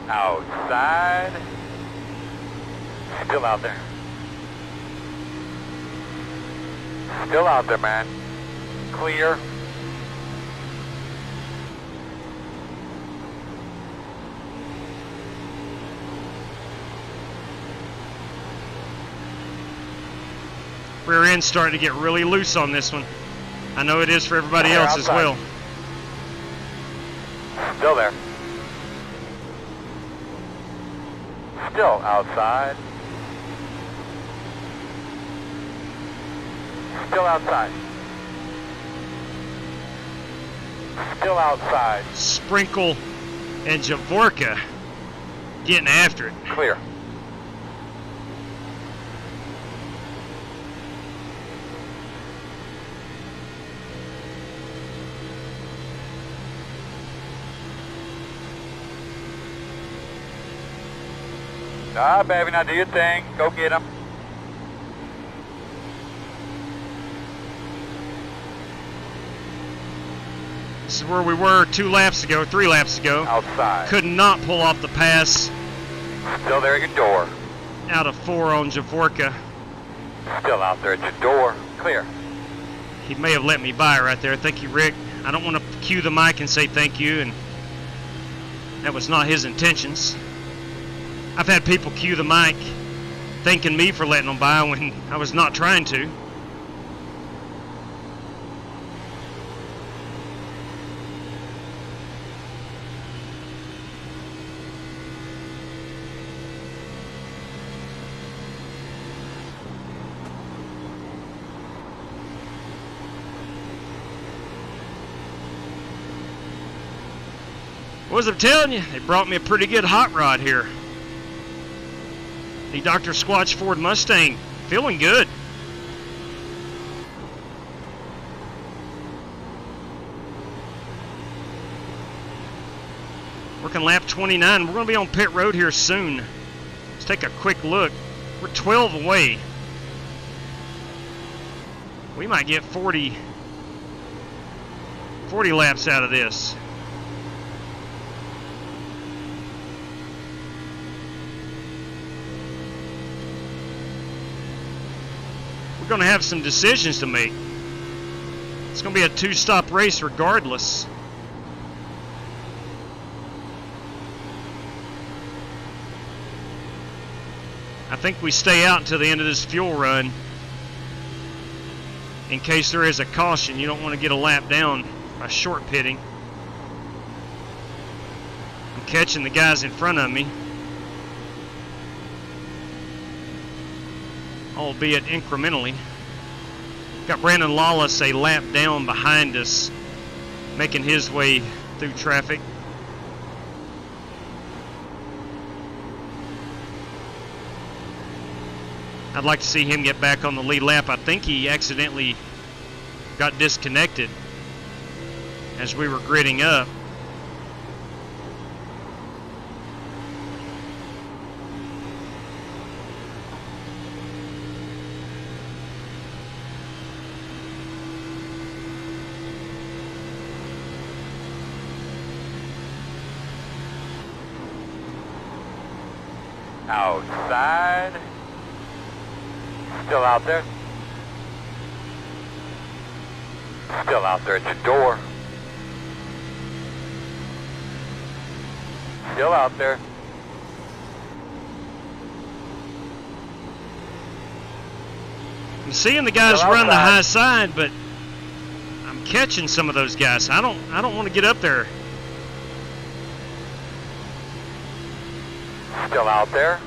Outside. Still out there. Still out there, man. Clear. Rear end's starting to get really loose on this one. I know it is for everybody else as well. Still there. Still outside. Still outside. Still outside. Sprinkle and Javorka getting after it. Clear. Ah, baby, now do your thing. Go get him. This is where we were 3 laps ago. Outside. Could not pull off the pass. Still there at your door. Out of 4 on Javorka. Still out there at your door. Clear. He may have let me by right there. Thank you, Rick. I don't want to cue the mic and say thank you, and that was not his intentions. I've had people cue the mic thanking me for letting them by when I was not trying to. What was I telling you? They brought me a pretty good hot rod here. The Dr. Squatch Ford Mustang. Feeling good. Working lap 29. We're going to be on pit road here soon. Let's take a quick look. We're 12 away. We might get 40 laps out of this. We're going to have some decisions to make. It's going to be a two-stop race regardless. I think we stay out until the end of this fuel run. In case there is a caution, you don't want to get a lap down by short pitting. I'm catching the guys in front of me, albeit incrementally. Got Brandon Lawless a lap down behind us, making his way through traffic. I'd like to see him get back on the lead lap. I think he accidentally got disconnected as we were gridding up. Outside. Still out there. Still out there at the door. Still out there. I'm seeing the guys run the high side, but I'm catching some of those guys. I don't want to get up there. Still out there.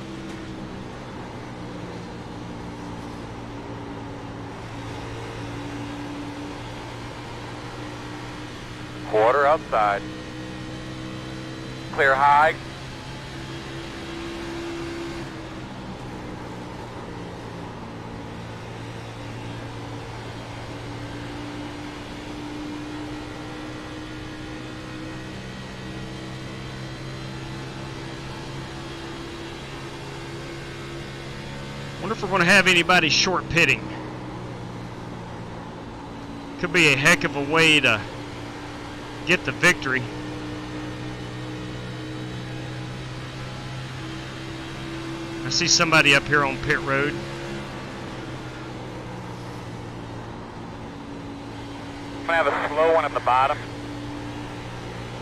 Quarter outside. Clear high. Wonder if we're going to have anybody short pitting. Could be a heck of a way to get the victory. I see somebody up here on pit road. I'm going to have a slow one at the bottom.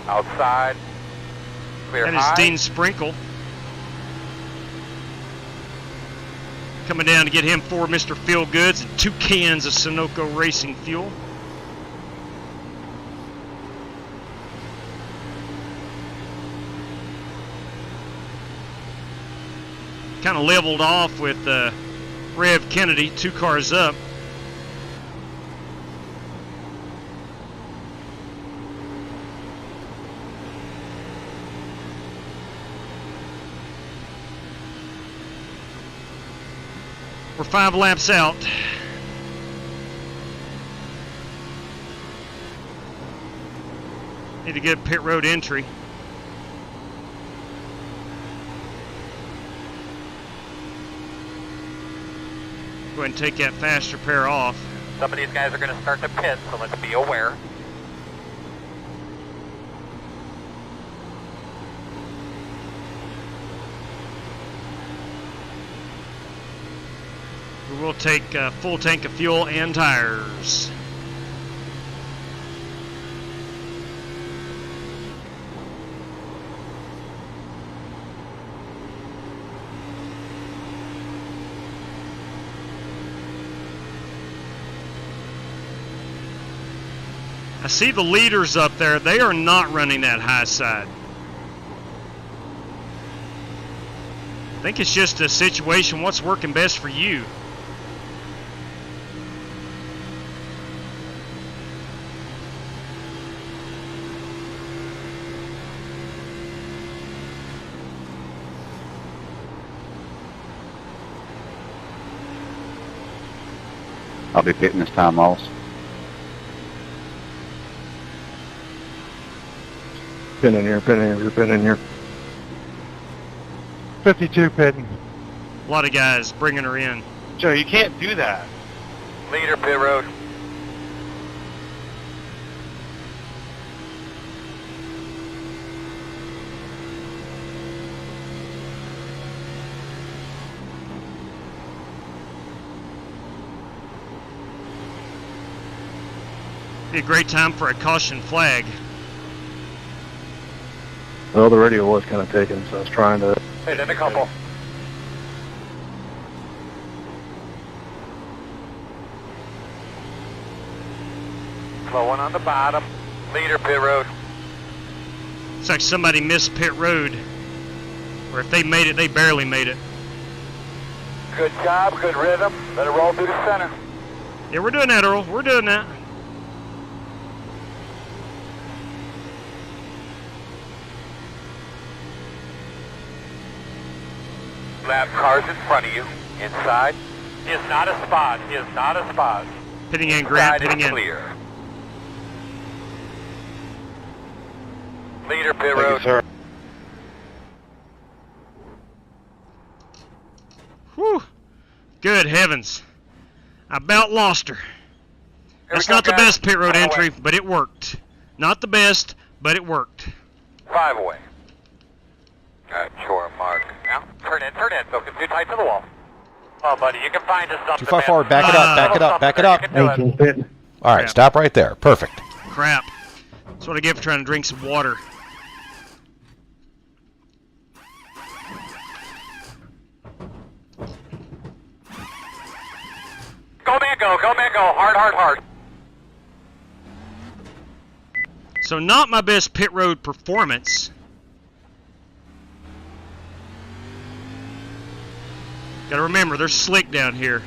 Outside. Clear That high. is Dean Sprinkle. Coming down to get him 4 Mr. Feel Goods and 2 cans of Sunoco Racing Fuel. Kind of leveled off with Rev Kennedy, 2 cars up. We're 5 laps out. Need to get pit road entry. Go ahead and take that fast repair off. Some of these guys are going to start to pit, so let's be aware. We will take a full tank of fuel and tires. I see the leaders up there. They are not running that high side. I think it's just a situation, what's working best for you? I'll be pitting this time also. Pin in here, pin in here, pin in here. 52 pitting. A lot of guys bringing her in. Joe, you can't do that. Leader, pit road. Be a great time for a caution flag. Well, the radio was kind of taken, so I was trying to... Hey, then a couple. Slow one on the bottom. Leader, pit road. Looks like somebody missed pit road. Or if they made it, they barely made it. Good job, good rhythm. Let it roll through the center. Yeah, we're doing that, Earl. We're doing that. Lap cars in front of you. Inside. Is not a spot. Is not a spot. Pitting in, Grant. Pitting in. Clear. Leader, pit Thank road. you, sir. Whew. Good heavens. I about lost her. That's not the best pit road entry, but it worked. Not the best, but it worked. 5 away. Alright, shore mark. Now, turn in. Don't get too tight to the wall. Oh, buddy, you can find us something. Too far forward. Back it up. Back it up. Back it up. 18 pitting. All right, Crap. stop right there. Perfect. Crap. That's what I get for trying to drink some water. Go, man, go. Go, man, go. Hard. So not my best pit road performance. Gotta remember, there's slick down here.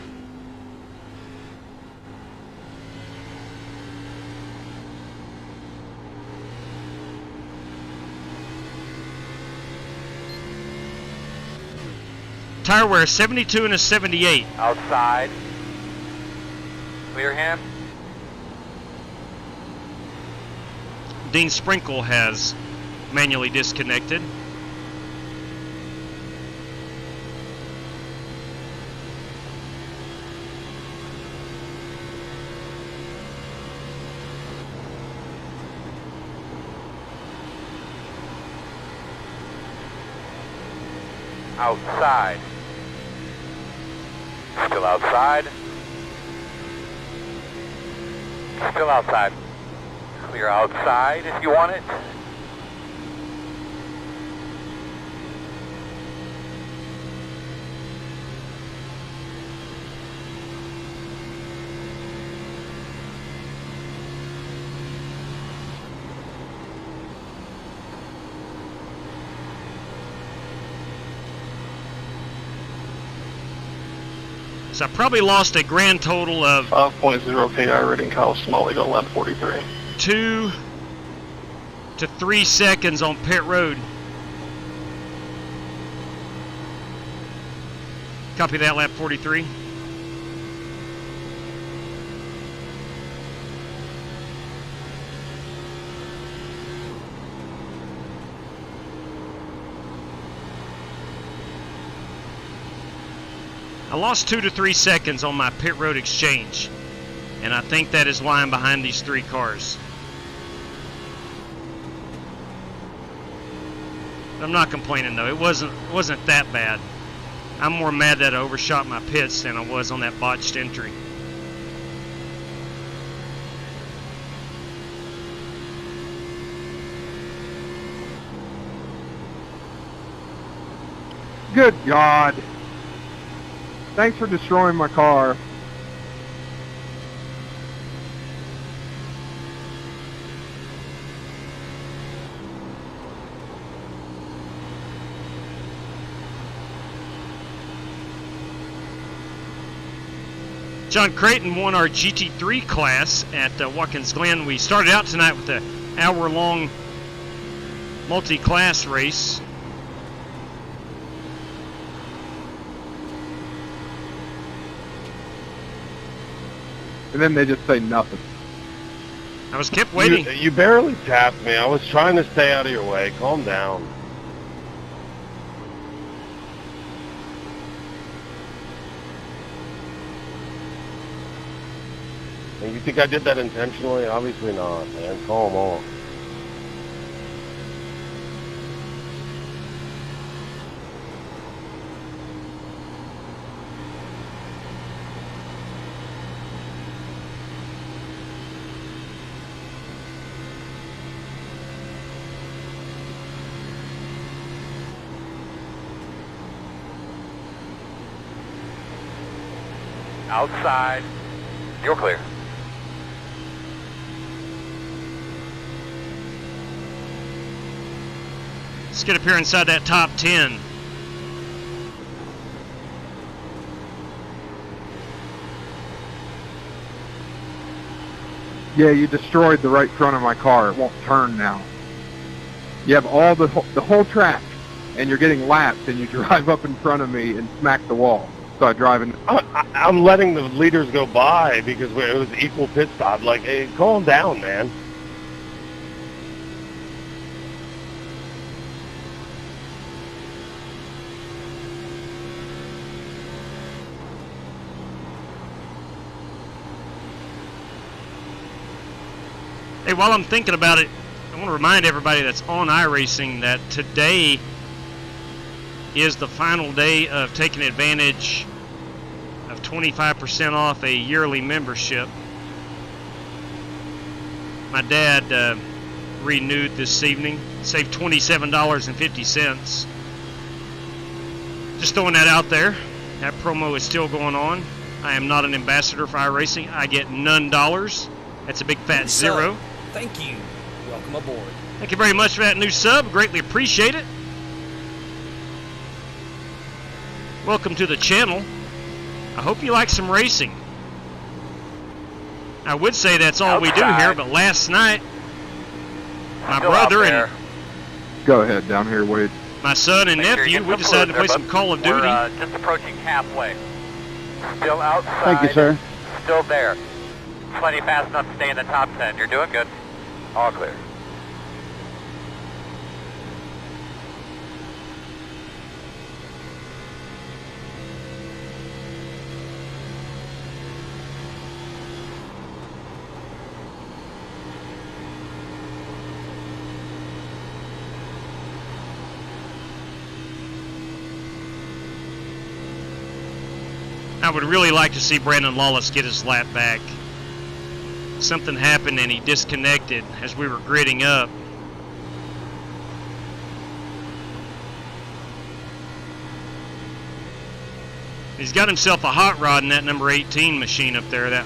Tire wear 72 and a 78. Outside. Clear him. Dean Sprinkle has manually disconnected. Outside. Still outside. Still outside. Clear outside if you want it. So I probably lost a grand total of 5.0 KI rating. Kyle Smalley on lap 43. 2 to 3 seconds on pit road. Copy that, lap 43. I lost 2 to 3 seconds on my pit road exchange, and I think that is why I'm behind these 3 cars. I'm not complaining though. It wasn't that bad. I'm more mad that I overshot my pits than I was on that botched entry. Good God. Thanks for destroying my car. John Creighton won our GT3 class at Watkins Glen. We started out tonight with an hour-long multi-class race. and then they just say nothing. I was kept waiting. You barely tapped me. I was trying to stay out of your way. Calm down. And you think I did that intentionally? Obviously not, man. Calm on. Outside. You're clear. Let's get up here inside that top 10. Yeah, you destroyed the right front of my car. It won't turn now. You have all the whole track, and you're getting lapped, and you drive up in front of me and smack the wall. So I drive in. I'm letting the leaders go by because it was equal pit stop. Like, hey, calm down, man. Hey, while I'm thinking about it, I want to remind everybody that's on iRacing that today is the final day of taking advantage of 25% off a yearly membership. My dad renewed this evening, saved $27.50. Just throwing that out there. That promo is still going on. I am not an ambassador for iRacing. I get none dollars. That's a big fat zero. Thank you. Welcome aboard. Thank you very much for that new sub. Greatly appreciate it. Welcome to the channel. I hope you like some racing. I would say that's all we do here, but last night, my brother and Go ahead, down here, Wade. my son and nephew, we decided to play some Call of Duty. We're just approaching halfway. Still outside. Thank you, sir. Still there. Plenty fast enough to stay in the top 10. You're doing good. All clear. I would really like to see Brandon Lawless get his lap back. Something happened and he disconnected as we were gridding up. He's got himself a hot rod in that number 18 machine up there, the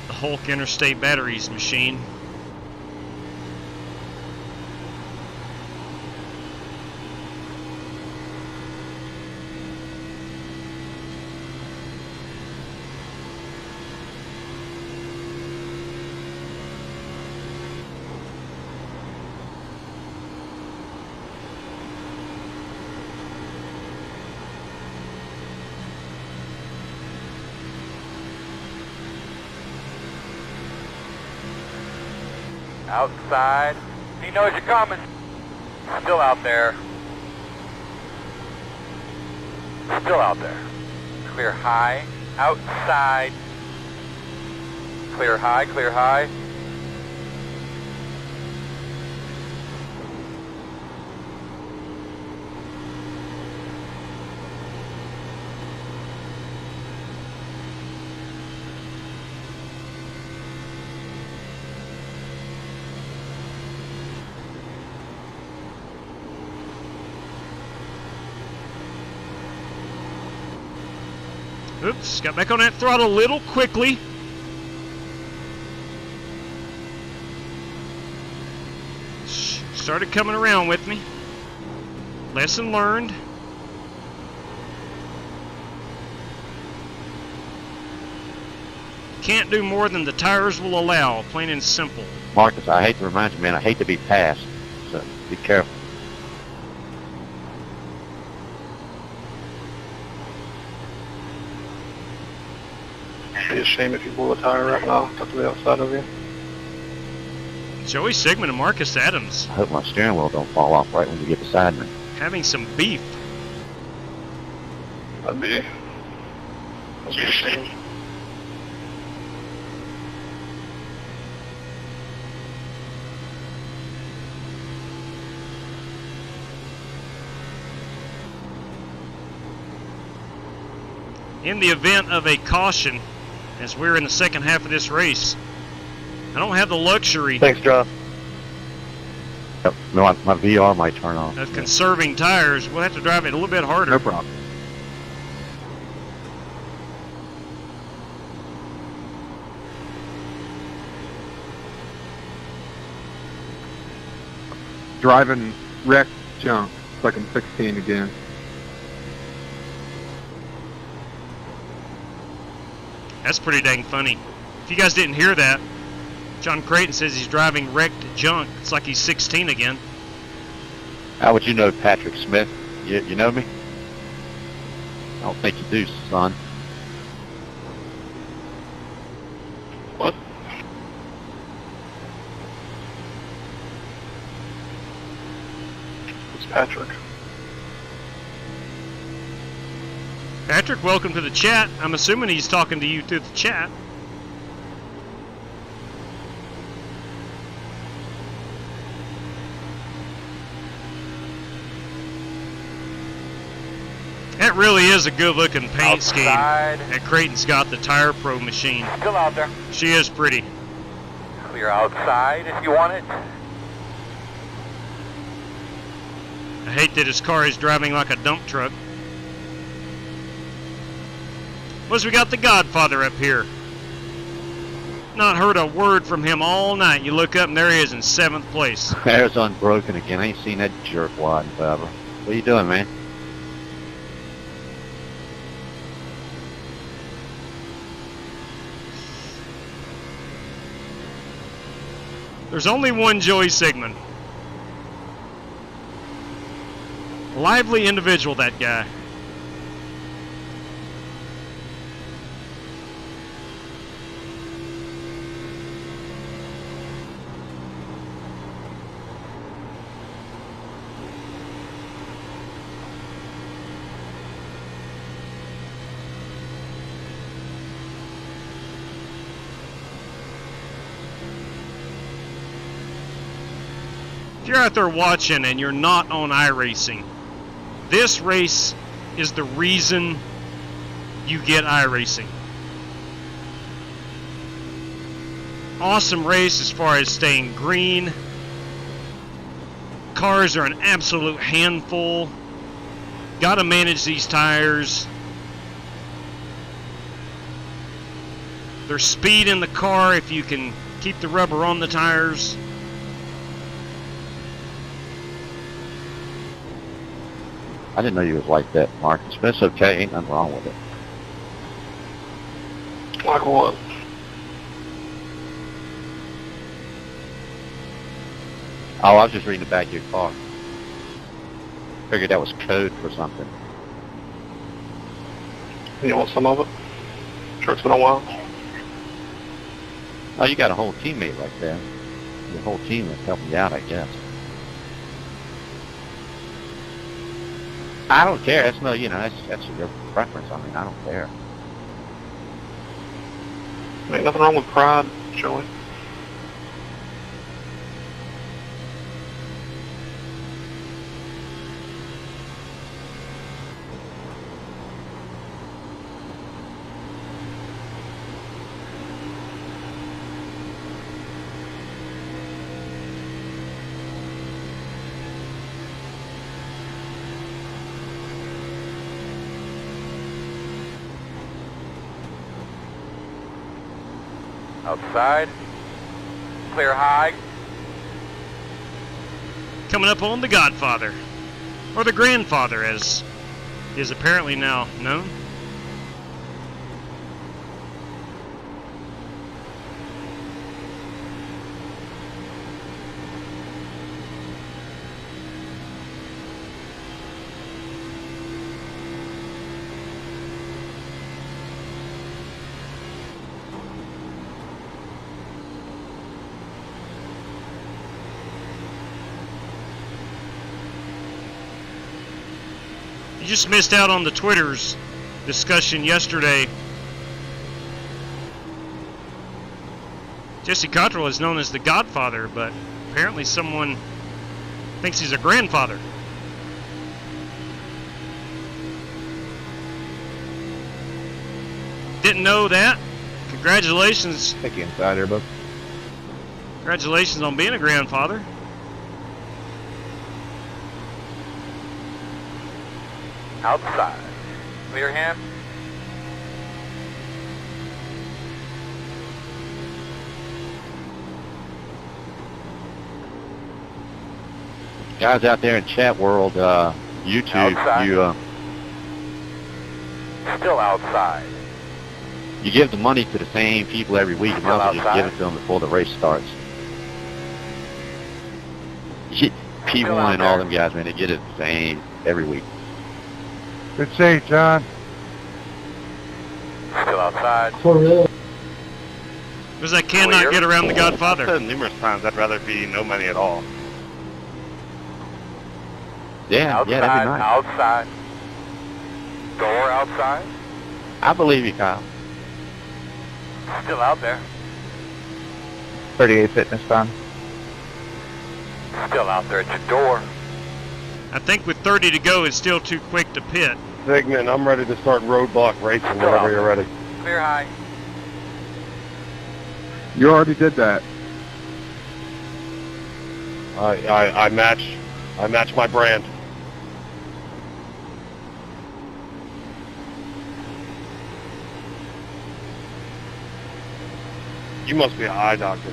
Hulk Interstate Batteries machine. Outside. He knows you're coming. Still out there. Still out there. Clear high. Outside. Clear high, clear high. Oops, got back on that throttle a little quickly. Started coming around with me. Lesson learned. Can't do more than the tires will allow, plain and simple. Marcus, I hate to remind you, man, I hate to be passed, so be careful. It'd be a shame if you blew a tire right now up to the outside of you. Joey Sigmund and Marcus Adams. I hope my steering wheel don't fall off right when you get beside me. Having some beef. That'd be a shame. In the event of a caution, as we're in the second half of this race, I don't have the luxury. Thanks, John. Yep. No, my VR might turn off. Of conserving tires. We'll have to drive it a little bit harder. No problem. Driving wrecked junk. It's like I'm 16 again. That's pretty dang funny. If you guys didn't hear that, John Creighton says he's driving wrecked junk. It's like he's 16 again. How would you know Patrick Smith? You know me? I don't think you do, son. What? It's Patrick. Patrick, welcome to the chat. I'm assuming he's talking to you through the chat. That really is a good-looking paint scheme that Creighton's got, the Tire Pro machine. Still out there. She is pretty. Clear outside if you want it. I hate that his car is driving like a dump truck. Plus, we got the Godfather up here. Not heard a word from him all night. You look up and there he is in 7th place. There's unbroken again. I ain't seen that jerkwad in forever. What are you doing, man? There's only one Joey Sigmund. Lively individual, that guy. If you're out there watching and you're not on iRacing, this race is the reason you get iRacing. Awesome race as far as staying green. Cars are an absolute handful. Gotta manage these tires. There's speed in the car if you can keep the rubber on the tires. I didn't know you was like that, Marcus, but it's okay. Ain't nothing wrong with it. Like what? Oh, I was just reading the back of your car. Figured that was code for something. You want some of it? Sure, it's been a while. Oh, you got a whole teammate right there. Your whole team is helping you out, I guess. I don't care. That's no, you know, that's your preference. I mean, I don't care. Ain't nothing wrong with pride, Joey. Outside. Clear high. Coming up on the Godfather, or the Grandfather as is apparently now known. You just missed out on the Twitter's discussion yesterday. Jesse Cottrell is known as the Godfather, but apparently someone thinks he's a grandfather. Didn't know that. Congratulations. Take you inside here, bud. Congratulations on being a grandfather. Outside. Clear hand. Guys out there in chat world, YouTube, outside. Still outside. You give the money to the same people every week. You might as well just give it to them before the race starts. P1 and all them guys, man, they get it the same every week. Good save, John. Still outside. For real. Because I cannot get around the Godfather. I've said numerous times I'd rather be no money at all. Yeah, outside, yeah, that'd be nice. Outside. Door outside. I believe you, Kyle. Still out there. 38 fitness time. Still out there at your door. I think with 30 to go, it's still too quick to pit. Figment, I'm ready to start roadblock racing whenever you're ready. Clear high. You already did that. I match my brand. You must be an eye doctor.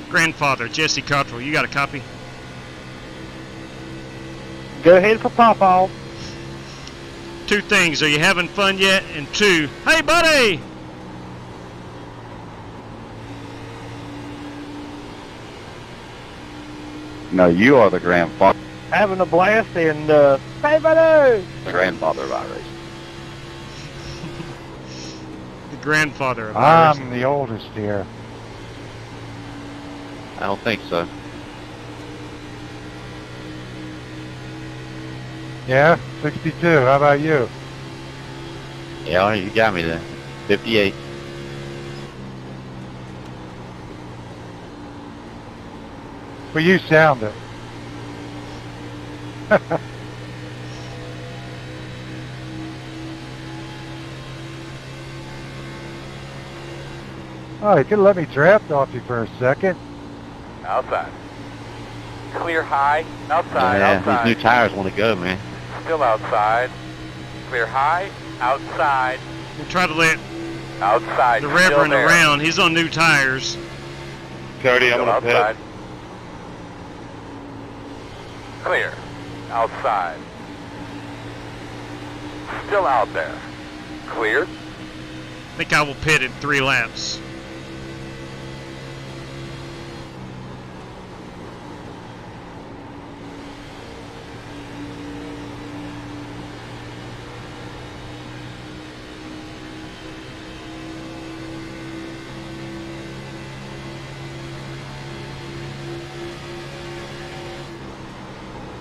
Grandfather, Jesse Cottrell, you got a copy? Go ahead for Pawpaw. Two things, are you having fun yet? And two, hey buddy! No, you are the grandfather. Having a blast and, hey buddy! The grandfather of iRacing. The grandfather of I'm the oldest here. I don't think so. Yeah, 62. How about you? Yeah, you got me there. 58. Well, you sound it. Oh, you could let me draft off you for a second. Outside. Clear high. Outside. Yeah, outside. these new tires want to go, man. Still outside. Clear high. Outside. We'll try to let Outside. the Reverend around. He's on new tires. Cody, I'm Still going to pit. outside. Clear. Outside. Still out there. Clear. I think I will pit in 3 laps.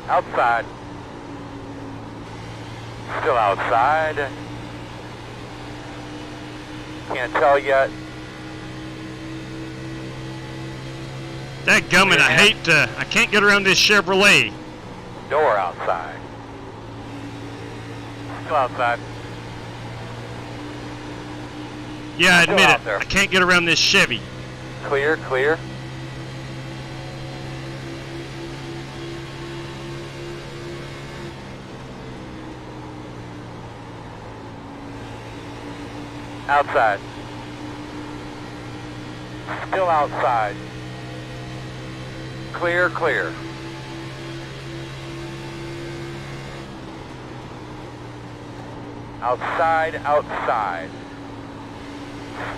Outside. Still outside. Can't tell yet. Dadgummit, I can't get around this Chevrolet. Door outside. Still outside. Yeah, I Still admit out it. there. I can't get around this Chevy. Clear, clear. Outside. Still outside. Clear, clear. Outside, outside.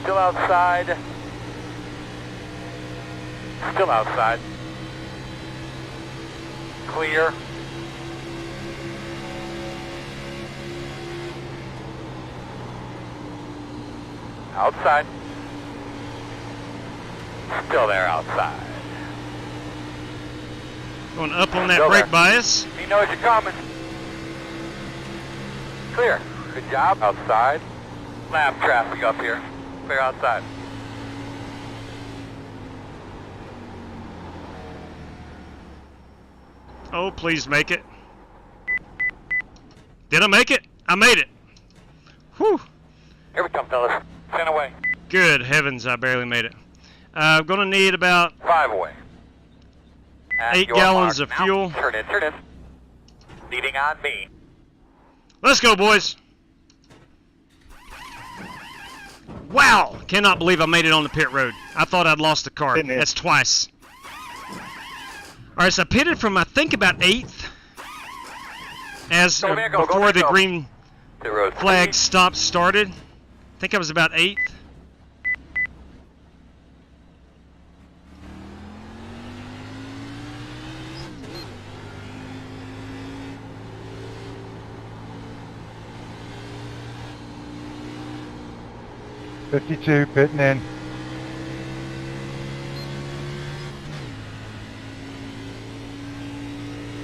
Still outside. Still outside. Clear. Outside. Still there outside. Going up on that Still brake there. bias. He knows you're coming. Clear. Good job. Outside. Lap traffic up here. Clear outside. Oh, please make it. Did I make it? I made it. Whew. Here we come, fellas. 10 away. Good heavens, I barely made it. I'm going to need about 5 away. 8 gallons of fuel. Turn in, turn in. Leading on me. Let's go, boys. Wow! Cannot believe I made it on the pit road. I thought I'd lost the car. That's twice. Alright, so I pitted from, I think, about 8th. As before the green flag stop started. I think I was about 8th. '52 pitting in.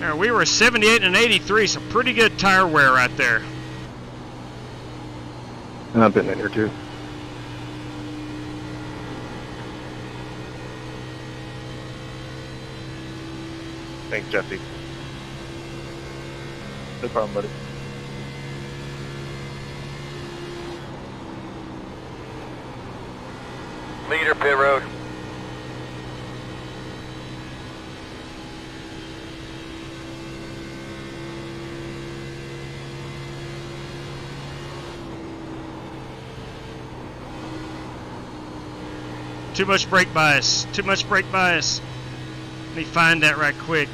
Now, we were 78 and 83, so pretty good tire wear right there. And I've been in here too. Thanks, Jesse. No problem, buddy. Leader, pit road. Too much brake bias. Too much brake bias. Let me find that right quick.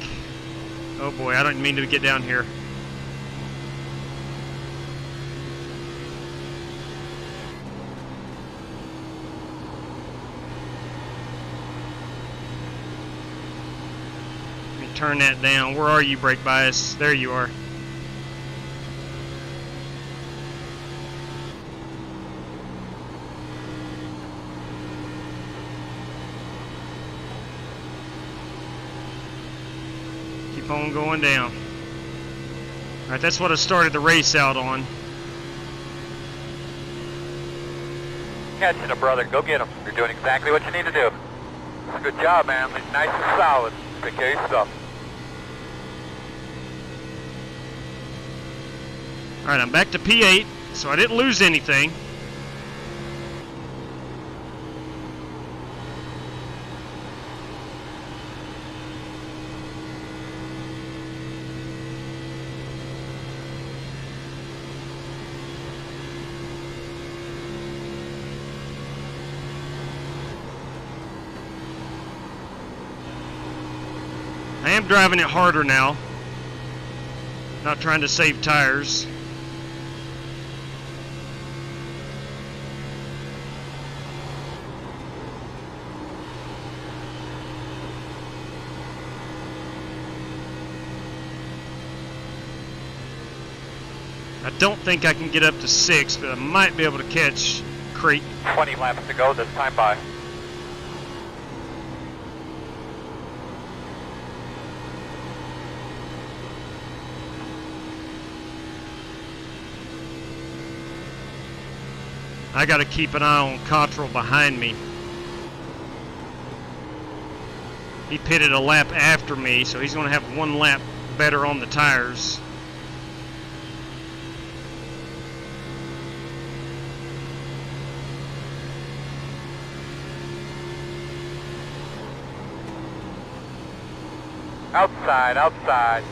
Oh boy, I don't mean to get down here. Let me turn that down. Where are you, brake bias? There you are. On going down. Alright, that's what I started the race out on. Catching it, brother. Go get him. You're doing exactly what you need to do. Good job, man. Nice and solid. Take care of yourself. Alright, I'm back to P8, so I didn't lose anything. I am driving it harder now. Not trying to save tires. I don't think I can get up to 6, but I might be able to catch Crete. 20 laps to go this time by. I got to keep an eye on Cottrell behind me. He pitted a lap after me, so he's going to have 1 lap better on the tires. Outside, outside.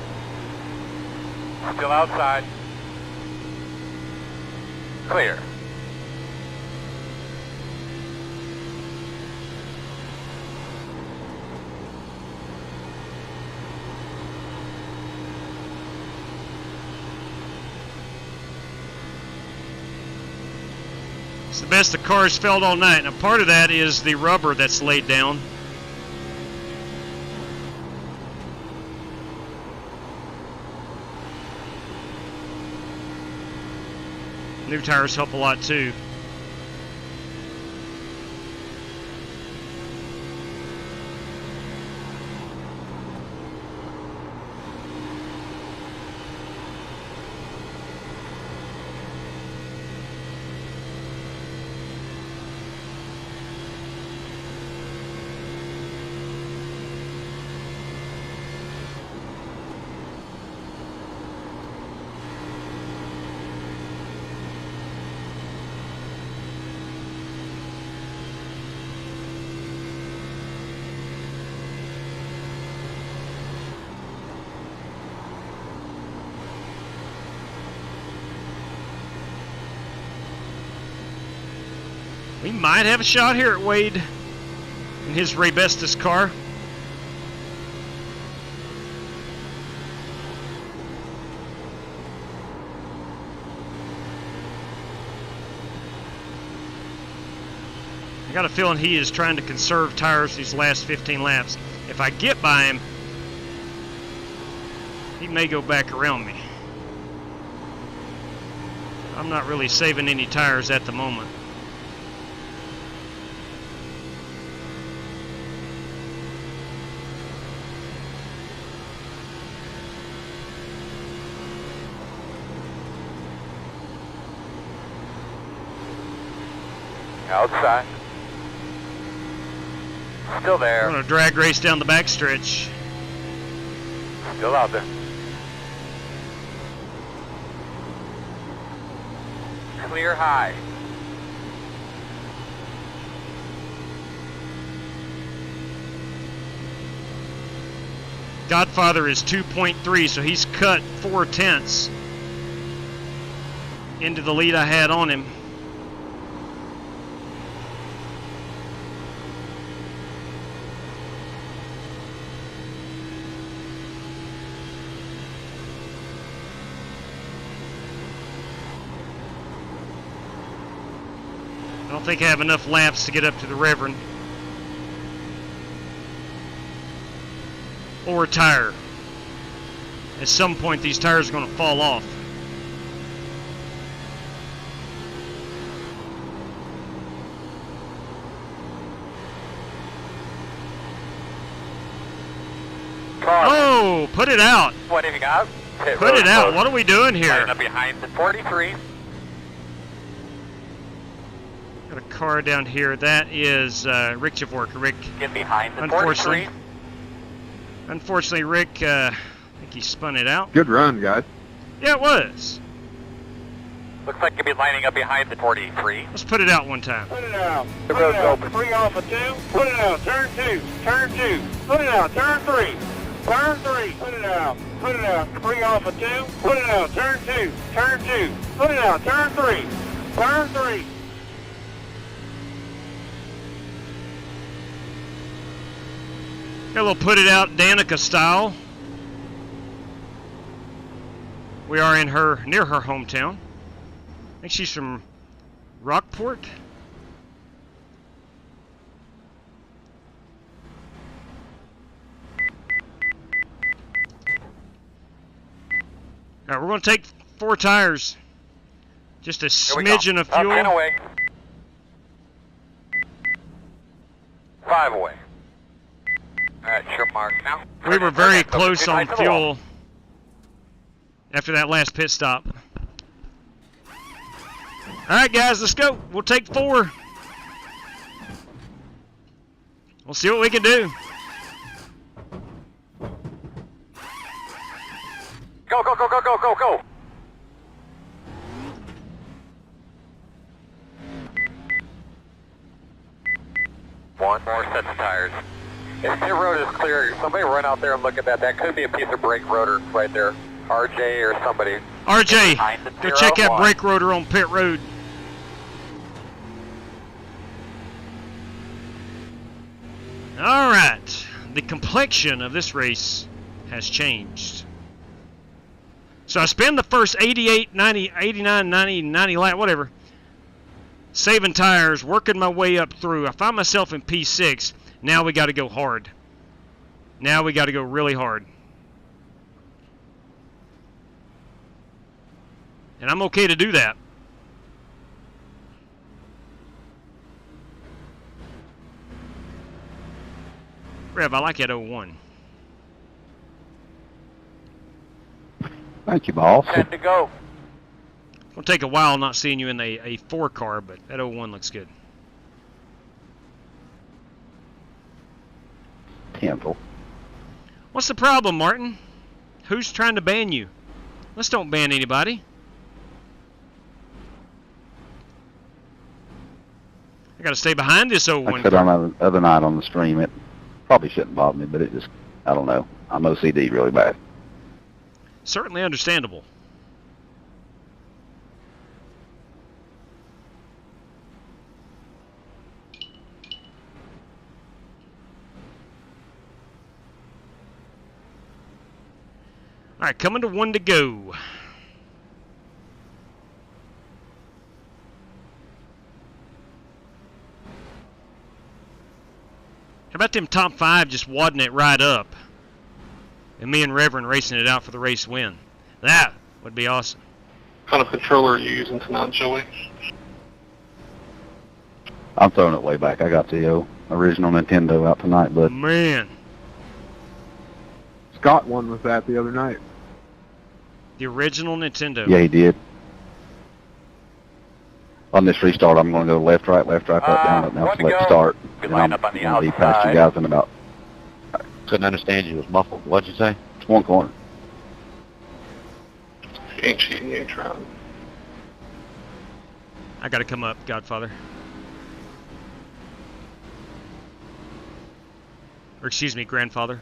Still outside. Clear. It's the best the car's felt all night. Now part of that is the rubber that's laid down. New tires help a lot too. We might have a shot here at Wade in his Raybestos car. I got a feeling he is trying to conserve tires these last 15 laps. If I get by him, he may go back around me. I'm not really saving any tires at the moment. Outside. Still there. I'm going to drag race down the backstretch. Still out there. Clear high. Godfather is 2.3, so he's cut 4/10 into the lead I had on him. I don't think I have enough laps to get up to the Reverend. Or a tire. At some point these tires are going to fall off. Oh, put it out. What have you got? Put it out. What are we doing here? Lining up behind the 43. Got a car down here. That is Rick Javorka. Rick. Get behind the 43. Unfortunately, Rick, I think he spun it out. Good run, guys. Yeah, it was. Looks like you'll be lining up behind the 43. Let's put it out one time. Put it out. The road's open. 3 off of 2. Put it out. Turn 2. Turn 2. Put it out. Turn 3. Turn 3. Put it out. Put it out. 3 off of 2. Put it out. Turn 2. Turn 2. Put it out. Turn 3. Turn 3. Got a little put it out Danica style. We are in near her hometown. I think she's from Rockport. Alright, we're going to take 4 tires. Just a smidgen of fuel. 10 away. 5 away. Alright, sure mark now. We were very close on fuel after that last pit stop. Alright guys, let's go. We'll take 4. We'll see what we can do. Go, go, go, go, go, go, go! One more set of tires. If the road is clear, somebody run out there and look at that. That could be a piece of brake rotor right there. RJ or somebody. RJ, go check that brake rotor on pit road. Alright, the complexion of this race has changed. So I spend the first 88, 90, 89, 90, 90 lap, whatever. Saving tires, working my way up through. I find myself in P6. Now we got to go hard. Now we got to go really hard. And I'm okay to do that. Rev, I like that 01. Thank you, boss. 10 to go. It'll take a while not seeing you in a 4 car, but that 01 looks good. Temple. What's the problem, Martin? Who's trying to ban you? Let's don't ban anybody. I gotta stay behind this 01 Like I said on the other night on the stream, it probably shouldn't bother me, but it just, I don't know. I'm OCD really bad. Certainly understandable. All right, coming to 1 to go. How about them top 5 just wadding it right up? And me and Reverend racing it out for the race win. That would be awesome. What kind of controller are you using tonight, Joey? I'm throwing it way back. I got the original Nintendo out tonight, but Man, Scott won with that the other night. the original Nintendo. yeah, he did. On this restart, I'm going to go left, right, up, down, up, now select start. We And line I'm up on the going to be past you outside. guys in about... Couldn't understand you. It was muffled. What'd you say? It's one corner. You ain't cheating, you ain't trying. I gotta come up, Godfather. Or excuse me, Grandfather.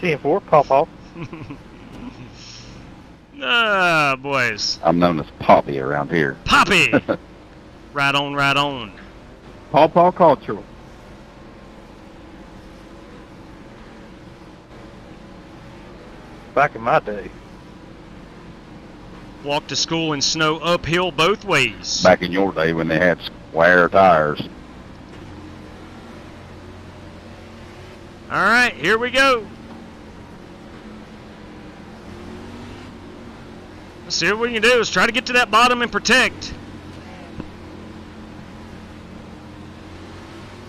10-4, pop off. Ah, boys. I'm known as Poppy around here. Poppy! Right on, right on. Paw cultural. Back in my day. Walk to school in snow uphill both ways. Back in your day when they had square tires. All right, here we go. Let's see what we can do. Let's try to get to that bottom and protect.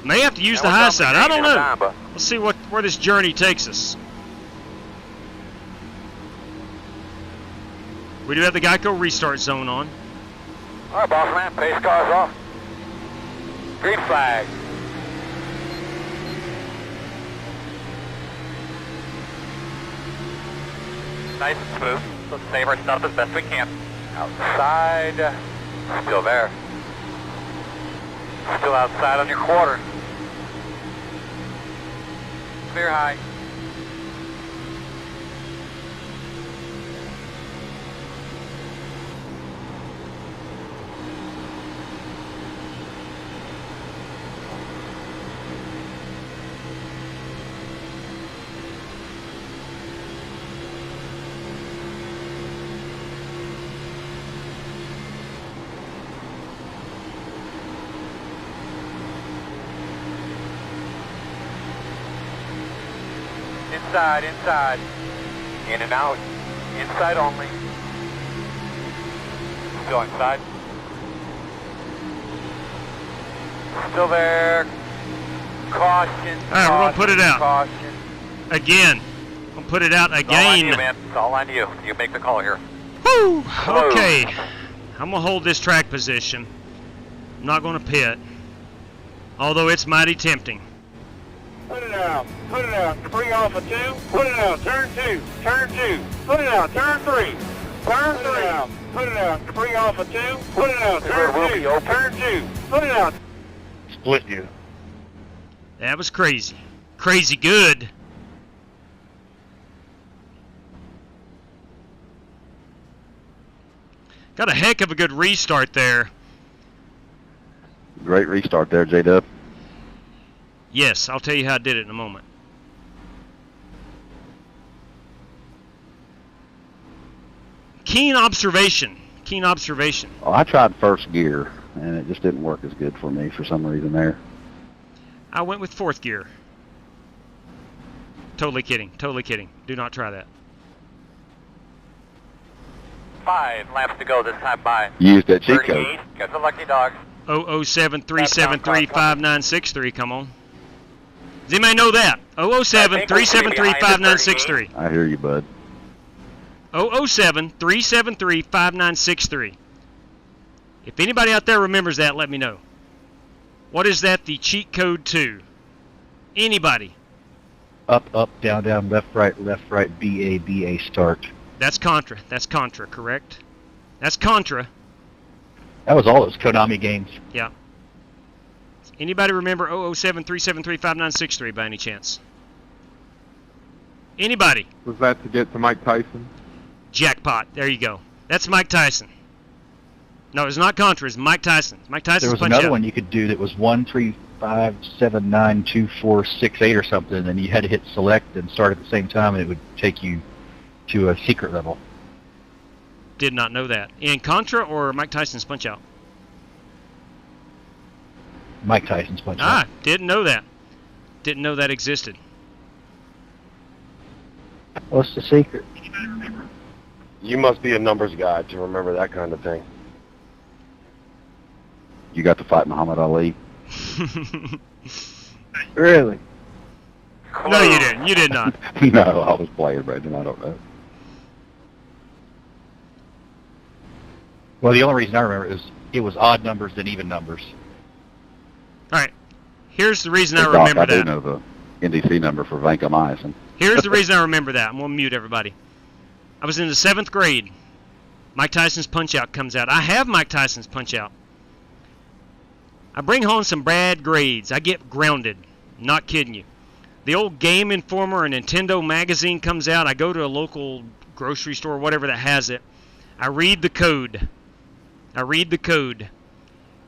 May have to use the high side. I don't know. Let's see where this journey takes us. We do have the Geico restart zone on. All right, boss man, pace cars off. Green flag. Nice and smooth. Let's save our stuff as best we can. Outside. Still there. Still outside on your quarter. Clear high. Inside. In and out. Inside only. Still inside. Still there. Caution. All right, we're going to put it out. Caution. Again. We'll put it out again. It's all on you, man. It's all on you. You make the call here. Woo! Okay. I'm going to hold this track position. I'm not going to pit. Although it's mighty tempting. Put it out. Bring off a 2. Put it out. Turn 2. Put it out. Turn 3. Turn 3. Put it out. Bring off a 2. Put it out. Turn 2. Put it out. Split you. That was crazy. Crazy good. Got a heck of a good restart there. Great restart there, J-Dub. Yes, I'll tell you how I did it in a moment. Keen observation. Keen observation. Well, I tried first gear, and it just didn't work as good for me for some reason there. I went with fourth gear. Totally kidding. Totally kidding. Do not try that. 5 laps to go this time by. You used that cheat code. 38. Got the lucky dog. 007-373-5963. Come on. Does anybody know that? 007-373-5963. I hear you, bud. 007-373-5963. If anybody out there remembers that, let me know. What is that the cheat code to? Anybody? Up, up, down, down, left, right, BA, BA, start. That's Contra. That's Contra, correct? That's Contra. That was all those Konami games. Yeah. Anybody remember 007-373-5963 by any chance? Anybody? Was that to get to Mike Tyson? Jackpot. There you go. That's Mike Tyson. No, it's not Contra. It's Mike Tyson. Mike Tyson's There was Punch another Out. one you could do that was 1, 3, 5, 7, 9, 2, 4, 6, 8 or something, and you had to hit select and start at the same time, and it would take you to a secret level. Did not know that. In Contra or Mike Tyson's Punch Out? Mike Tyson's Punch Out. Ah, didn't know that. Didn't know that existed. What's the secret? You must be a numbers guy to remember that kind of thing. You got to fight Muhammad Ali. Really? No, you didn't. You did not. No, I was playing, Brendan. I don't know. Well, the only reason I remember is it was odd numbers than even numbers. All right. Here's the reason Hey, I Doc, remember I that. do know the NDC number for vancomycin. Here's the reason I remember that. I'm going to mute everybody. I was in the 7th grade. Mike Tyson's Punch-Out comes out. I have Mike Tyson's Punch-Out. I bring home some bad grades. I get grounded. Not kidding you. The old Game Informer and Nintendo magazine comes out. I go to a local grocery store, whatever that has it. I read the code.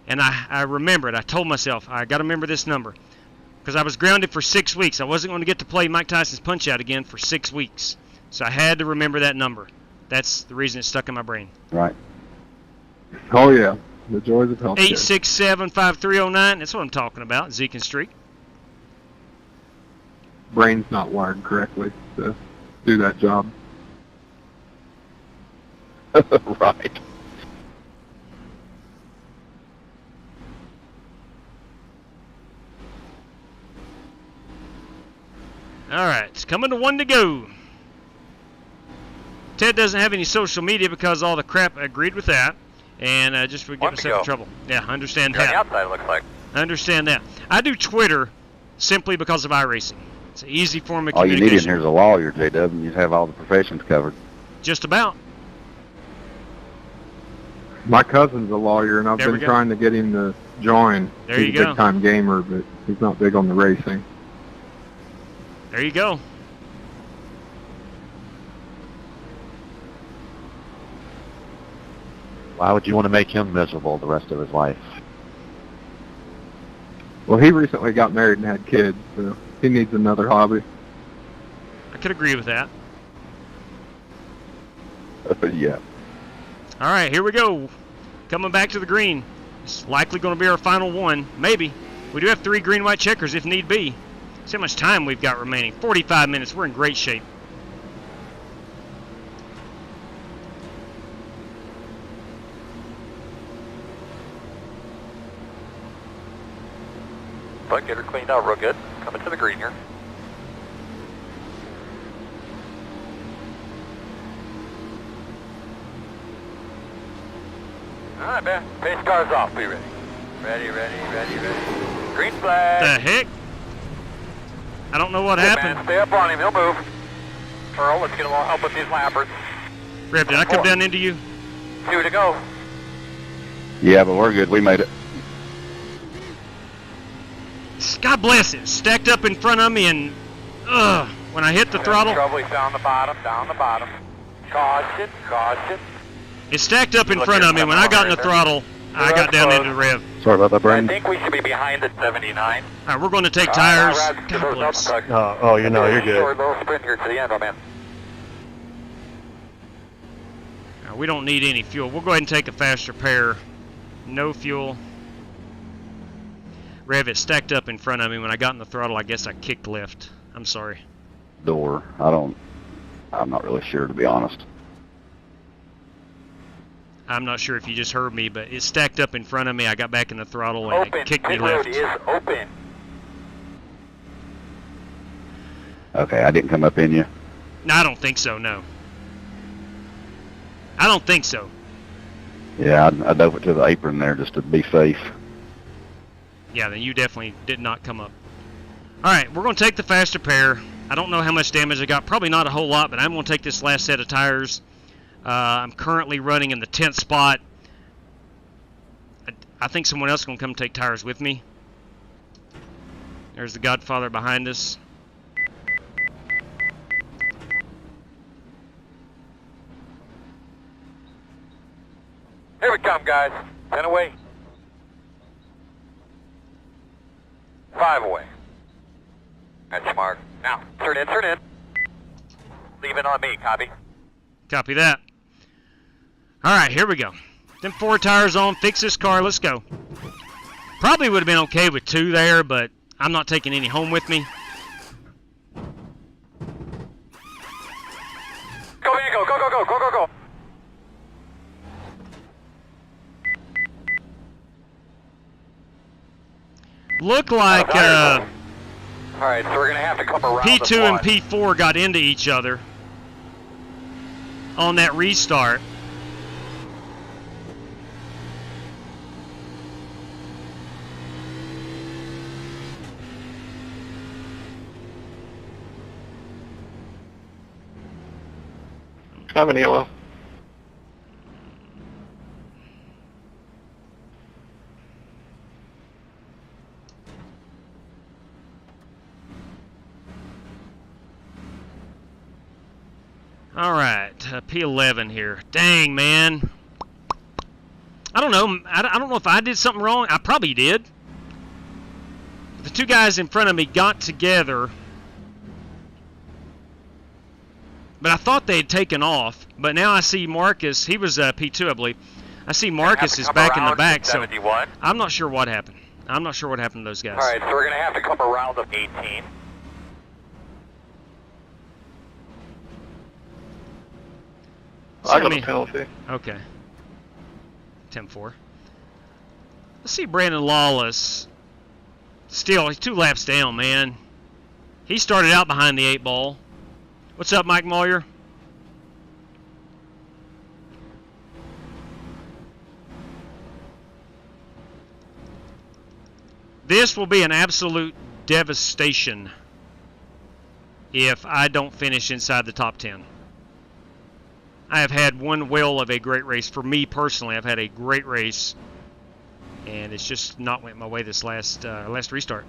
And I remember it. I told myself, I got to remember this number. Because I was grounded for 6 weeks. I wasn't going to get to play Mike Tyson's Punch-Out again for 6 weeks. So I had to remember that number. That's the reason it stuck in my brain. Right. Oh, yeah. The joys of healthcare. 867-5309. That's what I'm talking about. Zeke and Streak. Brain's not wired correctly to do that job. Right. All right. It's coming to 1 to go. Ted doesn't have any social media because all the crap. I agreed with that. And just would get myself in trouble. Yeah, I understand You're that. on the outside, it looks like. I understand that. I do Twitter simply because of iRacing. It's an easy form of All you communication. need in here is a lawyer, J-Dub, and you have all the professions covered. Just about. My cousin's a lawyer, and I've There we been go. trying to get him to join. There He's you a go. big-time gamer, but he's not big on the racing. There you go. Why would you want to make him miserable the rest of his life? Well, he recently got married and had kids, so he needs another hobby. I could agree with that. Yeah. All right, here we go. Coming back to the green. It's likely going to be our final one. Maybe. We do have 3 green-white checkers if need be. See how much time we've got remaining. 45 minutes. We're in great shape. But get her cleaned out real good. Coming to the green here. Alright, man. Pace car's off. Be ready. Ready. Green flag. The heck? I don't know what Good, happened. Man. Stay up on him. He'll move. Earl, let's get him all help with these lappers. Reb, did I come down into you? 2 to go. Yeah, but we're good. We made it. God bless it. Stacked up in front of me and when I hit the throttle. Trouble. He's down the bottom. Caution. It stacked up in front of me. When I got in the throttle, I got down into the rev. Sorry about that, I Brandon. think we should be behind at 79. All right, we're going to take tires. God bless. Oh, you know, you're good. Short little sprint here to the end, oh man. We don't need any fuel. We'll go ahead and take a fast repair. No fuel. Rev, it stacked up in front of me. When I got in the throttle, I guess I kicked left. I'm sorry. Door. I'm not really sure, to be honest. I'm not sure if you just heard me, but it stacked up in front of me. I got back in the throttle and it kicked me left. Pit road is open. Okay, I didn't come up in you. No, I don't think so, no. I don't think so. Yeah, I dove it to the apron there just to be safe. Yeah, then you definitely did not come up. Alright, we're going to take the fast repair. I don't know how much damage I got. Probably not a whole lot, but I'm going to take this last set of tires. I'm currently running in the 10th spot. I think someone else is going to come take tires with me. There's the Godfather behind us. Here we come, guys. 10 away. 5 away. That's smart. Now, turn in, turn in. Leave it on me, copy. Copy that. Alright, here we go. Them 4 tires on, fix this car, let's go. Probably would have been okay with 2 there, but I'm not taking any home with me. Go, Diego, go, go, go, go, go, go. Look like Alright, so we're going to have to come around P2 and P4 got into each other on that restart. I'm in yellow. All right, P11 here. Dang, man. I don't know. I don't know if I did something wrong. I probably did. The 2 guys in front of me got together, but I thought they had taken off. But now I see Marcus. He was P2, I believe. I see Marcus is back in the back, so I'm not sure what happened. I'm not sure what happened to those guys. All right, so we're going to have to come around the 18. I got a penalty. Okay. 10-4. Let's see Brandon Lawless. Still, he's 2 laps down, man. He started out behind the 8 ball. What's up, Mike Moyer? This will be an absolute devastation if I don't finish inside the top 10. I have had one whale of a great race. For me personally, I've had a great race, and it's just not went my way this last restart.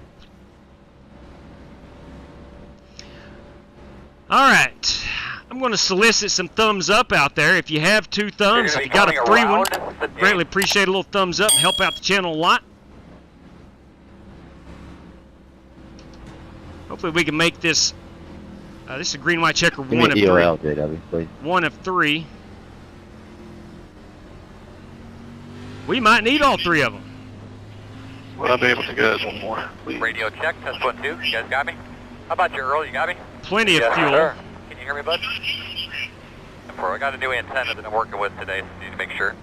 All right, I'm going to solicit some thumbs up out there. If you have 2 thumbs, if you got a free one, greatly appreciate a little thumbs up. Help out the channel a lot. Hopefully we can make this. This is a green white checker 1 of 3. JW, please. 1 of 3. We might need all 3 of them. Would I be able to get one more, please? Radio check, test 1, 2. You guys got me? How about you, Earl? You got me? Plenty of fuel. Sir. Can you hear me, bud? I got a new antenna that I'm working with today, so I need to make sure.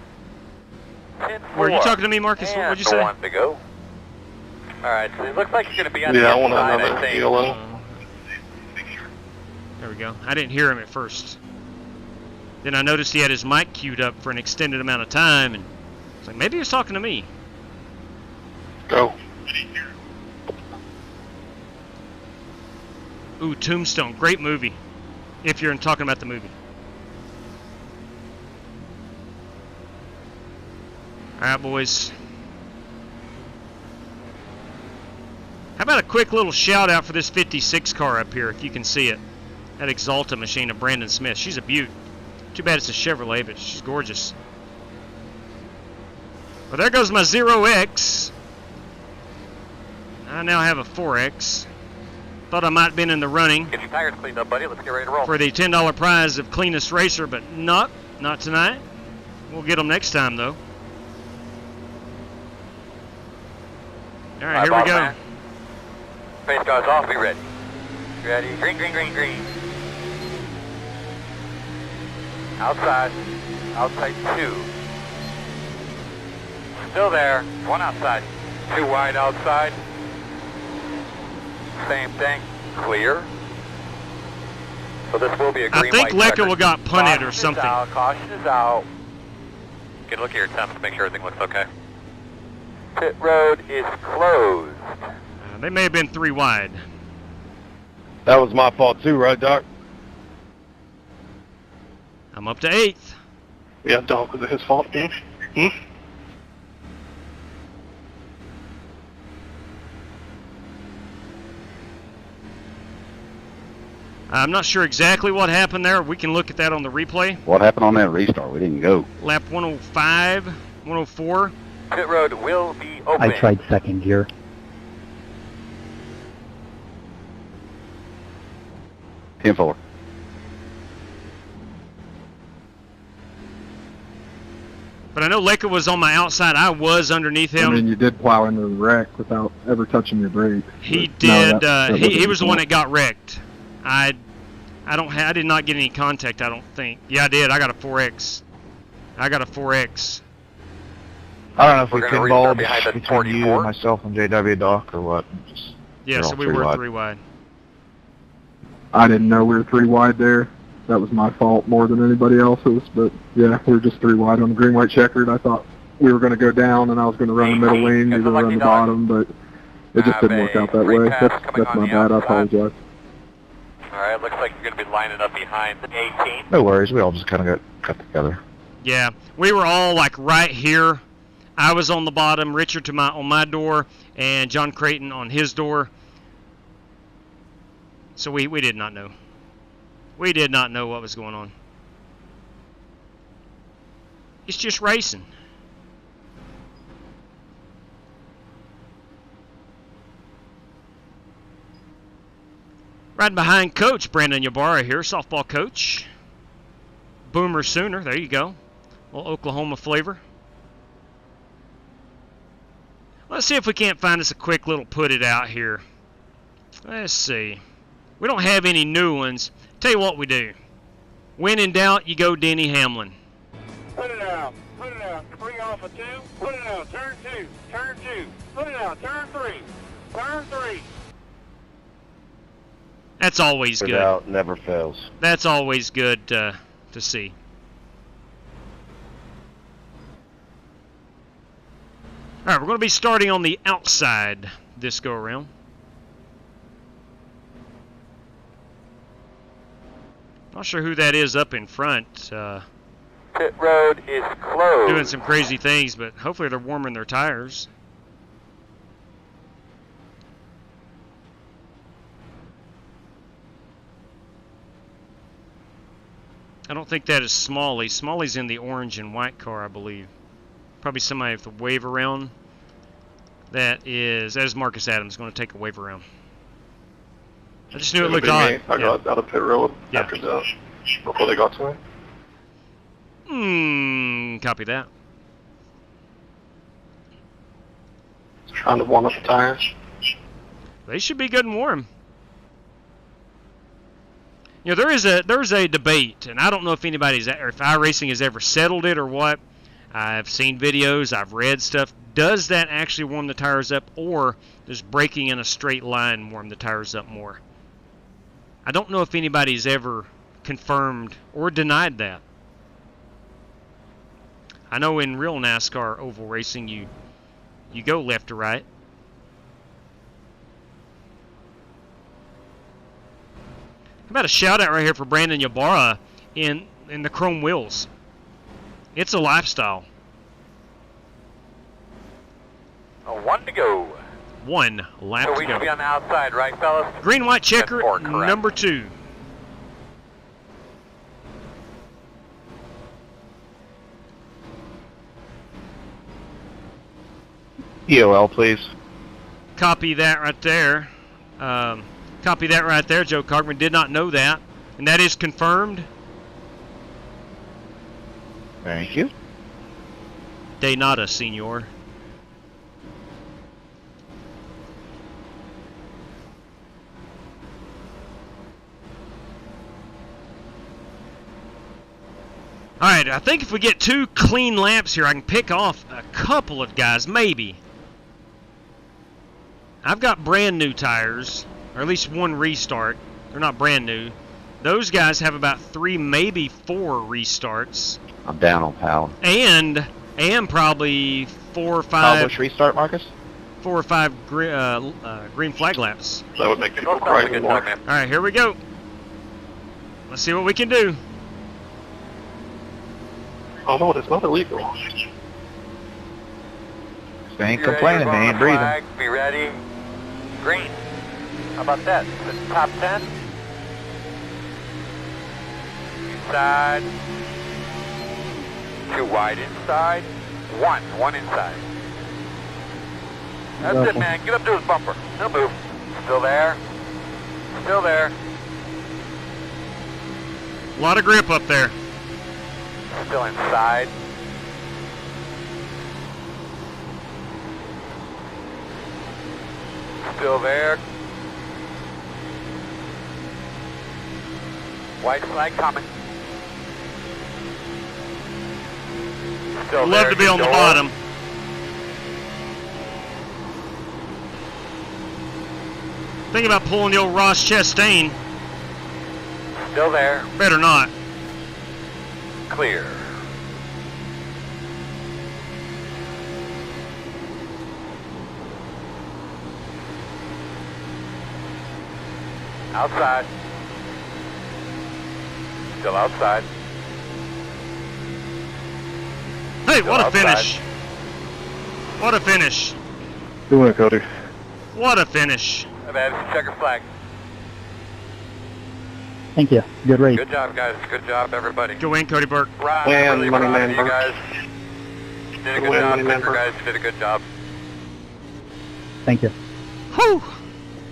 10-4. Were you talking to me, Marcus? What would you say? 1 to go. All right, so it looks like you're going to be on the I inside, want I another think. yellow. There we go. I didn't hear him at first. Then I noticed he had his mic queued up for an extended amount of time, and I was like, maybe he was talking to me. Go. Ooh, Tombstone. Great movie. If you're talking about the movie. Alright, boys. How about a quick little shout out for this 56 car up here, if you can see it. That Exalta machine of Brandon Smith. She's a beaut. Too bad it's a Chevrolet, but she's gorgeous. Well, there goes my 0X. I now have a 4X. Thought I might have been in the running. Get your tires cleaned up, buddy. Let's get ready to roll. For the $10 prize of cleanest racer, but not tonight. We'll get them next time, though. All right, here we go. Man. Face guards off, be ready. Ready, green, green, green, green. Outside, outside 2. Still there, 1 outside. 2 wide outside. Same thing, clear. So this will be a green, I think white Lecca got punted or something. Caution is out. You can look at your temps to make sure everything looks okay. Pit road is closed. They may have been 3 wide. That was my fault too, right, Doc? I'm up to 8th. Yeah, Doc, was it his fault again? I'm not sure exactly what happened there. We can look at that on the replay. What happened on that restart? We didn't go. Lap 105, 104. Pit road will be open. I tried second gear. Ten 4. But I know Lecca was on my outside. I was underneath him. I mean, you did plow into the wreck without ever touching your brake. He But did. No, He was the one that got wrecked. I did not get any contact, I don't think. Yeah, I did. I got a 4X. I don't know if We're we gonna pinballed restart behind the between you 44. and myself and JW Doc or what? Yeah, so we were 3 wide. I didn't know we were 3 wide there. That was my fault more than anybody else's. But yeah, we were just 3 wide on the green white checkered. I thought we were going to go down and I was going to run the middle lane, you were run the bottom, but it just didn't work out that way. That's my bad. I apologize. Alright, looks like you're going to be lining up behind 18. No worries. We all just kind of got cut together. Yeah, we were all like right here. I was on the bottom, Richard on my door, and John Creighton on his door. So we did not know. We did not know what was going on. It's just racing. Riding behind Coach Brandon Ybarra here, softball coach. Boomer Sooner, there you go. A little Oklahoma flavor. Let's see if we can't find us a quick little put it out here. Let's see. We don't have any new ones. Tell you what we do. When in doubt, you go Denny Hamlin. Put it out. Put it out. Bring off a 2. Put it out. Turn 2. Turn 2. Put it out. Turn 3. Turn 3. That's always Put good. it out, never fails. That's always good to see. All right, we're going to be starting on the outside this go around. Not sure who that is up in front. Pit road is closed. Doing some crazy things, but hopefully they're warming their tires. I don't think that is Smalley. Smalley's in the orange and white car, I believe. Probably somebody with a wave around. That is Marcus Adams going to take a wave around. I just knew it looked odd. I got out of pit road after that, before they got to me. Copy that. Trying to warm up the tires. They should be good and warm. You know, there's a debate, and I don't know if if iRacing has ever settled it or what. I've seen videos, I've read stuff. Does that actually warm the tires up, or does braking in a straight line warm the tires up more? I don't know if anybody's ever confirmed or denied that. I know in real NASCAR oval racing, you go left to right. How about a shout out right here for Brandon Ybarra in the chrome wheels? It's a lifestyle. 1 to go. 1 lap So to we go. should be on the outside, right, fellas? Green white checker, 4, correct. number 2. EOL, please. Copy that right there. Copy that right there. Joe Cogman did not know that. And that is confirmed. Thank you. De nada, senor. Alright, I think if we get 2 clean laps here, I can pick off a couple of guys, maybe. I've got brand new tires, or at least 1 restart. They're not brand new. Those guys have about 3, maybe 4 restarts. I'm down on power. And probably 4 or 5. Kyle Busch restart, Marcus? 4 or 5 green flag laps. That would make people cry more. Alright, here we go. Let's see what we can do. Oh no, it's not illegal. They ain't complaining, they ain't breathing. Flag, be ready. Green. How about that? The top 10. Inside. 2 wide inside. 1 inside. That's it, man. Get up to his bumper. He'll move. Still there. Still there. A lot of grip up there. Still inside. Still there. White flag coming. Still Love there. to be on the Door. bottom. Think about pulling the old Ross Chastain. Still there. Better not. Clear. Outside. Still outside. Hey, Still what a outside. finish. What a finish. Doing it, Cody. What a finish. That's a checker flag. Thank you. Good race. Good job, guys. Good job, everybody. Go in, Cody Burke. Ron, Win, really money proud man of you Burke. guys. Did a good Win, job, money man Victor, Burke. guys. You did a good job. Thank you. Whew.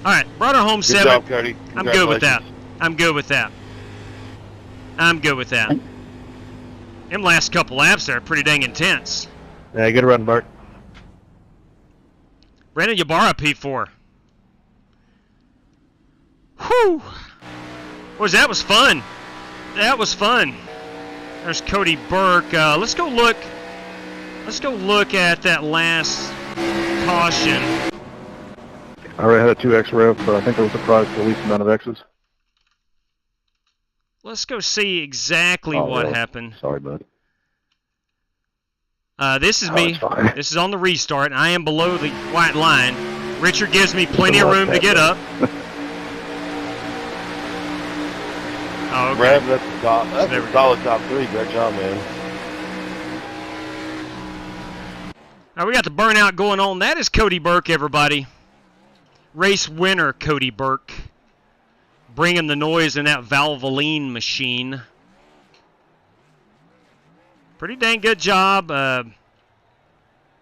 Alright, brought her home Good 7. job, Cody. I'm good with that. Congratulations. I'm good with that. I'm good with that. Them last couple laps there are pretty dang intense. Yeah, good run, Bart. Brandon Ybarra P4. Whew. That was fun. That was fun. There's Cody Burke. Let's go look at that last caution. I already had a 2X rev, but I think there was a prize for the least amount of X's. Let's go see exactly what happened. Sorry, bud. This is me. fine. This is on the restart. I am below the white line. Richard gives me plenty of room to get up. Oh, okay. Rev, that's a solid top 3. Great job, man. Now we got the burnout going on. That is Cody Burke, everybody. Race winner Cody Burke. Bringing the noise in that Valvoline machine. Pretty dang good job.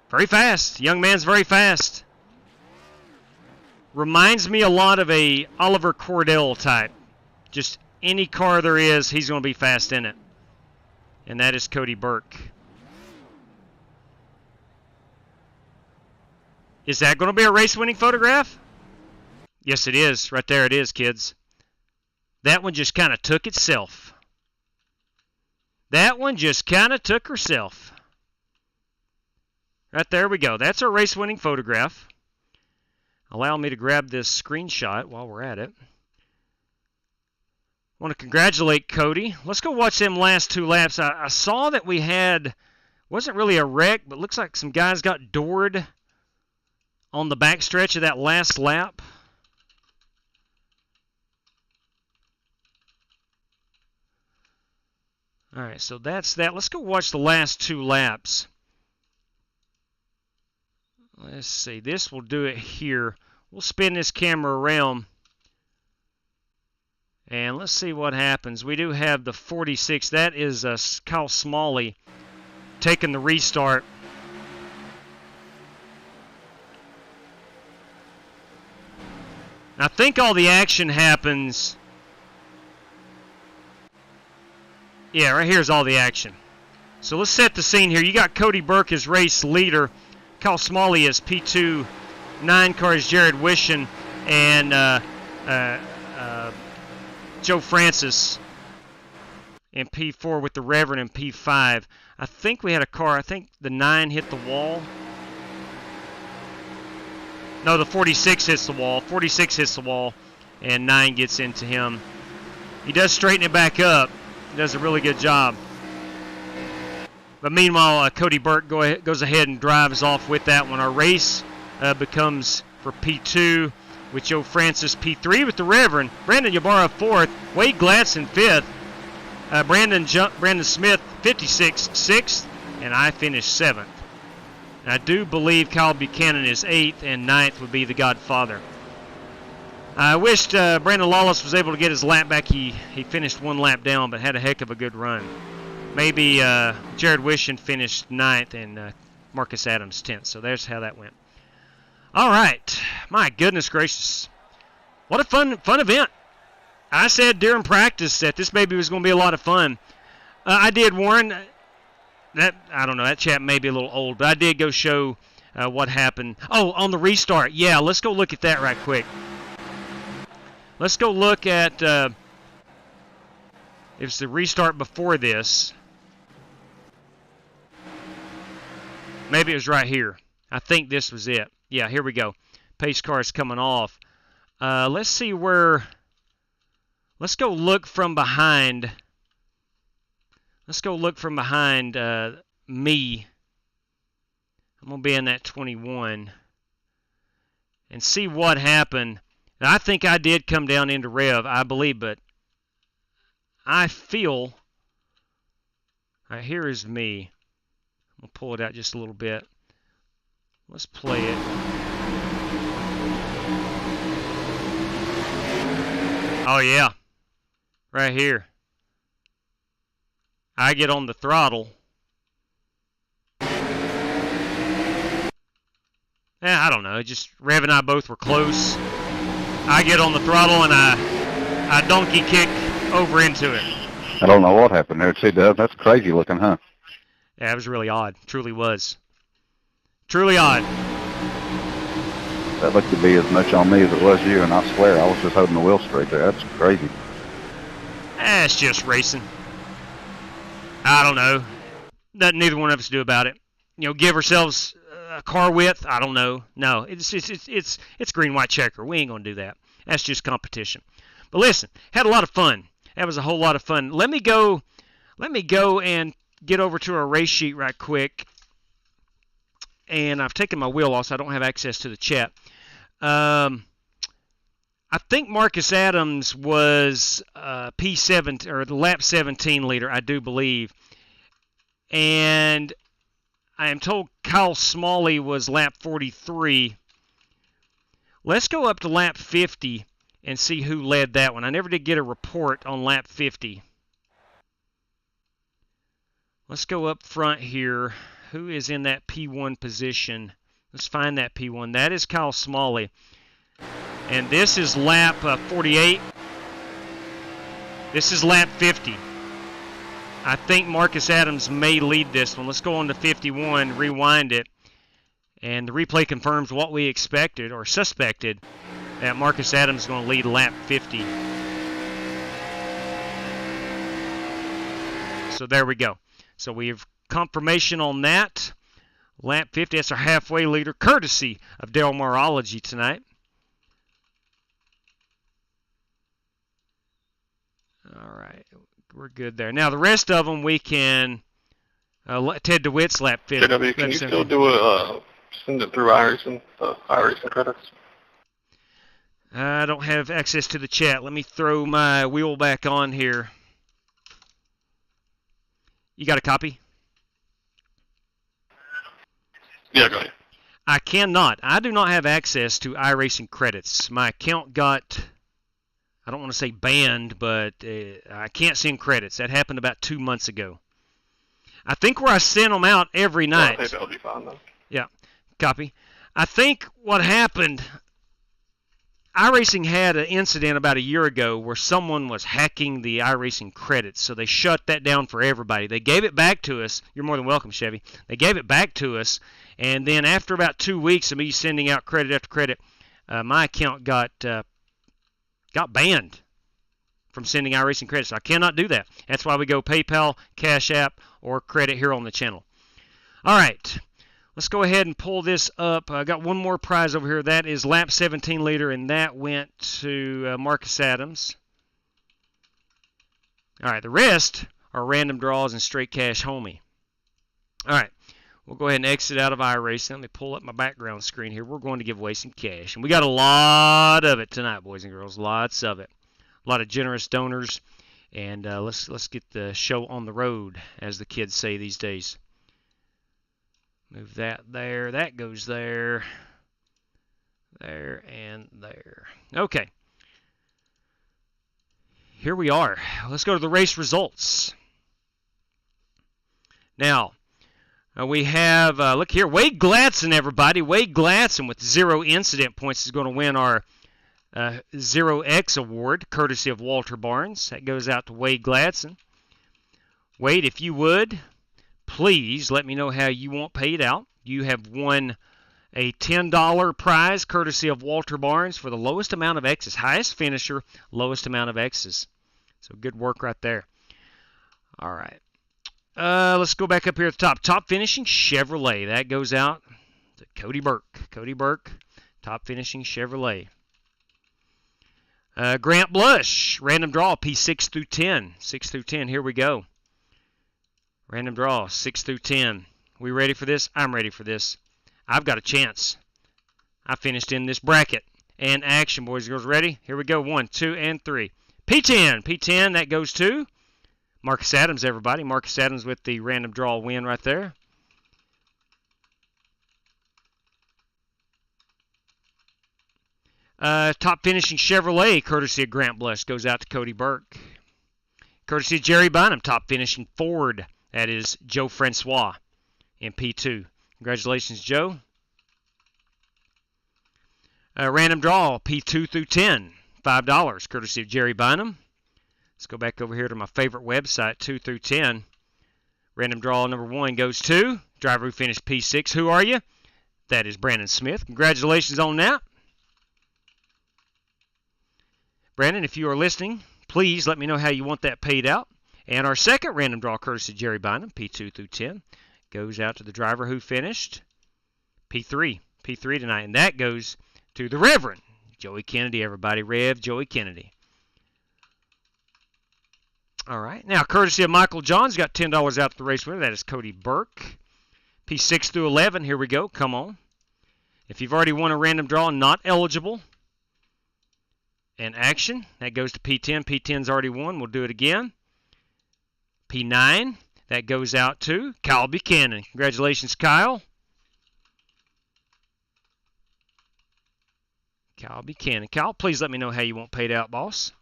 Very fast. Young man's very fast. Reminds me a lot of a Oliver Cordell type. Just any car there is, he's going to be fast in it. And that is Cody Burke. Is that going to be a race-winning photograph? Yes, it is. Right there it is, kids. That one just kind of took itself. That one just kind of took herself. Right there we go. That's our race-winning photograph. Allow me to grab this screenshot while we're at it. I want to congratulate Cody. Let's go watch them last 2 laps. I saw that we had, wasn't really a wreck, but looks like some guys got doored on the backstretch of that last lap. All right, so that's that. Let's go watch the last 2 laps. Let's see. This will do it here. We'll spin this camera around. And let's see what happens. We do have the 46. That is Kyle Smalley taking the restart. I think all the action happens. Yeah, right here's all the action. So let's set the scene here. You got Cody Burke as race leader, Kyle Smalley as P2, 9 cars Jared Wishon, and Joe Francis in P4 with the Reverend in P5. I think we had a car. I think the 9 hit the wall. No, the 46 hits the wall. 46 hits the wall, and 9 gets into him. He does straighten it back up. He does a really good job. But meanwhile, Cody Burke goes ahead and drives off with that one. Our race becomes for P2 with Joe Francis, P3 with the Reverend, Brandon Ybarra 4th, Wade Gladson 5th, Brandon Smith 56 6th, and I finished 7th. And I do believe Kyle Buchanan is 8th, and 9th would be the Godfather. I wished Brandon Lawless was able to get his lap back. He finished 1 lap down, but had a heck of a good run. Maybe Jared Wishon finished 9th and Marcus Adams 10th. So there's how that went. All right. My goodness gracious. What a fun event. I said during practice that this baby was going to be a lot of fun. I did, Warren. I don't know. That chat may be a little old, but I did go show what happened. Oh, on the restart. Yeah, let's go look at that right quick. Let's go look at it's the restart before this. Maybe it was right here. I think this was it. Yeah, here we go. Pace car is coming off. Let's see where... Let's go look from behind. Let's go look from behind me. I'm going to be in that 21. And see what happened. Now, I think I did come down into rev, I believe, but I feel... All right, here is me. I'll pull it out just a little bit. Let's play it. Oh, yeah. Right here. I get on the throttle. I don't know. Just Rev and I both were close. I get on the throttle and I donkey kick over into it. I don't know what happened there, C-Dub. That's crazy looking, huh? Yeah, it was really odd. Truly was. Truly odd. That looked to be as much on me as it was you, and I swear I was just holding the wheel straight there. That's crazy. It's just racing. I don't know. Nothing neither one of us do about it. You know, give ourselves a car width. I don't know. No, it's green white checker. We ain't gonna do that. That's just competition. But listen, had a lot of fun. That was a whole lot of fun. Let me go and get over to our race sheet right quick. And I've taken my wheel off, so I don't have access to the chat. I think Marcus Adams was P7 or the lap 17 leader, I do believe. And I am told Kyle Smalley was lap 43. Let's go up to lap 50 and see who led that one. I never did get a report on lap 50. Let's go up front here. Who is in that P1 position? Let's find that P1. That is Kyle Smalley. And this is lap 48. This is lap 50. I think Marcus Adams may lead this one. Let's go on to 51, rewind it. And the replay confirms what we expected or suspected, that Marcus Adams is going to lead lap 50. So there we go. So we have confirmation on that. Lap 50, that's our halfway leader, courtesy of Daryl Marology tonight. All right, we're good there. Now the rest of them we can. Ted DeWitt's lap 50. JW, can you still do a send it through iRacing, iRacing credits? I don't have access to the chat. Let me throw my wheel back on here. You got a copy? Yeah, go ahead. I cannot. I do not have access to iRacing credits. My account got, I don't want to say banned, but I can't send credits. That happened about 2 months ago. I think where I send them out every night. I think that'll be fine, though. Yeah, copy. I think what happened, iRacing had an incident about a year ago where someone was hacking the iRacing credits, so they shut that down for everybody. They gave it back to us. You're more than welcome, Chevy. They gave it back to us, and then after about 2 weeks of me sending out credit after credit, my account got banned from sending iRacing credits. I cannot do that. That's why we go PayPal, CashApp, or credit here on the channel. All right. Let's go ahead and pull this up. I got one more prize over here. That is lap 17 leader, and that went to Marcus Adams. All right, the rest are random draws and straight cash homie. All right, we'll go ahead and exit out of iRacing. Let me pull up my background screen here. We're going to give away some cash, and we got a lot of it tonight, boys and girls. Lots of it. A lot of generous donors, and let's get the show on the road, as the kids say these days. Move that there. That goes there. There and there. Okay. Here we are. Let's go to the race results. Now, we have, look here, Wade Gladson, everybody. Wade Gladson with 0 incident points is going to win our 0X award, courtesy of Walter Barnes. That goes out to Wade Gladson. Wade, if you would, please let me know how you want paid out. You have won a $10 prize courtesy of Walter Barnes for the lowest amount of X's. Highest finisher, lowest amount of X's. So good work right there. All right. Let's go back up here at the top. Top finishing Chevrolet. That goes out to Cody Burke. Cody Burke, top finishing Chevrolet. Grant Blush, random draw, P6 through 10. 6 through 10, here we go. Random draw, 6 through 10. We ready for this? I'm ready for this. I've got a chance. I finished in this bracket. And action, boys and girls. Ready? Here we go. 1, 2, and 3. P10. P10, that goes to Marcus Adams, everybody. Marcus Adams with the random draw win right there. Top finishing Chevrolet, courtesy of Grant Blush, goes out to Cody Burke. Courtesy of Jerry Bynum, top finishing Ford. That is Joe Francois in P2. Congratulations, Joe. Random draw, P2 through 10, $5, courtesy of Jerry Bynum. Let's go back over here to my favorite website, 2 through 10. Random draw number 1 goes to driver who finished P6. Who are you? That is Brandon Smith. Congratulations on that. Brandon, if you are listening, please let me know how you want that paid out. And our second random draw, courtesy of Jerry Bynum, P2 through 10, goes out to the driver who finished P3 tonight. And that goes to the Reverend Joey Kennedy, everybody. Rev Joey Kennedy. All right. Now, courtesy of Michael Johns, got $10 out to the race winner. That is Cody Burke. P6 through 11. Here we go. Come on. If you've already won a random draw, not eligible. And action. That goes to P10. P10's already won. We'll do it again. P9. That goes out to Kyle Buchanan. Congratulations, Kyle. Kyle Buchanan. Kyle, please let me know how you want paid out, boss.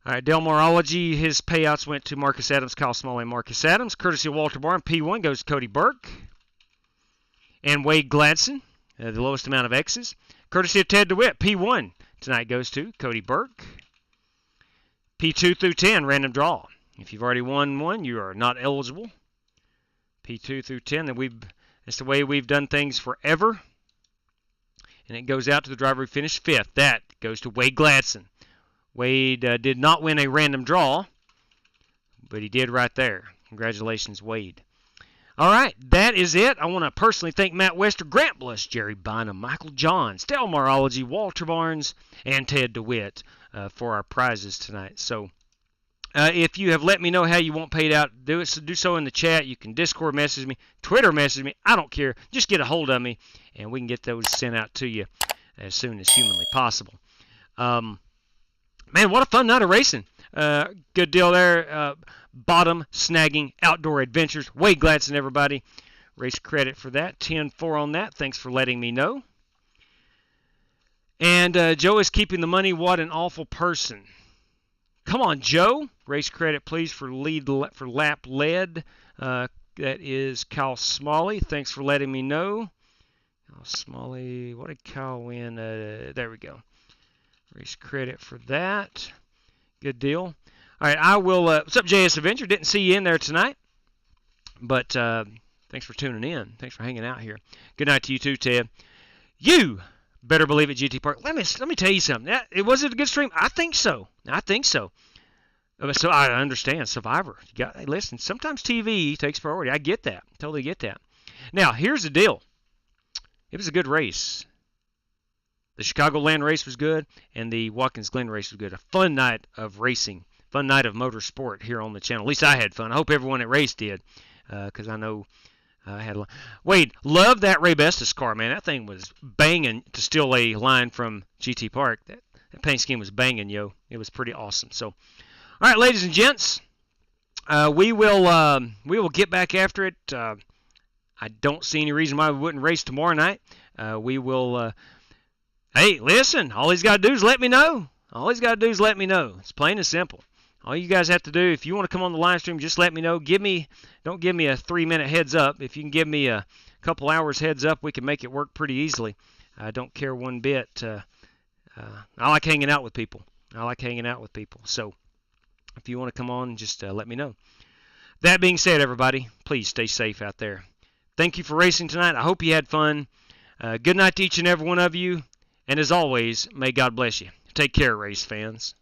All right, Delmarology, his payouts went to Marcus Adams, Kyle Smalley, and Marcus Adams. Courtesy of Walter Barnes, P1 goes to Cody Burke. And Wade Gladson, the lowest amount of X's. Courtesy of Ted DeWitt, P1 tonight goes to Cody Burke. P2 through 10, random draw. If you've already won one, you are not eligible. P2 through 10, that's the way we've done things forever. And it goes out to the driver who finished 5th. That goes to Wade Gladson. Wade did not win a random draw, but he did right there. Congratulations, Wade. All right, that is it. I want to personally thank Matt Wester, Grant Blush, Jerry Bynum, Michael Johns, Delmarology, Walter Barnes, and Ted DeWitt for our prizes tonight. So if you have let me know how you want paid out, do so in the chat. You can Discord message me, Twitter message me. I don't care. Just get a hold of me, and we can get those sent out to you as soon as humanly possible. Man, what a fun night of racing. Good deal there. Bottom Snagging Outdoor Adventures. Wade Gladson, everybody. Race credit for that. 10-4 on that. Thanks for letting me know. And Joe is keeping the money. What an awful person. Come on, Joe. Race credit, please, for lap led. That is Kyle Smalley. Thanks for letting me know. Kyle Smalley. What did Kyle win? There we go. Race credit for that. Good deal. All right, I will. What's up, JS Avenger? Didn't see you in there tonight, but thanks for tuning in. Thanks for hanging out here. Good night to you too, Ted. You better believe it, GT Park. Let me tell you something. Was it a good stream? I think so. So I understand Survivor. Hey, listen, sometimes TV takes priority. I get that. Totally get that. Now, here's the deal. It was a good race. The Chicagoland race was good, and the Watkins Glen race was good. A fun night of racing, fun night of motorsport here on the channel. At least I had fun. I hope everyone at race did, because I know I had a lot. Wade, love that Ray Bestis car, man. That thing was banging, to steal a line from GT Park. That paint scheme was banging, yo. It was pretty awesome. So, all right, ladies and gents, we will get back after it. I don't see any reason why we wouldn't race tomorrow night. We will. Hey, listen, all he's got to do is let me know. It's plain and simple. All you guys have to do, if you want to come on the live stream, just let me know. Don't give me a 3-minute heads up. If you can give me a couple hours heads up, we can make it work pretty easily. I don't care one bit. I like hanging out with people. So if you want to come on, just let me know. That being said, everybody, please stay safe out there. Thank you for racing tonight. I hope you had fun. Good night to each and every one of you. And as always, may God bless you. Take care, race fans.